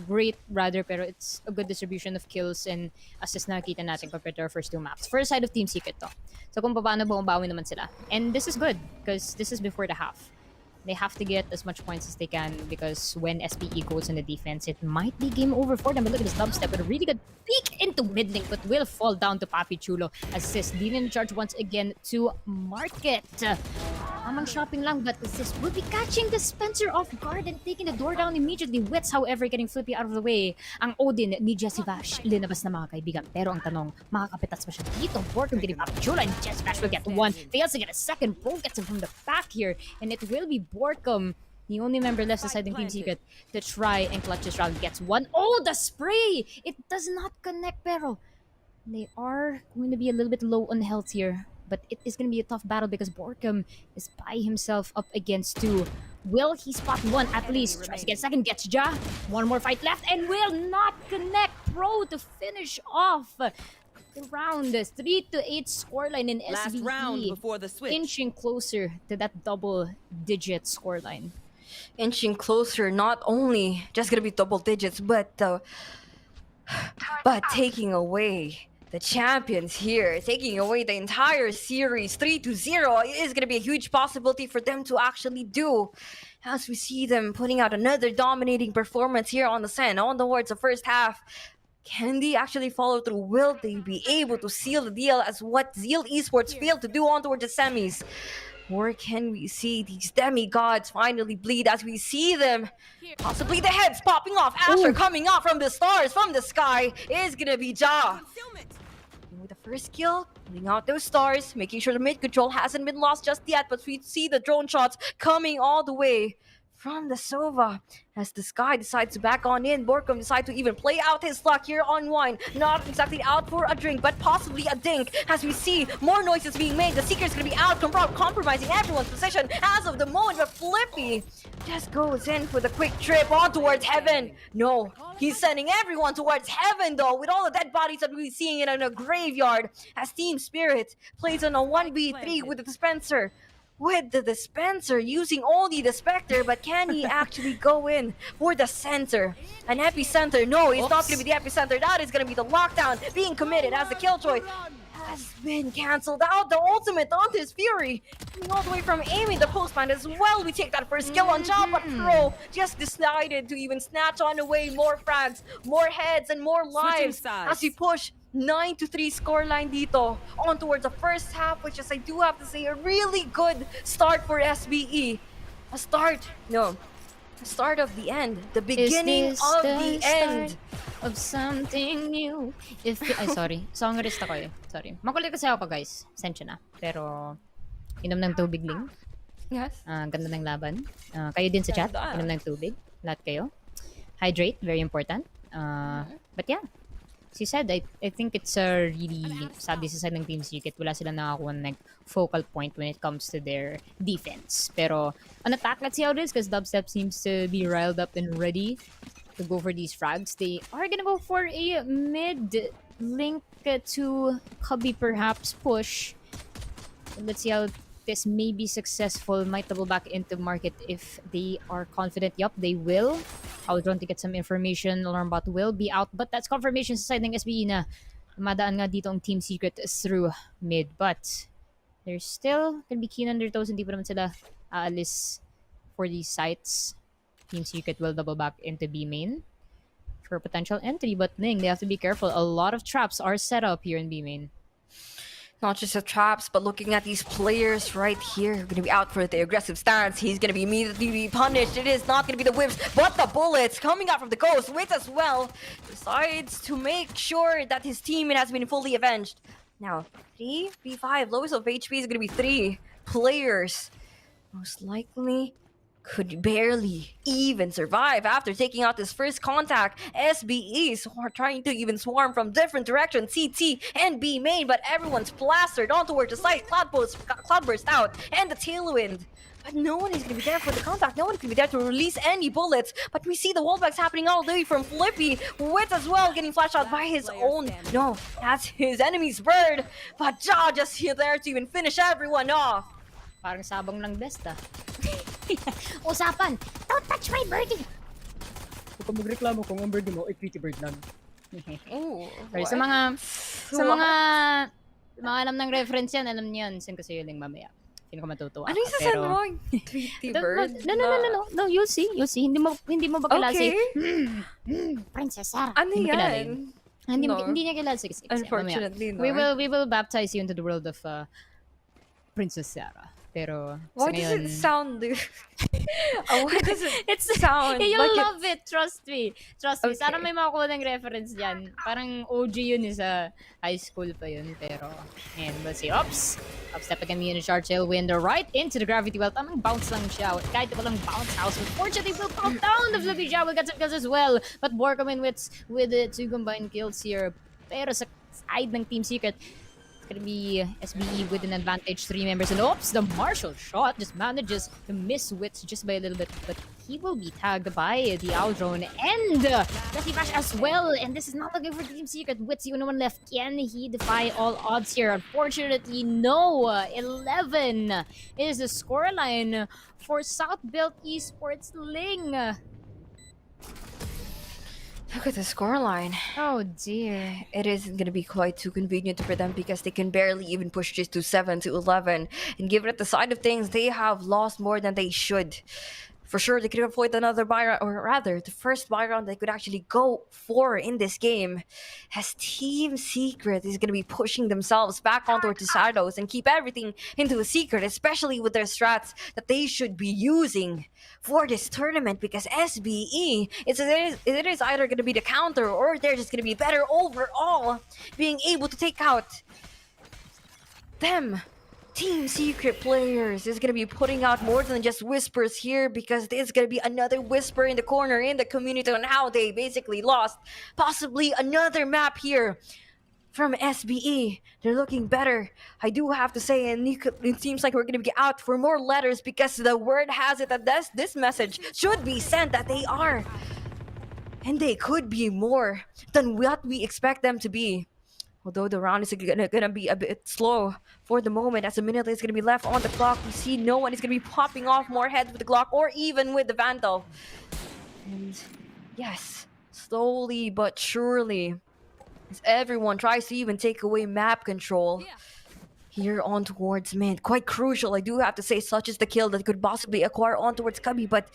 Great, rather, pero it's a good distribution of kills and assists na nakita natin compared to our first 2 maps. First side of Team Secret to. So kung paano bumabawi naman sila. And this is good, because this is before the half. They have to get as much points as they can, because when SBE goes in the defense, it might be game over for them. But look at this dubstep with a really good peek into mid lane, but will fall down to Papi Chulo. Assist, leading the charge once again to Market. Amang shopping lang, but Assist will be catching the Spencer off guard and taking the door down immediately. Wits, however, getting Flippy out of the way. Ang Odin ni Jesse Vash, linabas na mga kaibigan. Pero ang tanong, makakapitats pa siya dito? Borkum getting Papi Chulo, and Jesse Vash will get one. Fails to get a second. Pro gets him from the back here, and it will be Borkum, the only member left aside in Team Secret, to try and clutch this round. Gets one. Oh, the spray! It does not connect, pero they are going to be a little bit low on health here. But it is going to be a tough battle because Borkum is by himself up against 2. Will he spot one at least? Tries to get second, gets Ja. One more fight left and will not connect. Pro to finish off the round. 3-8 scoreline in Last SBE. round before the switch. Inching closer to that double-digit scoreline. Inching closer, not only just gonna be double digits, but taking away the champions here, taking away the entire series. 3-0 is gonna be a huge possibility for them to actually do, as we see them putting out another dominating performance here on the Sen on towards the first half. Can they actually follow through? Will they be able to seal the deal as what Zeal Esports failed to do on towards the semis? Or can we see these demigods finally bleed as we see them? Possibly the heads popping off. Asher coming out from the stars, from the sky, is gonna be Ja. with the first kill, pulling out those stars, making sure the mid control hasn't been lost just yet, but we see the drone shots coming all the way from the Sova. As the Sky decides to back on in, Borkum decides to even play out his luck here on Wine. Not exactly out for a drink, but possibly a dink. As we see more noises being made, the Seeker's gonna be out, compromising everyone's position as of the moment. But Flippy just goes in for the quick trip on towards Heaven. No, he's sending everyone towards Heaven though, with all the dead bodies that we're seeing in a graveyard. As Team Spirit plays on a 1v3 with the dispenser. With the dispenser using only the Spectre, but can he actually go in for the center? An epicenter? No, it's not going to be the epicenter. That is going to be the lockdown being committed as the Killjoy has been cancelled out. The ultimate on his Fury coming all the way from aiming the postman as well. We take that first kill on top, but Pro just decided to even snatch on away more frags, more heads, and more lives as we push 9-3 scoreline dito on towards the first half, which is, I do have to say, a really good start for SBE. A start of the end. The beginning of the end. Of something new. Ay, sorry. Songrist ako eh. Sorry. Makulit kasi ako, guys. Sensya na. Pero, inom ng tubig, Ling. Yes. Ganda ng laban. Kayo din sa chat. Inom ng tubig. Lahat kayo. Hydrate. Very important. But yeah. As you said, I think it's a really sad sa side ng Team Secret. Wala sila nakakuha ng focal point when it comes to their defense. Pero on attack, let's see how it is because Dubstep seems to be riled up and ready to go for these frags. They are gonna go for a mid link to Cubby perhaps push. Let's see how this may be successful. Might double back into market if they are confident. Yup, they will. I'll run to get some information. Alarmbot will be out, but that's confirmation sa side ng SBE na madaan nga dito ang Team Secret through mid. But they're still gonna be keen on their toes. Hindi pa naman sila aalis for these sites. Team Secret will double back into B main for potential entry. But Ning, they have to be careful. A lot of traps are set up here in B main. Not just the traps, but looking at these players right here, going to be out for the aggressive stance. He's going to be immediately punished. It is not going to be the whips, but the bullets coming out from the Ghost. Wit as well decides to make sure that his teammate has been fully avenged. Now, 3v5, lowest of HP is going to be 3 players. Most likely could barely even survive after taking out his first contact. SBEs are trying to even swarm from different directions, CT and B main, but everyone's plastered on towards the site. Cloudburst out, and the Tailwind. But no one is going to be there for the contact. No one can be there to release any bullets. But we see the wallbacks happening all the way from Flippy. Wit as well getting flashed out by his own. No, that's his enemy's bird. But Ja just here there to even finish everyone off. Parang sabong ng best ah. Usapan! Don't touch my birdie! Huwag ka magreklamo kung ang birdie mo ay pretty bird lang. Pero sa mga alam ng reference yan, alam niyo yan. Send ko sa'yo lang mamaya. Hindi ko matutuwa. Ano yung sasend mo? Tweety bird? No, you'll see. Hindi mo ba kilala si Princess Sarah. Ano yan? Hindi niya kilala. Sige, unfortunately, no. We will baptize you into the world of Princess Sarah. Pero why does it sound why does it sound you'll like love it, trust me. Okay. Sana may makuha ng reference dyan. Parang OG yun sa high school pa yun. Pero and we'll see. Upstep again in a charge tailwind right into the gravity well. Tamang bounce lang siya. Kahit walang bounce house, unfortunately will pop down. The Flippy Jab will get some kills as well, but Borkum in with the 2 combined kills here. Pero sa side ng Team Secret, gonna be SBE with an advantage, 3 members, and oops, the Marshall shot just manages to miss Wits just by a little bit, but he will be tagged by the Owl Drone and Lucky Flash as well, and this is not looking for Team Secret. Wits the only one left. Can he defy all odds here? Unfortunately, no. 11 is the scoreline for South Built Esports Ling. Look at the scoreline. Oh dear. It isn't going to be quite too convenient for them because they can barely even push this to 7-11. And given at the side of things, they have lost more than they should. For sure, they could avoid another buy round, or rather, the first buy round they could actually go for in this game. As Team Secret is going to be pushing themselves back onto the shadows and keep everything into a secret, especially with their strats that they should be using for this tournament, because SBE, it is either going to be the counter or they're just going to be better overall, being able to take out them. Team Secret players is going to be putting out more than just whispers here, because there's going to be another whisper in the corner in the community on how they basically lost. Possibly another map here from SBE. They're looking better, I do have to say, and it seems like we're going to be out for more letters, because the word has it that this message should be sent that they are. And they could be more than what we expect them to be. Although the round is gonna be a bit slow for the moment, as a minute is gonna be left on the clock. We see no one is gonna be popping off more heads with the Glock or even with the Vandal. And yes, slowly but surely, as everyone tries to even take away map control here on towards mid. Quite crucial, I do have to say, such as the kill that could possibly acquire on towards Cubby, but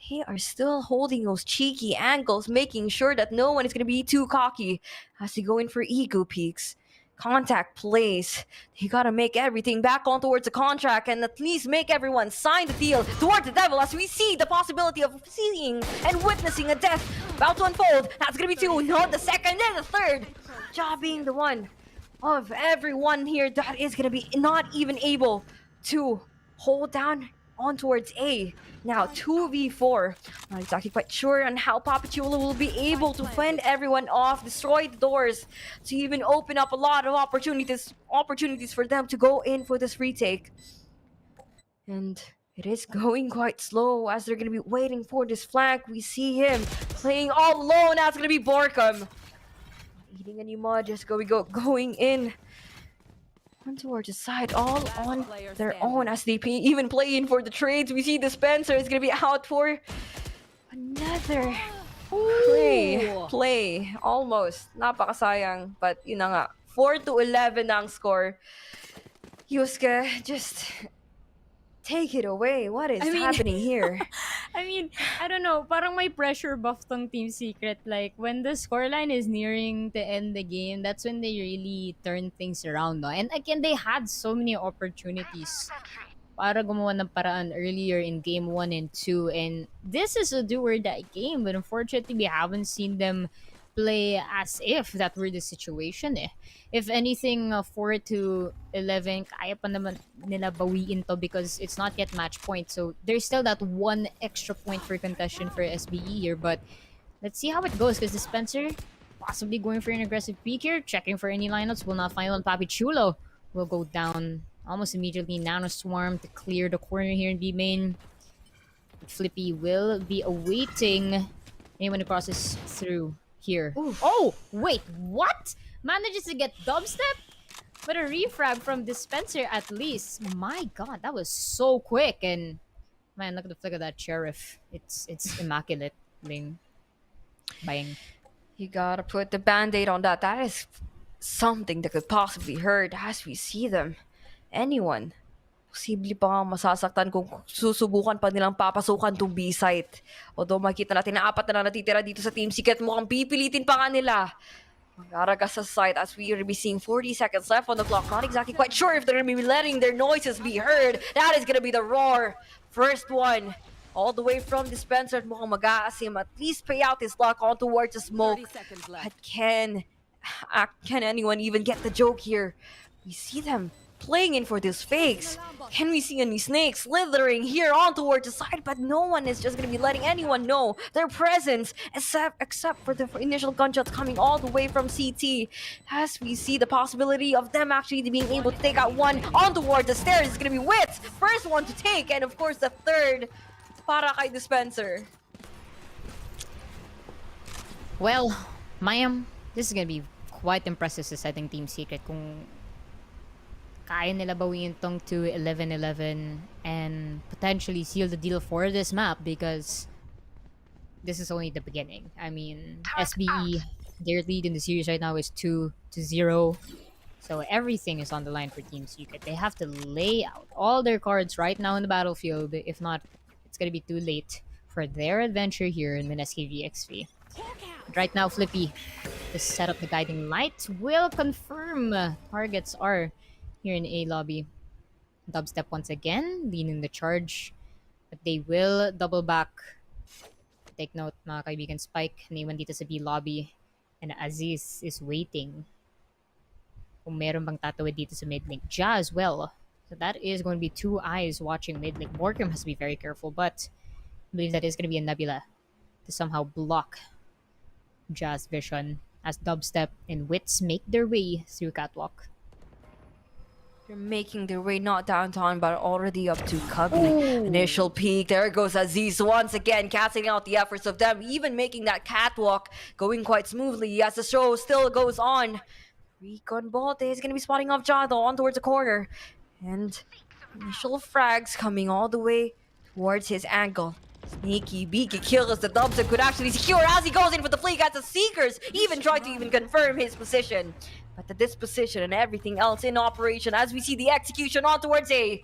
they are still holding those cheeky angles, making sure that no one is going to be too cocky as they go in for ego peaks. Contact plays. They got to make everything back on towards the contract and at least make everyone sign the deal towards the devil, as we see the possibility of seeing and witnessing a death about to unfold. That's going to be two, not the second and the third. Ja being the one of everyone here that is going to be not even able to hold down on towards A. Now 2v4. Not exactly quite sure on how Papachula will be able to fend everyone off, destroy the doors, to even open up a lot of opportunities for them to go in for this retake. And it is going quite slow as they're going to be waiting for this flank. We see him playing all alone. Now it's going to be Borkum. Eating any mud, just going in towards the side, all on their own, as they even play in for the trades. We see Dispenser is gonna be out for another play. Almost. Napakasayang. But yun na nga. 4-11 ang score. Yusuke, just take it away. What is happening here? I mean, I don't know, parang may pressure buff tong Team Secret. Like, when the scoreline is nearing to end the game, that's when they really turn things around, no? And again, they had so many opportunities para gumawa ng paraan earlier in game 1 and 2. And this is a do or die game, but unfortunately, we haven't seen them play as if that were the situation, eh. If anything, 4-11, kaya pa naman nila bawiin to because it's not yet match point. So there's still that one extra point for contention for SBE here. But let's see how it goes, because Dispenser possibly going for an aggressive peek here, checking for any lineups, will not find one. Papi Chulo will go down almost immediately. Nano Swarm to clear the corner here in B main. Flippy will be awaiting anyone who crosses through here. Ooh. Oh, wait, what? Manages to get dubstep? But a refrag from Dispenser at least. My god, that was so quick. And man, look at the flick of that Sheriff. It's immaculate. Bing. Bang. You gotta put the band-aid on that. That is something that could possibly hurt as we see them. Anyone. Posible pa nga masasaktan kung susubukan pa nilang papasukan tong B-site. Although makita natin na 4 na lang natitira dito sa Team Secret, mukhang pipilitin pa nga nila mag-aragas sa site, as we are be seeing 40 seconds left on the clock. Not exactly quite sure if they're going to be letting their noises be heard. That is going to be the roar. First one. All the way from Dispenser. Mukhang mag-aasim. At least pay out his luck on towards the smoke. But can anyone even get the joke here? We see them playing in for these fakes. Can we see any snakes slithering here on towards the side? But no one is just going to be letting anyone know their presence, except for the initial gunshots coming all the way from CT. As we see the possibility of them actually being able to take out one on towards the stairs. It's going to be Wits, first one to take, and of course the third para kay Dispenser. Well, Mayam, this is going to be quite impressive sa setting Team Secret kung kaya nila bawiin tong to 11-11 and potentially seal the deal for this map, because this is only the beginning. I mean, SBE, their lead in the series right now is 2-0. So everything is on the line for Team Secret. They have to lay out all their cards right now in the battlefield, if not it's gonna be too late for their adventure here in Mineski VxV. Right now, Flippy, to set up the guiding light, will confirm targets are here in A lobby. Dubstep once again, leading the charge, but they will double back. Take note, mga kaibigan, Spike, naiwan dito sa B lobby, and Aziz is waiting. Kung meron bang tatawid dito sa mid link. Ja as well. So that is going to be 2 eyes watching mid link. Borkum has to be very careful, but I believe that is going to be a Nebula to somehow block Ja's vision as Dubstep and Wits make their way through Catwalk. They're making their way not downtown, but already up to Cubby. Initial peak. There goes Aziz once again, casting out the efforts of them, even making that catwalk going quite smoothly as the show still goes on. Recon Bolte is going to be spotting off Jado on towards the corner. And initial frags coming all the way towards his angle. Sneaky beaky kill as the Dubstep could actually secure as he goes in for the fleek as the Seekers even try to even confirm his position. But the disposition and everything else in operation as we see the execution on towards A.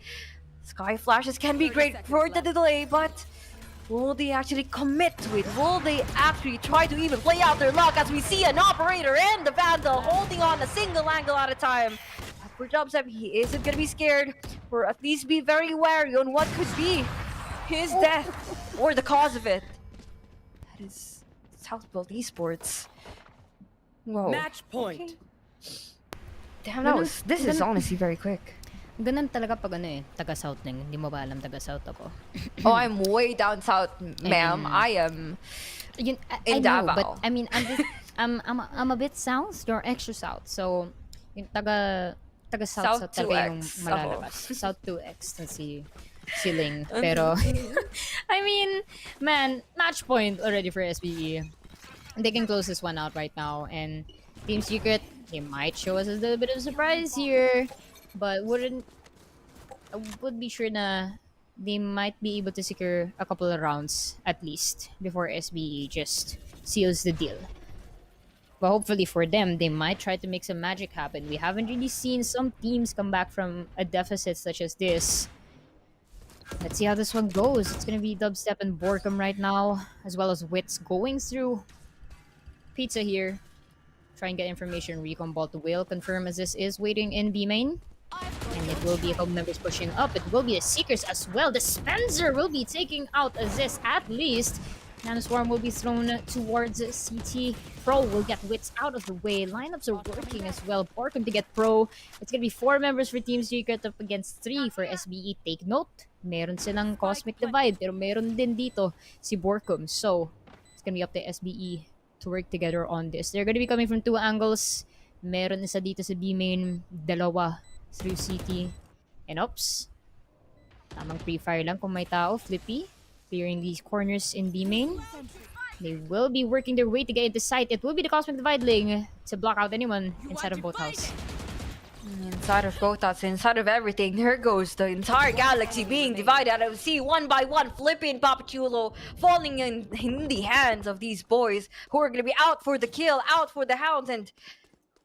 Sky flashes can be great for the delay, but will they actually commit to it? Will they actually try to even play out their luck as we see an operator and the Vandal holding on a single angle at a time? But for Dubstep, he isn't going to be scared, or at least be very wary on what could be his death or the cause of it. That is Southbuilt Esports. Whoa. Match point. Okay. Damn, this is honestly very quick. Ganun talaga pag ano eh, taga-south lang. Hindi mo ba alam taga-south ako? Oh, I'm way down south, ma'am. I am I in know, Davao. but I mean, I'm a bit south, you're extra south. So, yung taga-south South talaga yung 2X malalabas. South 2X na si Ling. Pero, I mean, man, match point already for SBE. They can close this one out right now. And Team Secret, they might show us a little bit of a surprise here. But I would be sure na they might be able to secure a couple of rounds at least before SBE just seals the deal. But hopefully for them, they might try to make some magic happen. We haven't really seen some teams come back from a deficit such as this. Let's see how this one goes. It's gonna be Dubstep and Borkum right now, as well as Wits going through Pizza here. Try and get information. Recon Bolt will confirm as this is waiting in B main. And it will be a couple members pushing up. It will be the Seekers as well. The Spencer will be taking out Aziz at least. Nanoswarm will be thrown towards CT. Pro will get Wits out of the way. Lineups are working as well. Borkum to get Pro. It's gonna be 4 members for Team Secret up against 3 for SBE. Take note, meron silang Cosmic Divide, pero meron din dito si Borkum. So, it's gonna be up to SBE to work together on this. They're gonna be coming from 2 angles. Meron isa dito sa B main, dalawa through CT. And oops, tamang pre-fire lang kung may tao. Flippy clearing these corners in B main. They will be working their way to get into sight. It will be the Cosmic Divide Ling to block out anyone inside of both house. Inside of both us, inside of everything, there goes the entire galaxy being divided. I see one by one Flippy and Papachulo falling in the hands of these boys who are going to be out for the kill, out for the hounds, and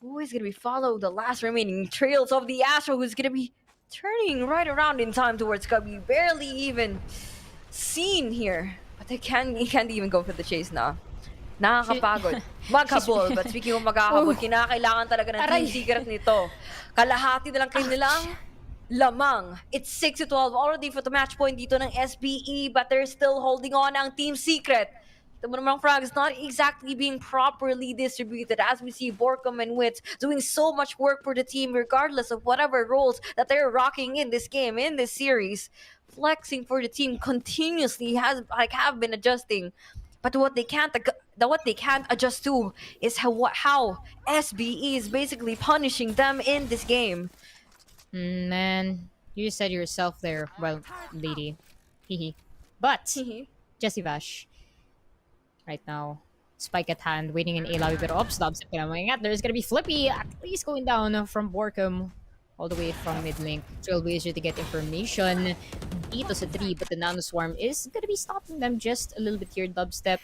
who is going to be follow the last remaining trails of the Astro, who's going to be turning right around in time towards Cubby. Barely even seen here, but he can't even go for the chase now. Nakakapagod. Maghabol. But speaking of maghahabol, kinakailangan talaga ng Team Secret nito. Kalahati na lang kanilang lamang. It's 6-12 already for the match point dito ng SBE, but they're still holding on ang Team Secret. The namang frags not exactly being properly distributed as we see Borkum and Wits doing so much work for the team regardless of whatever roles that they're rocking in this game, in this series. Flexing for the team continuously have been adjusting. But what they can't adjust to is how SBE is basically punishing them in this game. Man, you said yourself there, well, lady. But Jessie Vash, right now, Spike at hand, waiting in A lobby, but Dubstep coming at. There's gonna be Flippy at least going down from Borkum all the way from mid link. Trailblazer to get information. Dito sa 3, but the Nanoswarm is gonna be stopping them just a little bit here. Dubstep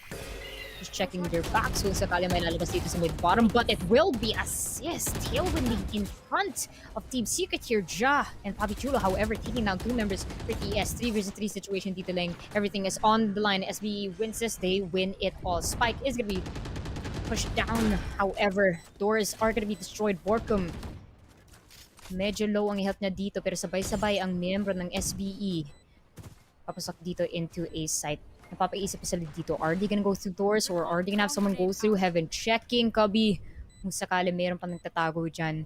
just checking their backs kung sakali may lalabas dito sa mid-bottom, but it will be assist. Tailwinding in front of Team Secret here. Ja and Papichulo, however, taking down 2 members for TS. 3 versus 3 situation dito lang. Everything is on the line. SBE wins this, they win it all. Spike is gonna be pushed down. However, doors are gonna be destroyed. Borkum, medyo low ang health niya dito, pero sabay-sabay ang miyembro ng SBE papasok dito into a site. Napapaisip pa sila dito, are they gonna go through doors or are they gonna have someone go through heaven? Checking Cubby kung sakali meron pa nagtatago dyan.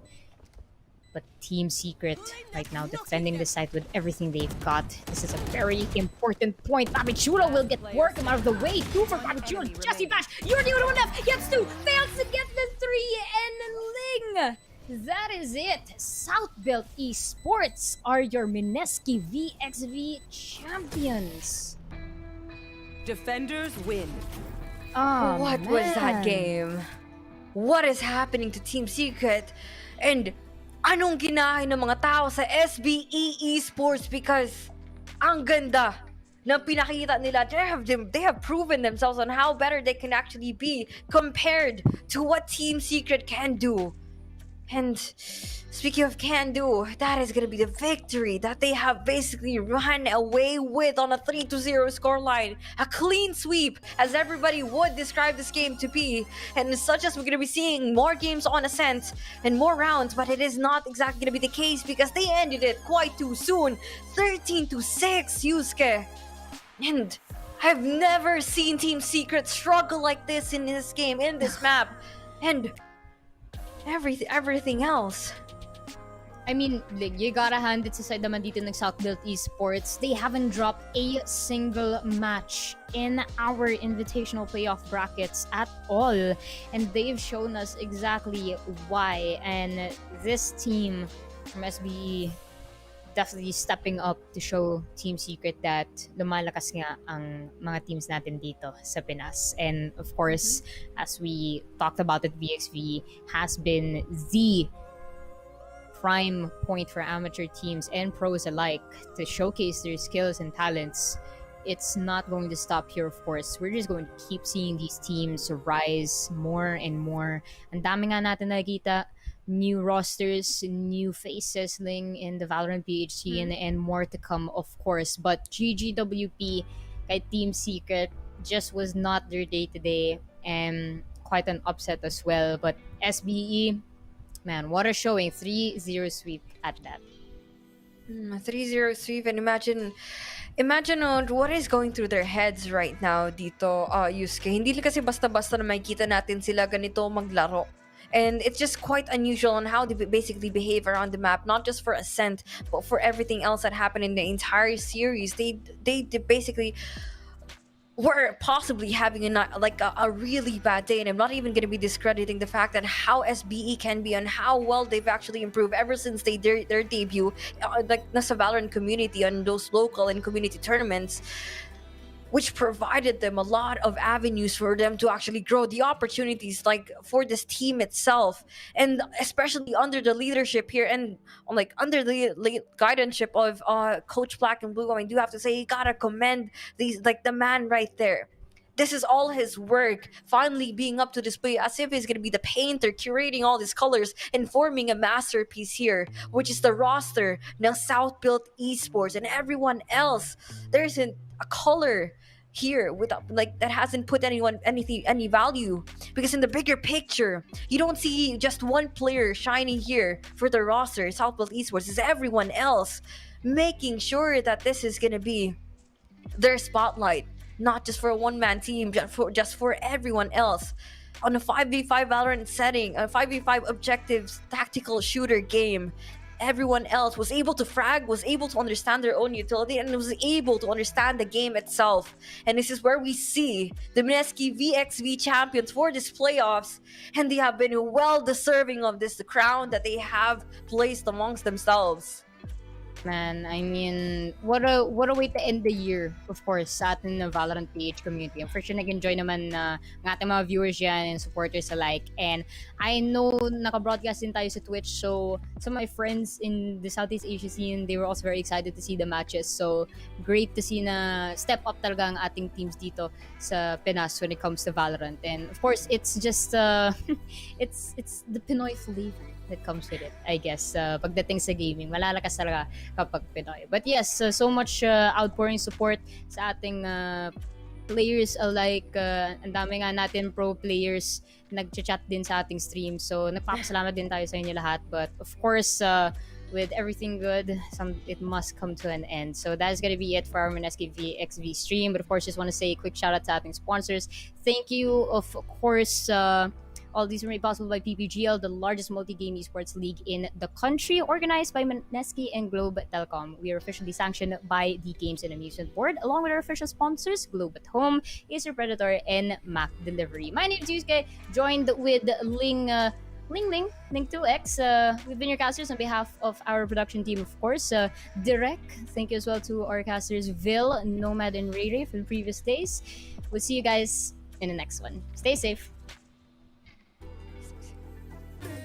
But Team Secret right now defending the site with everything they've got. This is a very important point. Papichulo will get work out of the way. 2 for Papichulo. Jesse Bash, you're the only one left. Gets 2, fails to get the 3, and Ling. That is it. Southbelt Esports are your Mineski VxV champions. Defenders win. Oh, What was that game? What is happening to Team Secret? And anong ginahin ng mga tao sa SBE Esports? Because ang ganda ng pinakita nila. They have proven themselves on how better they can actually be compared to what Team Secret can do. And speaking of can do, that is going to be the victory that they have basically run away with on a 3-0 scoreline. A clean sweep, as everybody would describe this game to be. And such as we're going to be seeing more games on Ascent and more rounds, but it is not exactly going to be the case because they ended it quite too soon. 13-6, Yusuke. And I've never seen Team Secret struggle like this in this game, in this map. And everything else. I mean, like, you gotta hand it sa side naman dito ng Southbelt Esports. They haven't dropped a single match in our invitational playoff brackets at all. And they've shown us exactly why. And this team from SBE definitely stepping up to show Team Secret that lumalakas nga ang mga teams natin dito sa Pinas. And of course, as we talked about it, VxV has been the prime point for amateur teams and pros alike to showcase their skills and talents. It's not going to stop here, of course. We're just going to keep seeing these teams rise more and more. Ang dami nga natin nakikita, new rosters, new faces Ling in the Valorant PHC and more to come, of course. But GGWP kay Team Secret just was not their day today, and quite an upset as well. But SBE, man, what a showing. 3-0 sweep at that. 3-0 sweep, and imagine what is going through their heads right now dito, Yusuke. Hindi lang kasi basta-basta na makikita natin sila ganito maglaro. And it's just quite unusual on how they basically behave around the map, not just for Ascent, but for everything else that happened in the entire series. They basically were possibly having a really bad day, and I'm not even going to be discrediting the fact that how SBE can be and how well they've actually improved ever since their debut, like nasa Valorant community on those local and community tournaments, which provided them a lot of avenues for them to actually grow, the opportunities like for this team itself, and especially under the leadership here and like under the guidance of Coach Black and Blue. I do have to say, you gotta commend these, like the man right there. This is all his work finally being up to display, as if he's going to be the painter curating all these colors and forming a masterpiece here, which is the roster ng Southbelt Esports. And everyone else, there isn't a color here with like that hasn't put any value, because in the bigger picture you don't see just one player shining here for the roster. Southbelt Esports is everyone else making sure that this is going to be their spotlight, not just for a one-man team, just for everyone else. On a 5v5 Valorant setting, a 5v5 objectives tactical shooter game, everyone else was able to frag, was able to understand their own utility, and was able to understand the game itself. And this is where we see the Mineski VxV champions for this playoffs, and they have been well deserving of this crown that they have placed amongst themselves. Man, I mean, what a way to end the year, of course, sa atin na Valorant PH community. I'm for sure nag-enjoy naman ng ating mga viewers yan and supporters alike. And I know naka-broadcast din tayo sa Twitch, so some of my friends in the Southeast Asia scene, they were also very excited to see the matches. So great to see na step up talaga ang ating teams dito sa Pinas when it comes to Valorant. And of course, it's just it's the Pinoy flavor that comes with it, I guess. Pagdating sa gaming, malalakas talaga kapag Pinoy. But yes, so much outpouring support sa ating players alike. Ang dami nga natin pro players nag-chat din sa ating stream. So nagpapasalamat din tayo sa inyo lahat. But of course, with everything good, it must come to an end. So that's gonna be it for our Mineski VxV stream. But of course, just want to say a quick shout out to ating sponsors. Thank you, of course, all these were made possible by PPGL, the largest multi-game esports league in the country, organized by Mineski and Globe Telecom. We are officially sanctioned by the Games and Amusement Board, along with our official sponsors, Globe at Home, Acer Predator, and Mac Delivery. My name is Yusuke, joined with Ling2X. We've been your casters on behalf of our production team, of course. Direk, thank you as well to our casters, Vil, Nomad, and Ray Ray from previous days. We'll see you guys in the next one. Stay safe.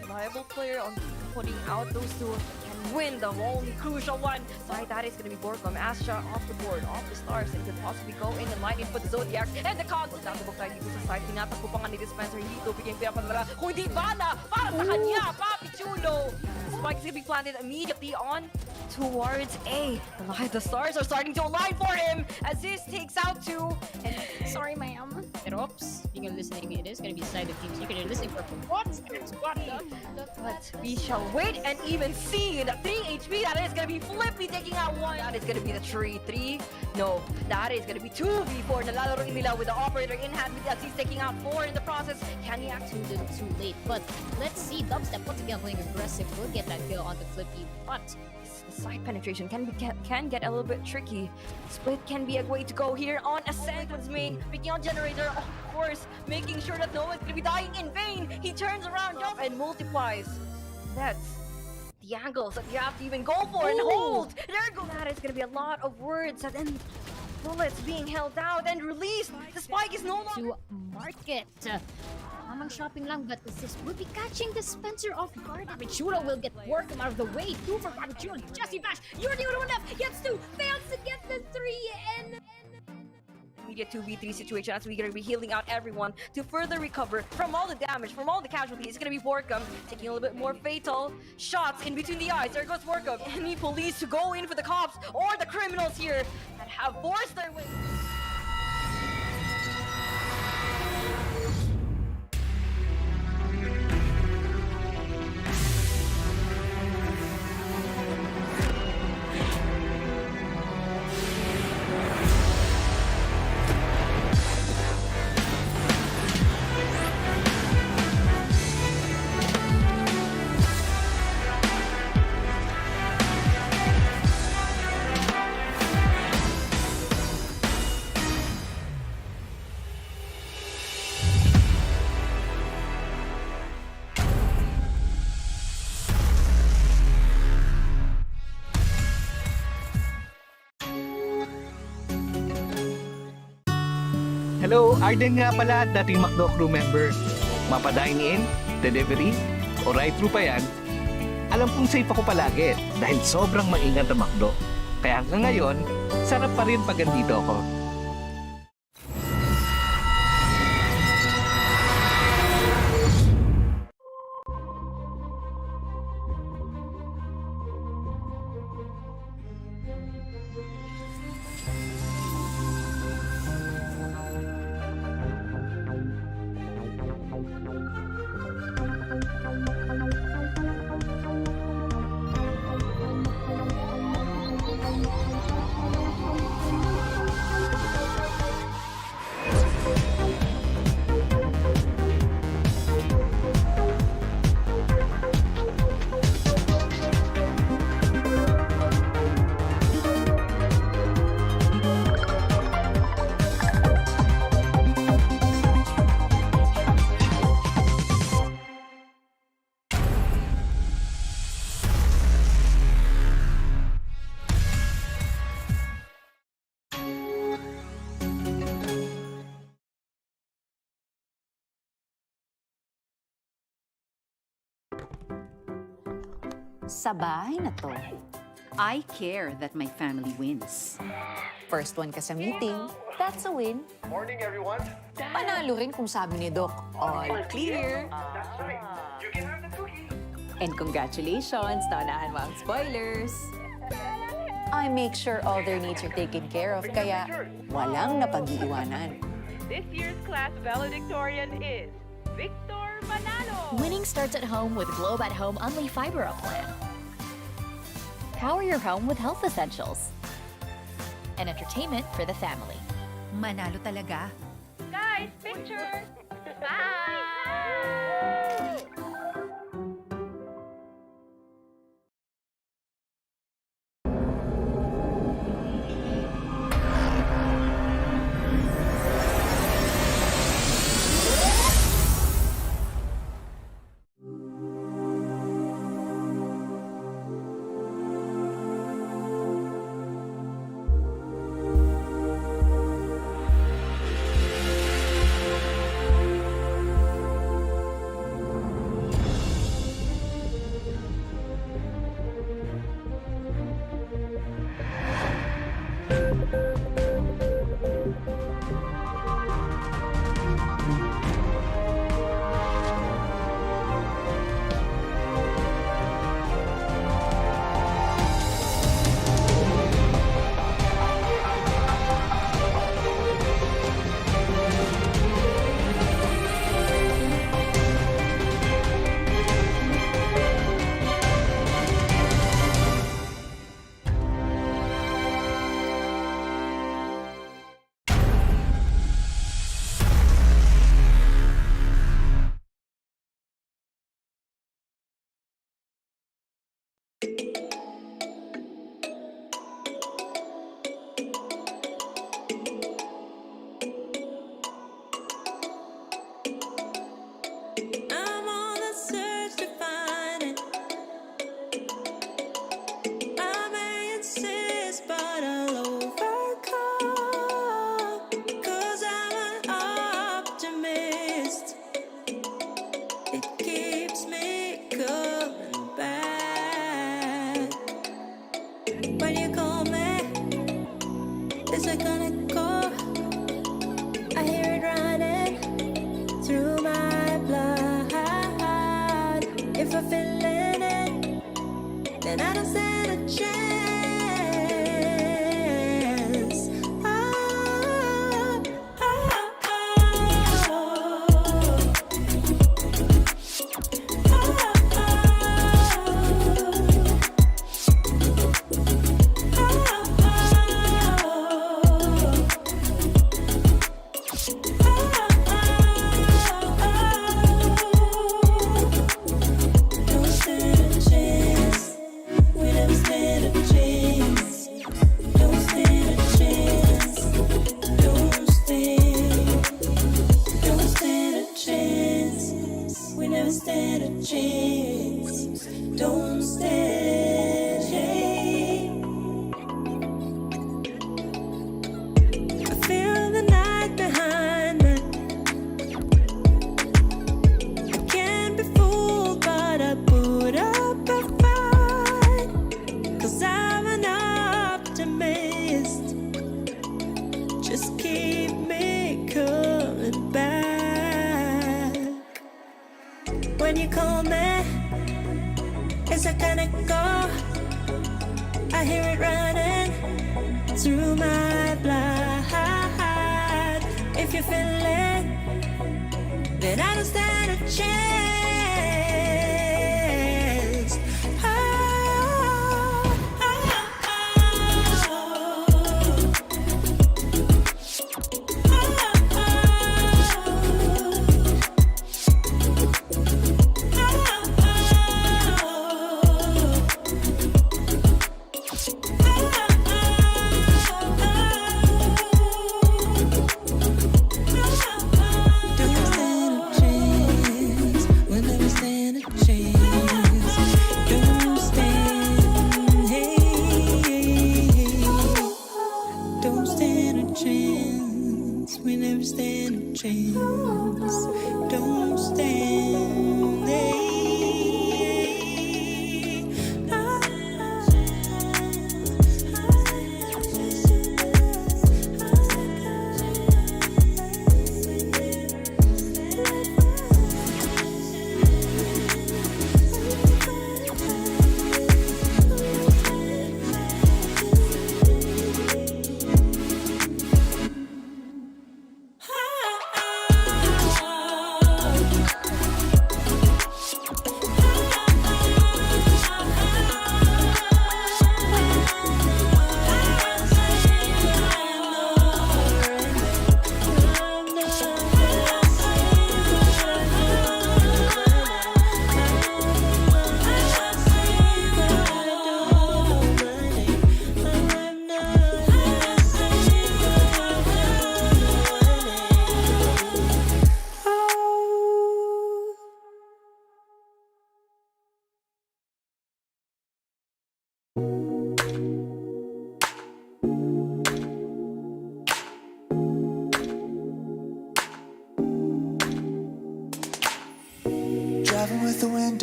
Reliable player on putting out those two can win the only crucial one. Right, that is going to be Borkom. Astra off the board, off the stars, and could possibly go in and line in for the Zodiac and the Cogs. Natubok tayo dito sa side. Tinatakbo pa nga ni Dispenser. Hindi ito bigyan pinapadala. Kung di bala, para sa kanya, Papi Chulo. Spike is going to be planted immediately on towards A. The stars are starting to align for him as this takes out two. And sorry, ma'am. Pero oops, if you're listening, it is going to be side of Team Secret. You're listening for what? But we shall wait and even see the 3 HP. That is going to be Flippy taking out one. That is going to be the 3-3. No, that is going to be 2v4. Nalalaro nila with the operator in hand as he's taking out 4 in the process. Can he act Too little, too late. But let's see Dubstep once again playing aggressive. Will get that kill onto Flippy, but the side penetration can get a little bit tricky. Split can be a way to go here on Ascent was made. Picking on Generator, of course, making sure that no one's going to be dying in vain. He turns around, jump, and multiplies. That's the angles that you have to even go for and hold. There go. That is going to be a lot of words and then bullets being held out and released. The spike is no longer to market. Mamang shopping lang, but this will be catching the Spencer off guard. Papichulo will get Borkom out of the way. 2 for Papichulo. Jesse Bash, you're the only one left. Gets 2, fails to get the 3, and immediate 2v3 situation as we're going to be healing out everyone to further recover from all the damage, from all the casualties. It's going to be Borkom taking a little bit more fatal shots in between the eyes. There goes Borkom. Any police to go in for the cops or the criminals here that have forced their way. Hello, Arden nga pala at dating McDo crew member. Mapa-dine-in, delivery, o ride-thru pa yan, alam kong safe ako palagi dahil sobrang maingat ang McDo. Kaya hanggang ngayon, sarap pa rin pag andito ako. Sa bahay na to, I care that my family wins. First one ka sa meeting, that's a win. Morning, everyone. Panalo rin kung sabi ni Doc, all clear. That's right. You can have the cookie. And congratulations, naunahan mo ang spoilers. I make sure all their needs are taken care of, kaya walang napag-iiwanan. This year's class valedictorian is Victor Manalo. Winning starts at home with Globe at Home Only Fiber Up Plan. Power your home with health essentials and entertainment for the family. Manalo talaga. Guys, picture. Bye. I'm on the search to find it. I may insist, but I'll overcome. 'Cause I'm an optimist. It keeps me coming back. When you call me, it's like an echo. I hear it running through my blood. If I'm feeling it, then I don't stand a chance. Don't stand a chance. We never stand a chance. Don't stand a chance. Don't stand a chance. We never stand a chance. Don't stand. I feel the night behind me. I can't be fooled, but I put up a fight. 'Cause I'm an optimist. Just keep me coming back. When you call me, it's like an echo. I hear it running through my blood. If you feel it, then I don't stand a chance.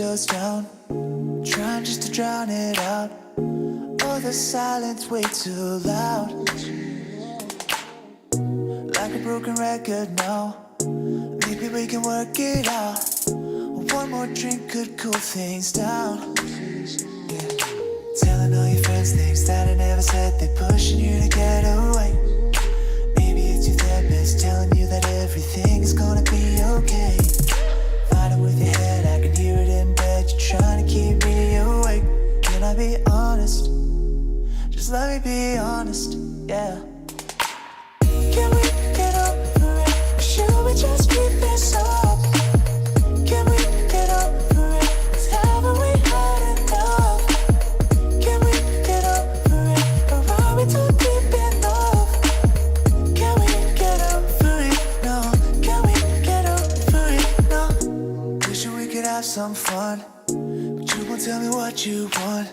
windows down, trying just to drown it out. Oh, the silence way too loud, like a broken record now. Maybe we can work it out. One more drink could cool things down. Yeah. Telling all your friends things that I never said, they're pushing you to get away. Maybe it's your therapist telling you that everything's gonna be okay. Fighting with your head, I can hear it in bed. You're trying to keep me awake. Can I be honest? Just let me be honest, yeah. Can we get over it? Should we just keep this up? Can we get over it? 'Cause haven't we had enough? Can we get over it? Or are we too deep in love? Can we get over it? No. Can we get over it? No. Wishing we could have some fun, but you won't tell me what you want.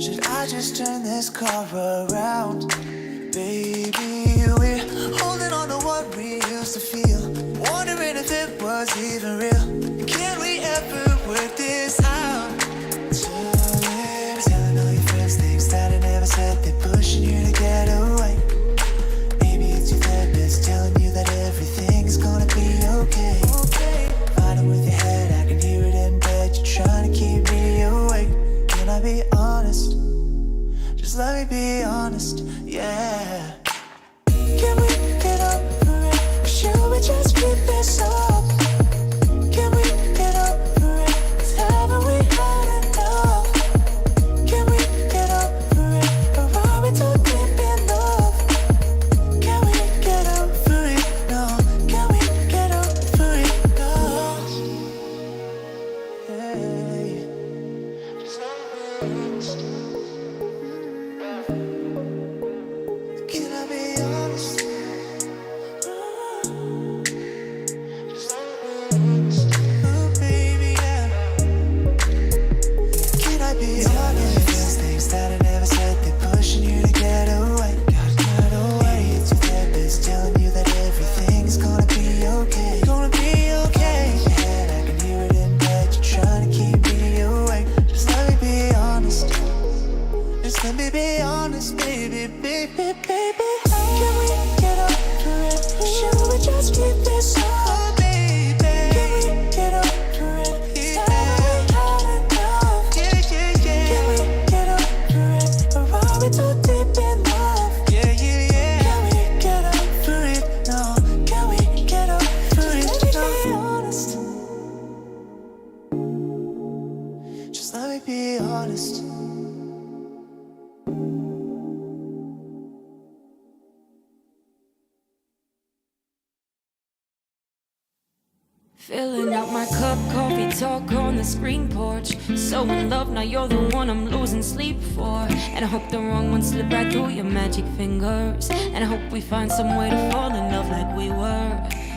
Should I just turn this car around? Baby, we're holding on to what we used to feel, wondering if it was even real. Can we ever work this out? Telling all your friends things that I never said, they're pushing you to get away. Maybe it's your therapist telling you that everything's gonna be okay. Fighting with your head, I can hear it in bed. You're trying to keep me awake. Can I be honest? Just let me be honest, yeah. Can we get over it? Or should we just keep this up? Can we get over it? 'Cause haven't we had enough? Can we get over it? Or are we too deep in love? Can we get over it? No. Can we get over it? No. Hey. Just let me be honest. Can I be honest? Just let me be honest. Oh, baby, yeah. Can I be honest? There's things that I never said, they're pushing you to get away. Gotta get away. It's your therapist telling you that everything's gonna be okay. Gonna be okay. In your head, I can hear it in bed. You're trying to keep me awake. Just let me be honest. Just let me be honest, baby, baby, baby. Can we get over it? Or should we just keep this up, baby? Can we get over it? Haven't we had enough? Yeah, yeah, yeah. Can we get over it? Or are we too deep in love? Yeah, yeah, yeah. Can we get over it? No. Can we get over it? Just let me be honest. Just let me be honest. Filling out my cup, coffee talk on the screen porch. So in love, now you're the one I'm losing sleep for. And I hope the wrong one slip right through your magic fingers. And I hope we find some way to fall in love like we were.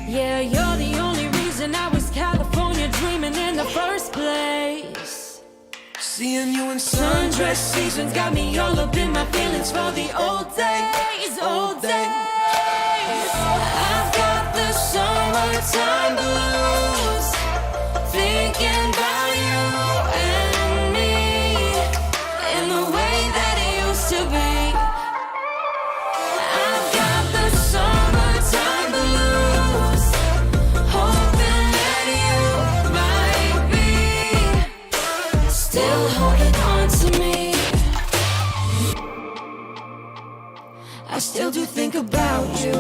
Yeah, you're the only reason I was California dreaming in the first place. Seeing you in Sundress seasons got me all up in my feelings for the old days, old days. I've got the summertime blues, thinking about you and me in the way that it used to be. I've got the summertime blues, hoping that you might be still holding on to me. I still do think about you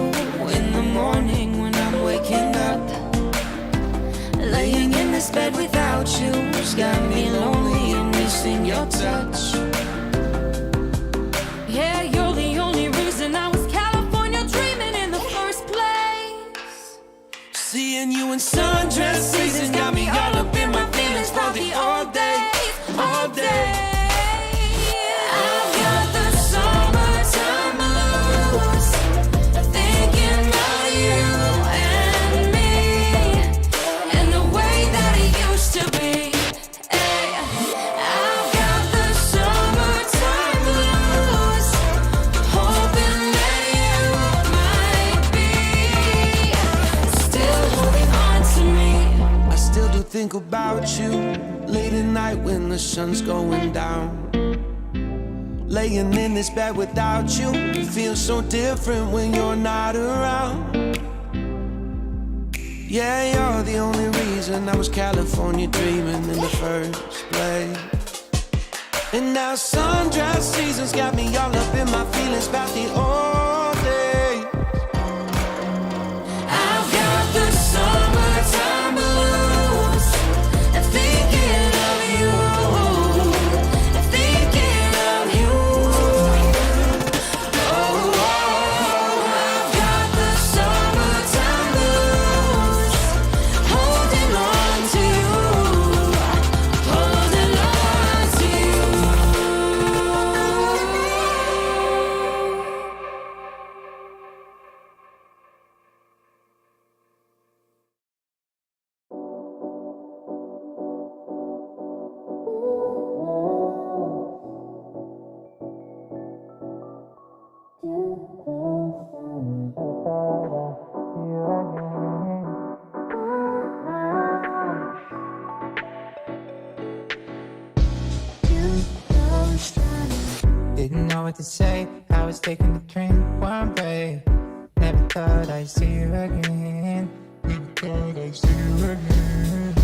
in the morning when I'm waking up. Laying in this bed without you has got me lonely and missing your touch. Yeah, you're the only reason I was California dreaming in the first place. Seeing you in sundress seasons got me all up in my feelings for the all day, all day. I've got the summertime blues, thinking about you and me and the way that it used to be. Hey, I've got the summertime blues, hoping that you might be still holding on to me. I still do think about you, Late at night when the sun's going down, laying in this bed without you, it feels so different when you're not around. Yeah, you're the only reason I was California dreaming in the first place. And now sundress seasons got me all up in my feelings about the old days. I've got the summertime blues, and thinking of you, and thinking of you. Oh, I've got the summertime blues, holding on to you, holding on to you. Didn't know what to say, I was taking the train one way. Never thought I'd see you again. Never thought I'd see you again.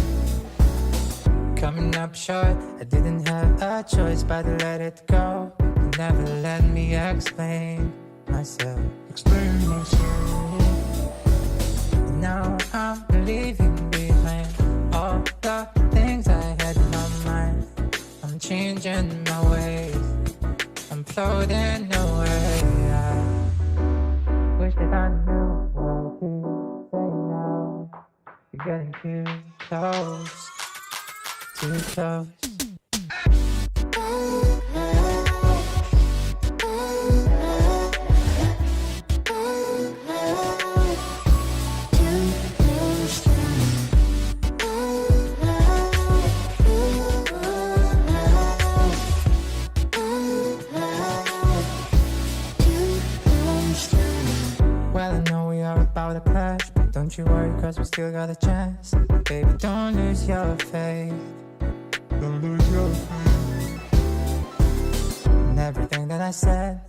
Coming up short, I didn't have a choice but to let it go. You never let me explain myself. Explain myself. Now I'm leaving behind all the things I had in my mind. I'm changing my ways, I'm floating away. I wish that I knew what to say now. You're getting too close, too close. Well, I know we are about to clash, but don't you worry, cause we still got a chance. Baby, don't lose your faith. Don't lose your faith. And everything that I said,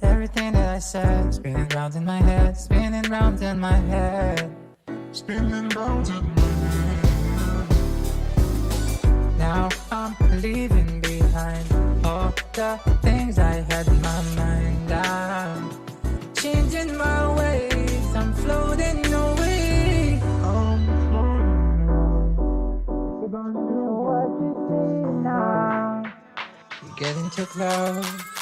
spinning round in my head, spinning round in my head, spinning round in my head. Now I'm leaving behind all the things I had in my mind. I'm changing my ways, I'm floating away. I'm floating away. What you see now? You're getting too close.